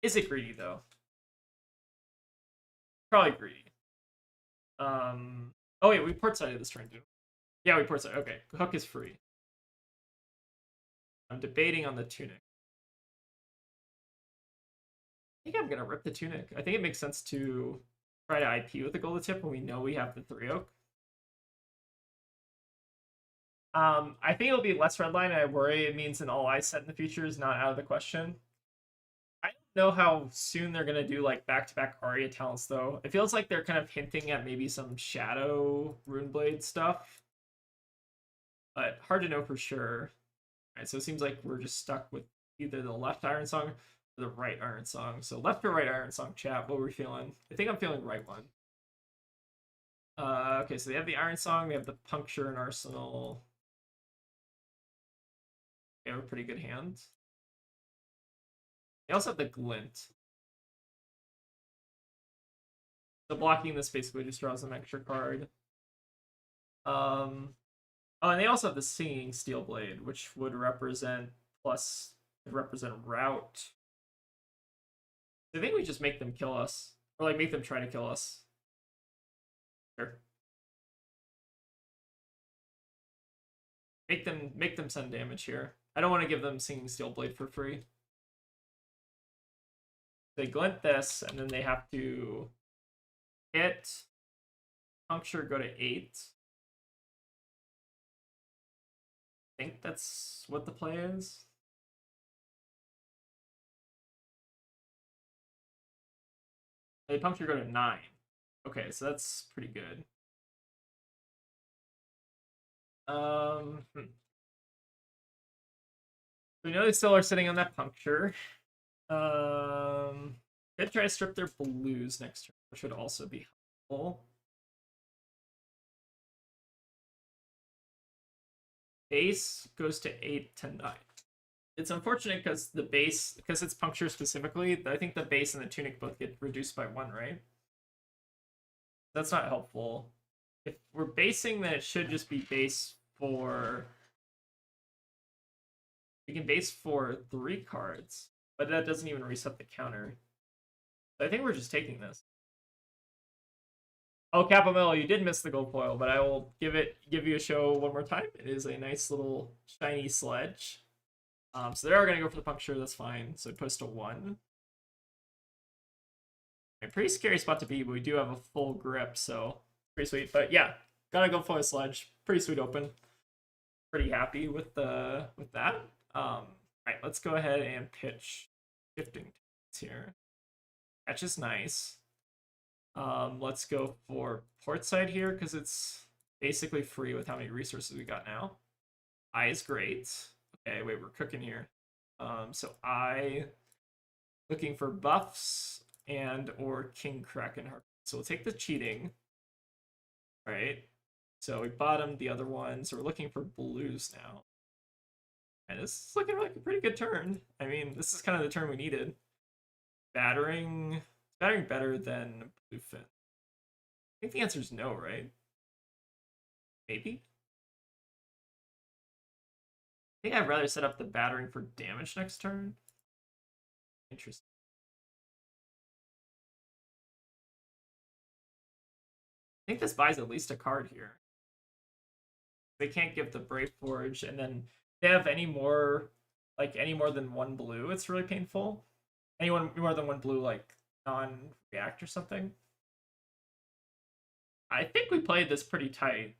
Is it greedy though? Probably greedy. Oh wait, we port sided this turn too. Yeah, we port sided. Okay, Hook is free. I'm debating on the Tunic. I think I'm gonna rip the Tunic. I think it makes sense to try to IP with the Golden Tip when we know we have the 3 oak. I think it'll be less redline. I worry it means an all eyes set in the future is not out of the question. I don't know how soon they're gonna do like back-to-back Arya talents though. It feels like they're kind of hinting at maybe some Shadow Runeblade stuff, but hard to know for sure. All right, so it seems like we're just stuck with either the left Iron Song or the right Iron Song. So left or right Iron Song, chat. What are we feeling? I think I'm feeling right one. Okay, so they have the Iron Song. They have the Puncture in Arsenal. They have a pretty good hand. They also have the Glint. So blocking this basically just draws an extra card. Oh, and they also have the Singing Steel Blade, which would represent route. I think we just make them kill us, or like make them try to kill us. Sure. Make them send damage here. I don't want to give them Singing Steel Blade for free. They glint this, and then they have to hit, puncture, go to 8. I think that's what the play is. They puncture, go to 9. Okay, so that's pretty good. We know they still are sitting on that puncture. Could try to strip their blues next turn, which would also be helpful. Base goes to 8 to 9. It's unfortunate because the base, because it's puncture specifically, I think the base and the tunic both get reduced by 1, right? That's not helpful. If we're basing, then it should just be base for... We can base for 3 cards, but that doesn't even reset the counter. So I think we're just taking this. Oh, Capamel, you did miss the gold foil, but I will give you a show one more time. It is a nice little shiny sledge. So they are going to go for the puncture. That's fine. So it puts to 1. A pretty scary spot to be, but we do have a full grip, so pretty sweet. But yeah, gotta go for a sledge. Pretty sweet open. Pretty happy with that. All right, let's go ahead and pitch shifting here. Catch is nice. Let's go for port side here because it's basically free with how many resources we got now. I is great. Okay, wait, we're cooking here. So I looking for buffs and or King Kraken Heart. So we'll take the cheating. Right. So we bottomed the other one. So we're looking for blues now. And this is looking like a pretty good turn. I mean, this is kind of the turn we needed. Battering better than Bluefin. I think the answer is no, right? Maybe. I think I'd rather set up the battering for damage next turn. Interesting. I think this buys at least a card here. They can't give the Brave Forge, and then they have any more, like any more than one blue, it's really painful. Anyone more than one blue, like non-react or something. I think we played this pretty tight.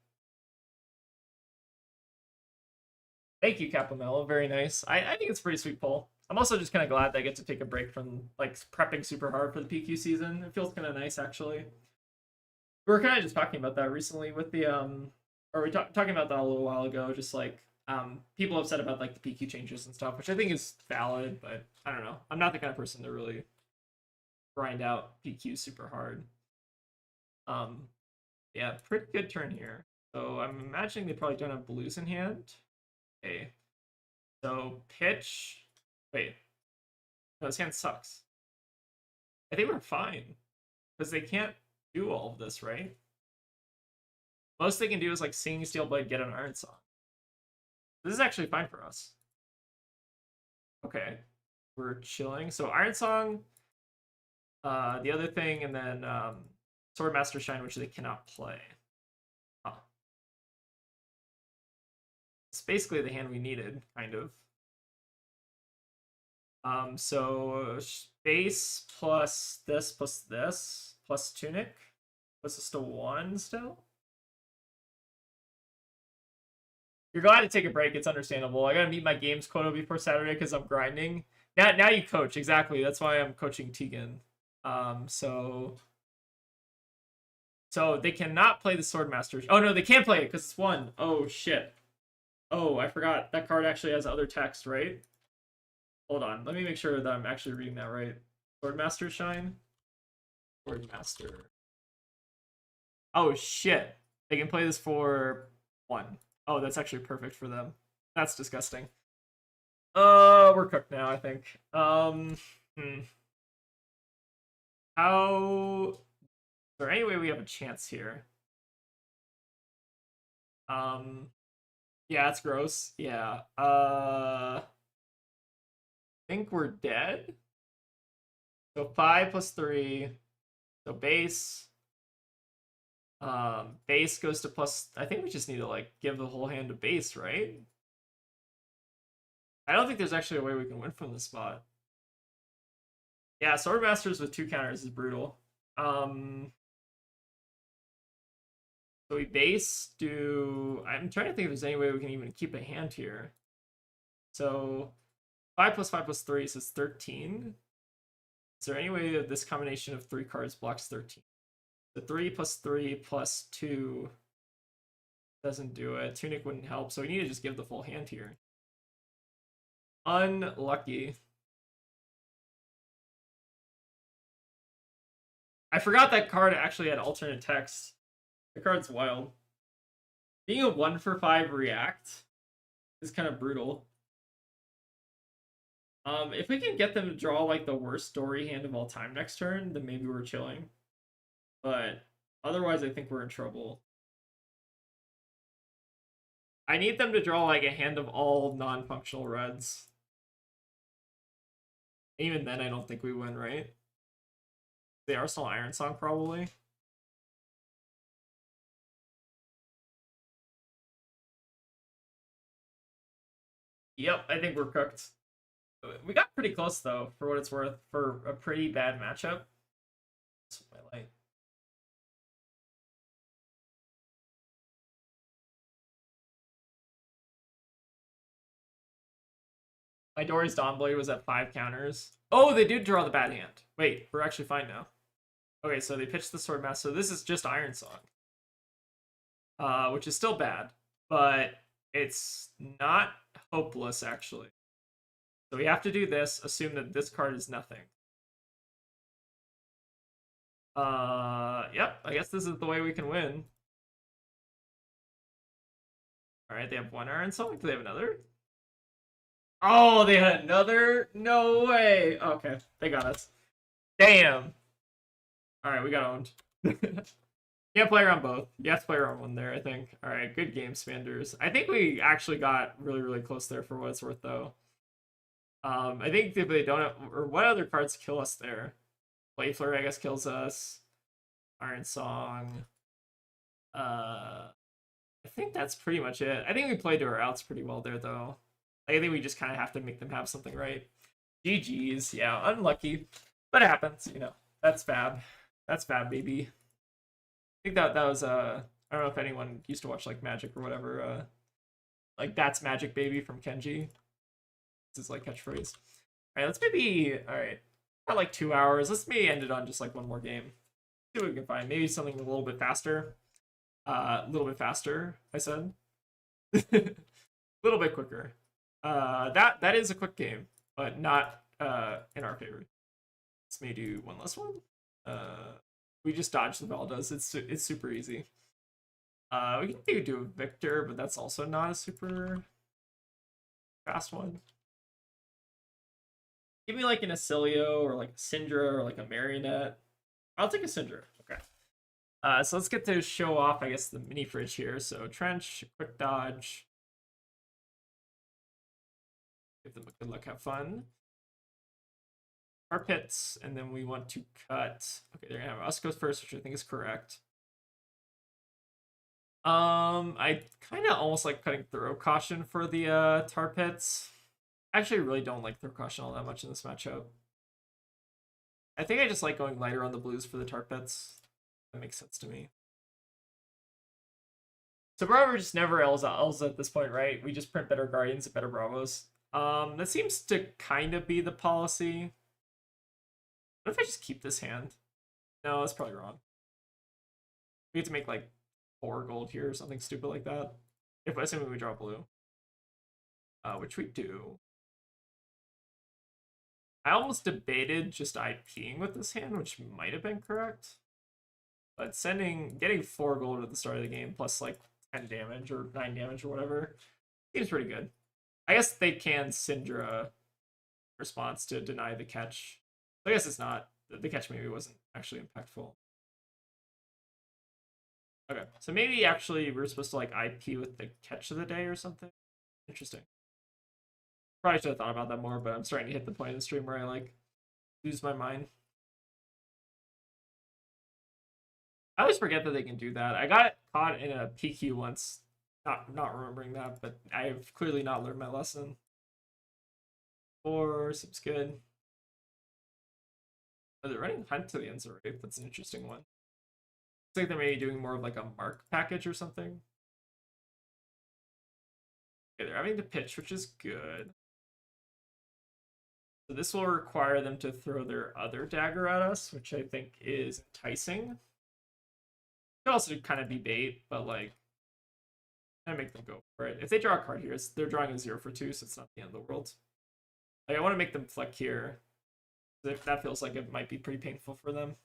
Thank you, Capomello. Very nice. I think it's a pretty sweet pull. I'm also just kind of glad that I get to take a break from like prepping super hard for the PQ season. It feels kind of nice, actually. We were kind of just talking about that recently with the or we talking about that a little while ago. Just like people have said about like the PQ changes and stuff, which I think is valid, but I don't know. I'm not the kind of person to really grind out PQ super hard. Yeah, pretty good turn here. So I'm imagining they probably don't have blues in hand. Okay. So pitch. Wait. No, his hand sucks. I think we're fine. Because they can't do all of this, right? Most they can do is like Singing Steel Blade, get an Iron Song. This is actually fine for us. Okay. We're chilling. So Iron Song, the other thing, and then Swordmaster Shine, which they cannot play. Huh. It's basically the hand we needed, kind of. So base plus this plus Tunic. Was this still 1 still? You're glad to take a break. It's understandable. I gotta meet my games quota before Saturday because I'm grinding. Now you coach. Exactly. That's why I'm coaching Tegan. So they cannot play the Swordmaster. Oh no, they can't play it because it's 1. Oh shit. Oh, I forgot. That card actually has other text, right? Hold on. Let me make sure that I'm actually reading that right. Swordmaster Shine? Swordmaster. Oh shit. They can play this for 1. Oh, that's actually perfect for them. That's disgusting. We're cooked now, I think. How is there any way we have a chance here? Yeah, it's gross. Yeah. I think we're dead. So 5 plus 3. So base. Base goes to plus. I think we just need to like give the whole hand to base, right? I don't think there's actually a way we can win from this spot. Yeah, Swordmasters with 2 counters is brutal. So we base do. I'm trying to think if there's any way we can even keep a hand here. So 5 plus 5 plus 3 is 13. Is there any way that this combination of 3 cards blocks 13? The 3 plus 3 plus 2 doesn't do it. Tunic wouldn't help, so we need to just give the full hand here. Unlucky. I forgot that card actually had alternate text. The card's wild. Being a 1 for 5 react is kind of brutal. If we can get them to draw like the worst story hand of all time next turn, then maybe we're chilling. But otherwise, I think we're in trouble. I need them to draw like a hand of all non-functional reds. Even then, I don't think we win, right? The Arsenal Iron Song, probably. Yep, I think we're cooked. We got pretty close, though, for what it's worth, for a pretty bad matchup. That's my light. My Dory's Dawnblade was at 5 counters. Oh, they did draw the bad hand. Wait, we're actually fine now. Okay, so they pitched the Swordmaster. So this is just Iron Song. Which is still bad, but it's not hopeless, actually. So we have to do this, assume that this card is nothing. Yep, I guess this is the way we can win. Alright, they have 1 Iron Song. Do they have another? Oh, they had another? No way. Okay, they got us. Damn. Alright, we got owned. Yeah, play around both. You have to play around one there, I think. All right, good game, Spanders. I think we actually got really, really close there for what it's worth, though. I think if they don't have, or what other cards kill us there? Blade Flurry, I guess, kills us. Iron Song. I think that's pretty much it. I think we played to our outs pretty well there, though. I think we just kind of have to make them have something right. GG's, yeah, unlucky, but it happens, you know. That's fab. That's fab, baby. I think that was I don't know if anyone used to watch like Magic or whatever. Like that's Magic, baby from Kenji. This is like catchphrase. All right, let's maybe all right. Got like 2 hours. Let's maybe end it on just like one more game. See what we can find. Maybe something a little bit faster. A little bit faster. I said. A little bit quicker. That is a quick game, but not in our favor. Let's maybe do one last one. We just dodge the Valdas. It's super easy. We can do a Victor, but that's also not a super fast one. Give me like an Acilio or like a Syndra or like a Marionette. I'll take a Syndra. Okay. So let's get to show off, I guess, the mini fridge here. So Trench, quick dodge. Give them a good look, have fun. Our pits, and then we want to cut. Okay, they're gonna have us go first, which I think is correct. I kind of almost like cutting Throw Caution for the tar pits. Actually, I really don't like Throw Caution all that much in this matchup. I think I just like going lighter on the blues for the tar pits. That makes sense to me. So Bravo just never L's at this point, right? We just print better Guardians and better Bravos. That seems to kind of be the policy. What if I just keep this hand? No, that's probably wrong. We have to make like 4 gold here or something stupid like that. If assuming we draw blue. Which we do. I almost debated just IPing with this hand, which might have been correct. But getting 4 gold at the start of the game plus like 10 damage or 9 damage or whatever seems pretty good. I guess they can Syndra response to deny the catch. I guess it's not. The catch maybe wasn't actually impactful. Okay, so maybe actually we're supposed to like IP with the catch of the day or something. Interesting. Probably should have thought about that more, but I'm starting to hit the point in the stream where I like lose my mind. I always forget that they can do that. I got caught in a PQ once, not remembering that, but I've clearly not learned my lesson. 4 seems good. Oh, they're running Hunt to the ends of Rape. That's an interesting one. Looks like they're maybe doing more of like a mark package or something. Okay, they're having to pitch, which is good. So this will require them to throw their other dagger at us, which I think is enticing. Could also kind of be bait, but like, I make them go for it. If they draw a card here, they're drawing a 0 for 2, so it's not the end of the world. Like, I want to make them flick here. If that feels like it might be pretty painful for them.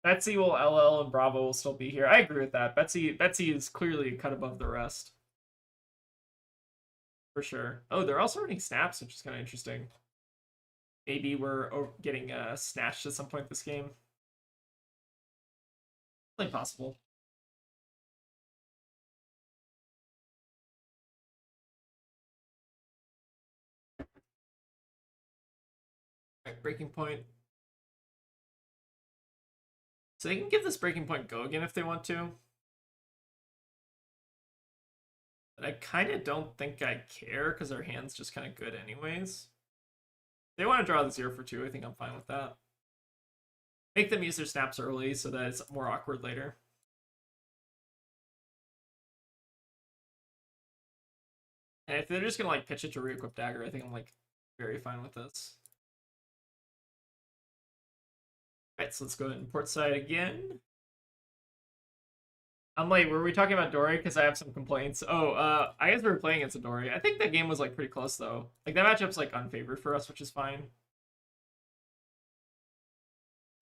Betsy will LL and Bravo will still be here. I agree with that. Betsy is clearly cut above the rest. For sure. Oh, they're also running snaps, which is kind of interesting. Maybe we're getting snatched at some point this game. Like possible. Right, breaking point. So they can give this breaking point go again if they want to. But I kind of don't think I care because our hand's just kind of good anyways. If they want to draw the 0 for 2, I think I'm fine with that. Make them use their snaps early so that it's more awkward later. And if they're just gonna like pitch it to re-equip dagger, I think I'm like very fine with this. Alright, so let's go in port side again. I'm like, were we talking about Dory? Because I have some complaints. Oh, I guess we were playing against a Dory. I think that game was like pretty close though. Like that matchup's like unfavored for us, which is fine.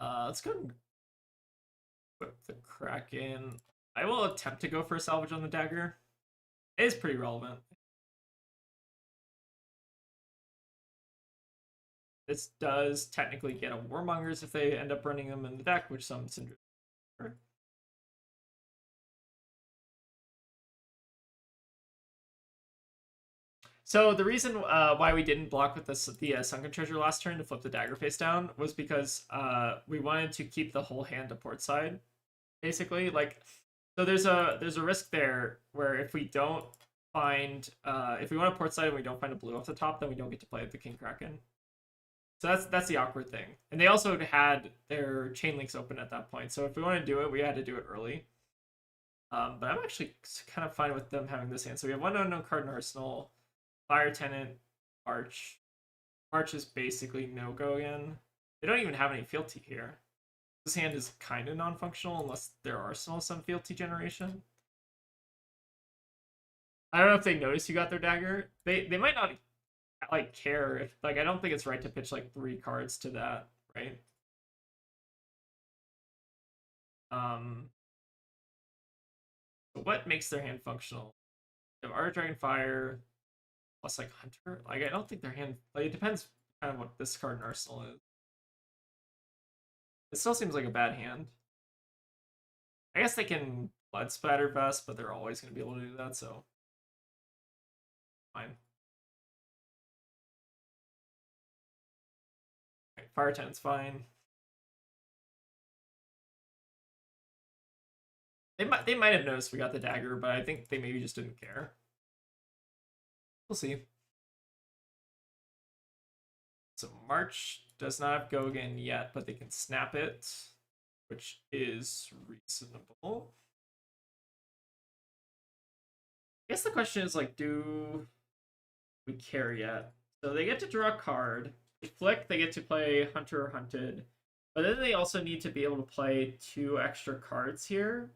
Let's go and put the Kraken. I will attempt to go for a salvage on the dagger. It is pretty relevant. this does technically get a Warmongers if they end up running them in the deck, which some Syndra. So the reason why we didn't block with the Sunken Treasure last turn to flip the dagger face down was because we wanted to keep the whole hand to port side, basically. Like, so there's a risk there where if we don't find if we want to port side and we don't find a blue off the top, then we don't get to play the King Kraken. So that's the awkward thing. And they also had their chain links open at that point. So if we want to do it, we had to do it early. But I'm actually kind of fine with them having this hand. So we have one unknown card in Arsenal. Fire Tenant, Arch. Arch is basically no-go again. They don't even have any fealty here. This hand is kind of non-functional unless their Arsenal has some fealty generation. I don't know if they notice you got their dagger. They might not like care if like I don't think it's right to pitch like 3 cards to that, right? So what makes their hand functional? They have Art Dragon Fire plus like Hunter. Like I don't think their hand like it depends kind of what this card in Arsenal is. It still seems like a bad hand. I guess they can Blood Splatter Vest, but they're always going to be able to do that, so fine. Right, Fire Tenant's fine. They might have noticed we got the dagger, but I think they maybe just didn't care. We'll see. So March does not have Go again yet, but they can snap it, which is reasonable. I guess the question is like, do we care yet? So they get to draw a card. They flick, they get to play Hunter or Hunted. But then they also need to be able to play 2 extra cards here.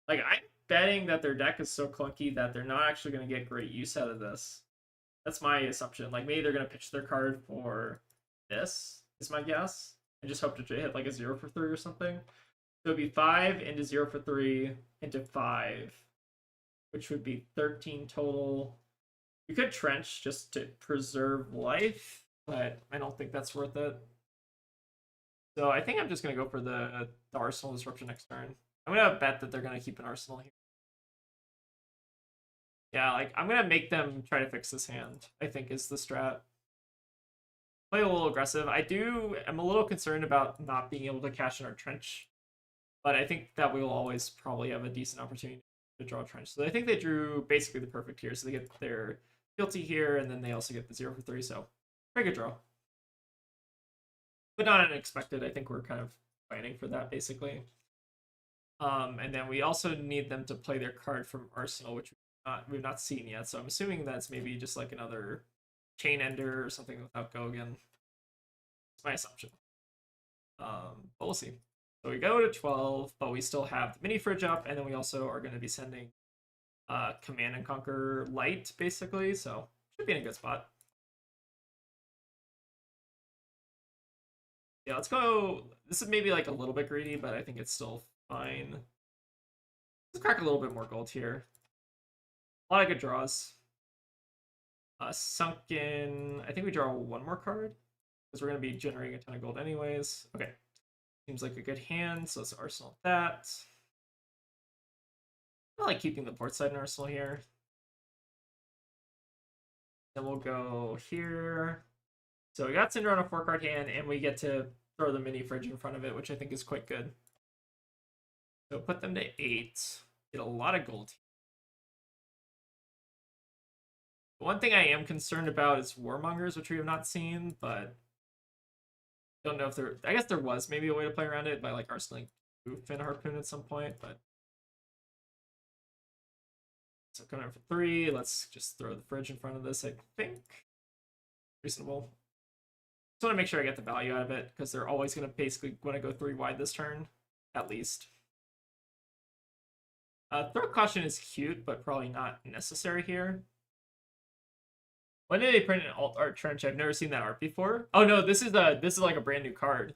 Like, I'm betting that their deck is so clunky that they're not actually going to get great use out of this. That's my assumption. Like, maybe they're going to pitch their card for this, is my guess. I just hope to hit like a 0 for 3 or something. So it'd be 5 into 0 for 3 into 5, which would be 13 total. You could trench just to preserve life, but I don't think that's worth it. So I think I'm just going to go for the Arsenal Disruption next turn. I'm going to bet that they're going to keep an Arsenal here. Yeah, like, I'm going to make them try to fix this hand, I think is the strat. Play a little aggressive. I'm a little concerned about not being able to cash in our trench, but I think that we'll always probably have a decent opportunity to draw a trench. So I think they drew basically the perfect here. So they get their guilty here, and then they also get the 0 for 3. So pretty good draw, but not unexpected. I think we're kind of planning for that basically. And then we also need them to play their card from Arsenal, which we've not seen yet. So I'm assuming that's maybe just like another Chain Ender or something without Go again. It's my assumption. But we'll see. So we go to 12, but we still have the mini fridge up, and then we also are going to be sending Command and Conquer Light, basically. So should be in a good spot. Yeah, let's go. This is maybe like a little bit greedy, but I think it's still fine. Let's crack a little bit more gold here. A lot of good draws. Sunken. I think we draw 1 more card because we're going to be generating a ton of gold anyways. Okay. Seems like a good hand, so let's Arsenal that. I like keeping the port side in Arsenal here. Then we'll go here. So we got Cinder on a 4-card hand, and we get to throw the mini fridge in front of it, which I think is quite good. So put them to 8. Get a lot of gold. One thing I am concerned about is Warmongers, which we have not seen, but don't know if there. I guess there was maybe a way to play around it by like arsenaling Fin Harpoon at some point, but so coming in for 3. Let's just throw the fridge in front of this. I think reasonable. Just want to make sure I get the value out of it because they're always going to basically want to go 3 wide this turn, at least. Throw Caution is cute, but probably not necessary here. When did they print an alt art trench? I've never seen that art before. Oh no, this is like a brand new card.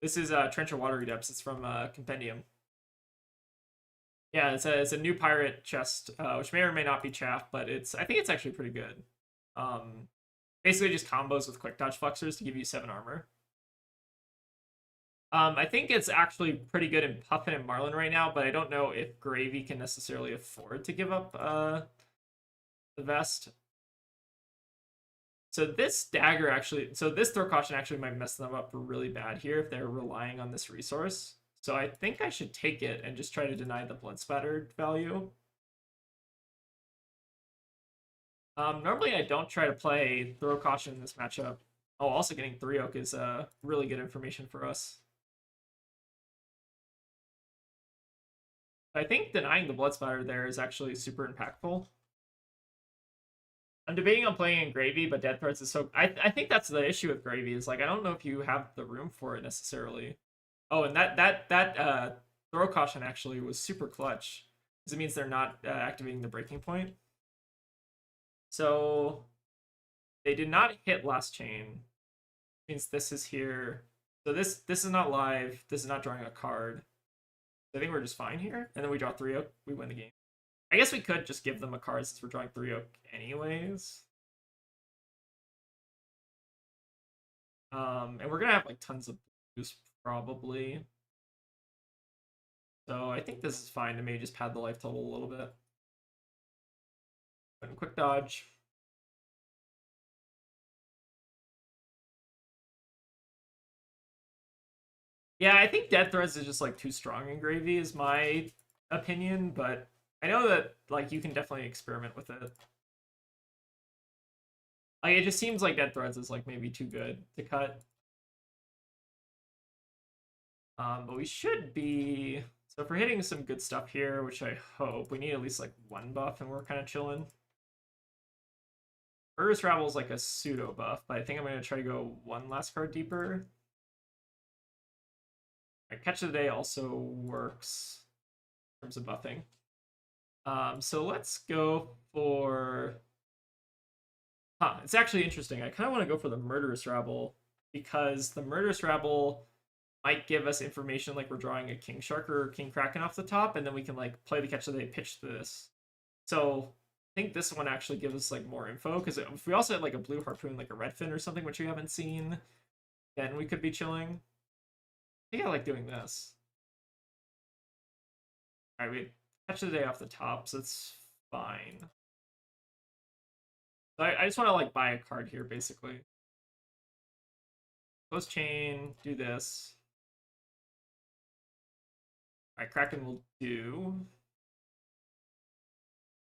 This is Trench of Watery Depths. It's from Compendium. Yeah, it's a new pirate chest, which may or may not be chaff, but I think it's actually pretty good. Basically just combos with quick dodge flexors to give you 7 armor. I think it's actually pretty good in Puffin and Marlin right now, but I don't know if Gravy can necessarily afford to give up the vest. So this dagger actually, so this throw caution actually might mess them up really bad here if they're relying on this resource. So I think I should take it and just try to deny the blood spattered value. Normally I don't try to play throw caution in this matchup. Oh, also getting 3 oak is really good information for us. I think denying the blood splatter there is actually super impactful. I'm debating on playing in Gravy, but Dead Threads is so... I think that's the issue with Gravy, is like, I don't know if you have the room for it necessarily. Oh, and that throw caution actually was super clutch, because it means they're not activating the breaking point. So they did not hit last chain. Means this is here. So this is not live. This is not drawing a card. So I think we're just fine here. And then we draw 3 oak. We win the game. I guess we could just give them a card since we're drawing 3 oak anyways. And we're gonna have like tons of blues probably. So I think this is fine to maybe just pad the life total a little bit. And quick dodge. Yeah, I think Dead Threads is just like too strong in Gravy is my opinion, but I know that like you can definitely experiment with it. Like it just seems like Dead Threads is like maybe too good to cut. But we should be, so if we're hitting some good stuff here, which I hope, we need at least like 1 buff and we're kind of chilling. Murderous Rabble is like a pseudo buff, but I think I'm going to try to go 1 last card deeper. Catch of the Day also works in terms of buffing. So let's go for... it's actually interesting. I kind of want to go for the Murderous Rabble, because the Murderous Rabble might give us information like we're drawing a King Shark or King Kraken off the top, and then we can like play the catch of the day, pitch this. So I think this one actually gives us like more info, because if we also had like a blue harpoon, like a redfin or something, which we haven't seen, then we could be chilling. I think I like doing this. All right, we catch the day off the top, so it's fine. So I just want to like buy a card here, basically. Close chain, do this. All right, Kraken will do.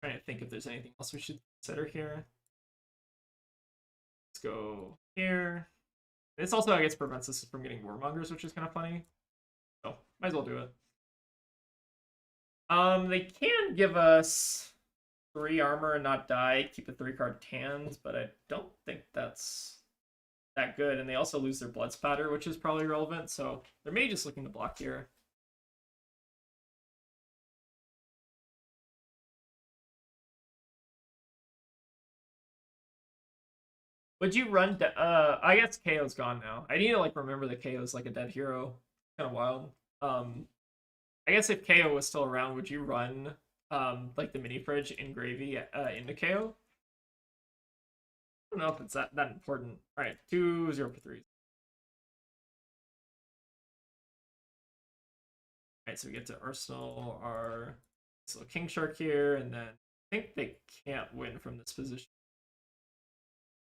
Trying to think if there's anything else we should consider here. Let's go here. This also, I guess, prevents us from getting Warmongers, which is kind of funny. So, might as well do it. They can give us 3 armor and not die, keep the 3-card Tans, but I don't think that's that good. And they also lose their blood spatter, which is probably relevant, so they're maybe just looking to block here. Would you run? I guess KO's gone now. I need to like remember that KO's like a dead hero. Kind of wild. I guess if KO was still around, would you run like the mini fridge in Gravy into KO? I don't know if it's that important. All right, 2-0 for 3. All right, so we get to Arsenal, our little King Shark here, and then I think they can't win from this position.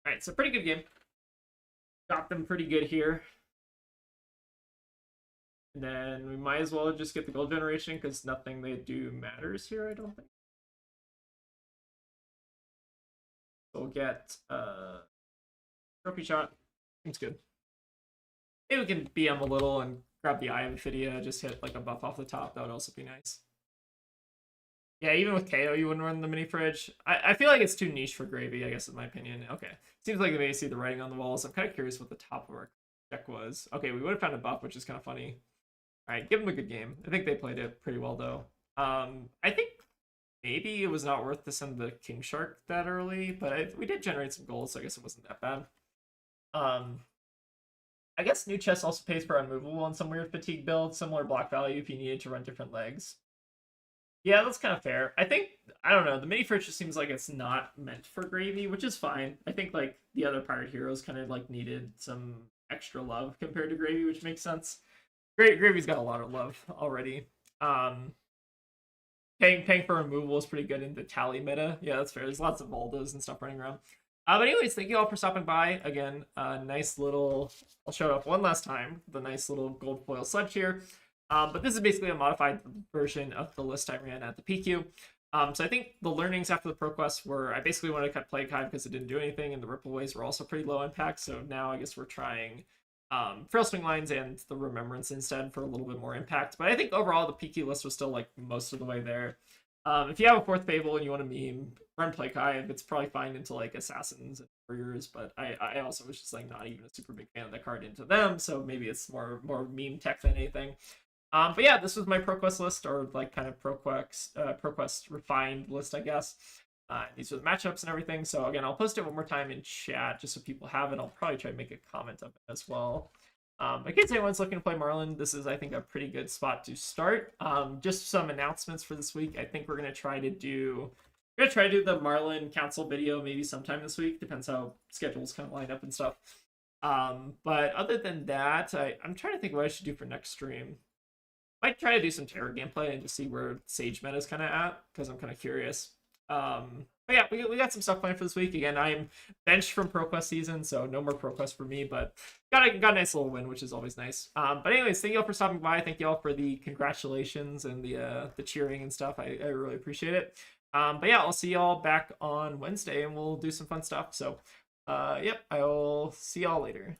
All right, so pretty good game. Got them pretty good here. And then we might as well just get the gold generation, because nothing they do matters here, I don't think. So we'll get trophy shot. Seems good. Maybe we can BM a little and grab the Eye of Ophidia, just hit like a buff off the top. That would also be nice. Yeah, even with KO, you wouldn't run the mini fridge. I feel like it's too niche for Gravy, I guess, in my opinion. Okay. Seems like they may see the writing on the walls. I'm kind of curious what the top of our deck was. Okay, we would have found a buff, which is kind of funny. All right, give them a good game. I think they played it pretty well, though. I think maybe it was not worth to send the King Shark that early, but we did generate some gold, so I guess it wasn't that bad. I guess new chess also pays for unmovable on some weird fatigue build, similar block value if you needed to run different legs. Yeah, that's kind of fair. I think I don't know. The mini fridge just seems like it's not meant for gravy, which is fine. I think like the other pirate heroes kind of like needed some extra love compared to gravy, which makes sense. Gravy's got a lot of love already. Um, paying for removal is pretty good in the tally meta. Yeah, that's fair. There's lots of Voldos and stuff running around. But anyways, thank you all for stopping by again. Nice little. I'll show it off one last time. The nice little gold foil sledge here. But this is basically a modified version of the list I ran at the PQ. So I think the learnings after the ProQuest were I basically wanted to cut Plague Hive because it didn't do anything, and the Ripple Ways were also pretty low impact. So now I guess we're trying Frail Swing Lines and the Remembrance instead for a little bit more impact. But I think overall the PQ list was still like most of the way there. If you have a fourth Fable and you want to meme, run Plague Hive. It's probably fine into like Assassins and Warriors, but I also was just like not even a super big fan of that card into them, so maybe it's more meme tech than anything. But yeah, this was my ProQuest list, or like kind of ProQuest refined list, I guess. These are the matchups and everything. So again, I'll post it one more time in chat just so people have it. I'll probably try to make a comment of it as well. In case anyone's looking to play Marlin, this is, I think, a pretty good spot to start. Just some announcements for this week. I think we're gonna try to do the Marlin Council video maybe sometime this week. Depends how schedules kind of line up and stuff. But other than that, I'm trying to think what I should do for next stream. Might try to do some terror gameplay and just see where Sage meta is kind of at, because I'm kind of curious. But yeah, we got some stuff planned for this week. Again, I'm benched from ProQuest season, so no more ProQuest for me, but got a nice little win, which is always nice. But anyways, thank you all for stopping by. Thank you all for the congratulations and the cheering and stuff. I really appreciate it. But yeah, I'll see y'all back on Wednesday, and we'll do some fun stuff. So, yep, I'll see y'all later.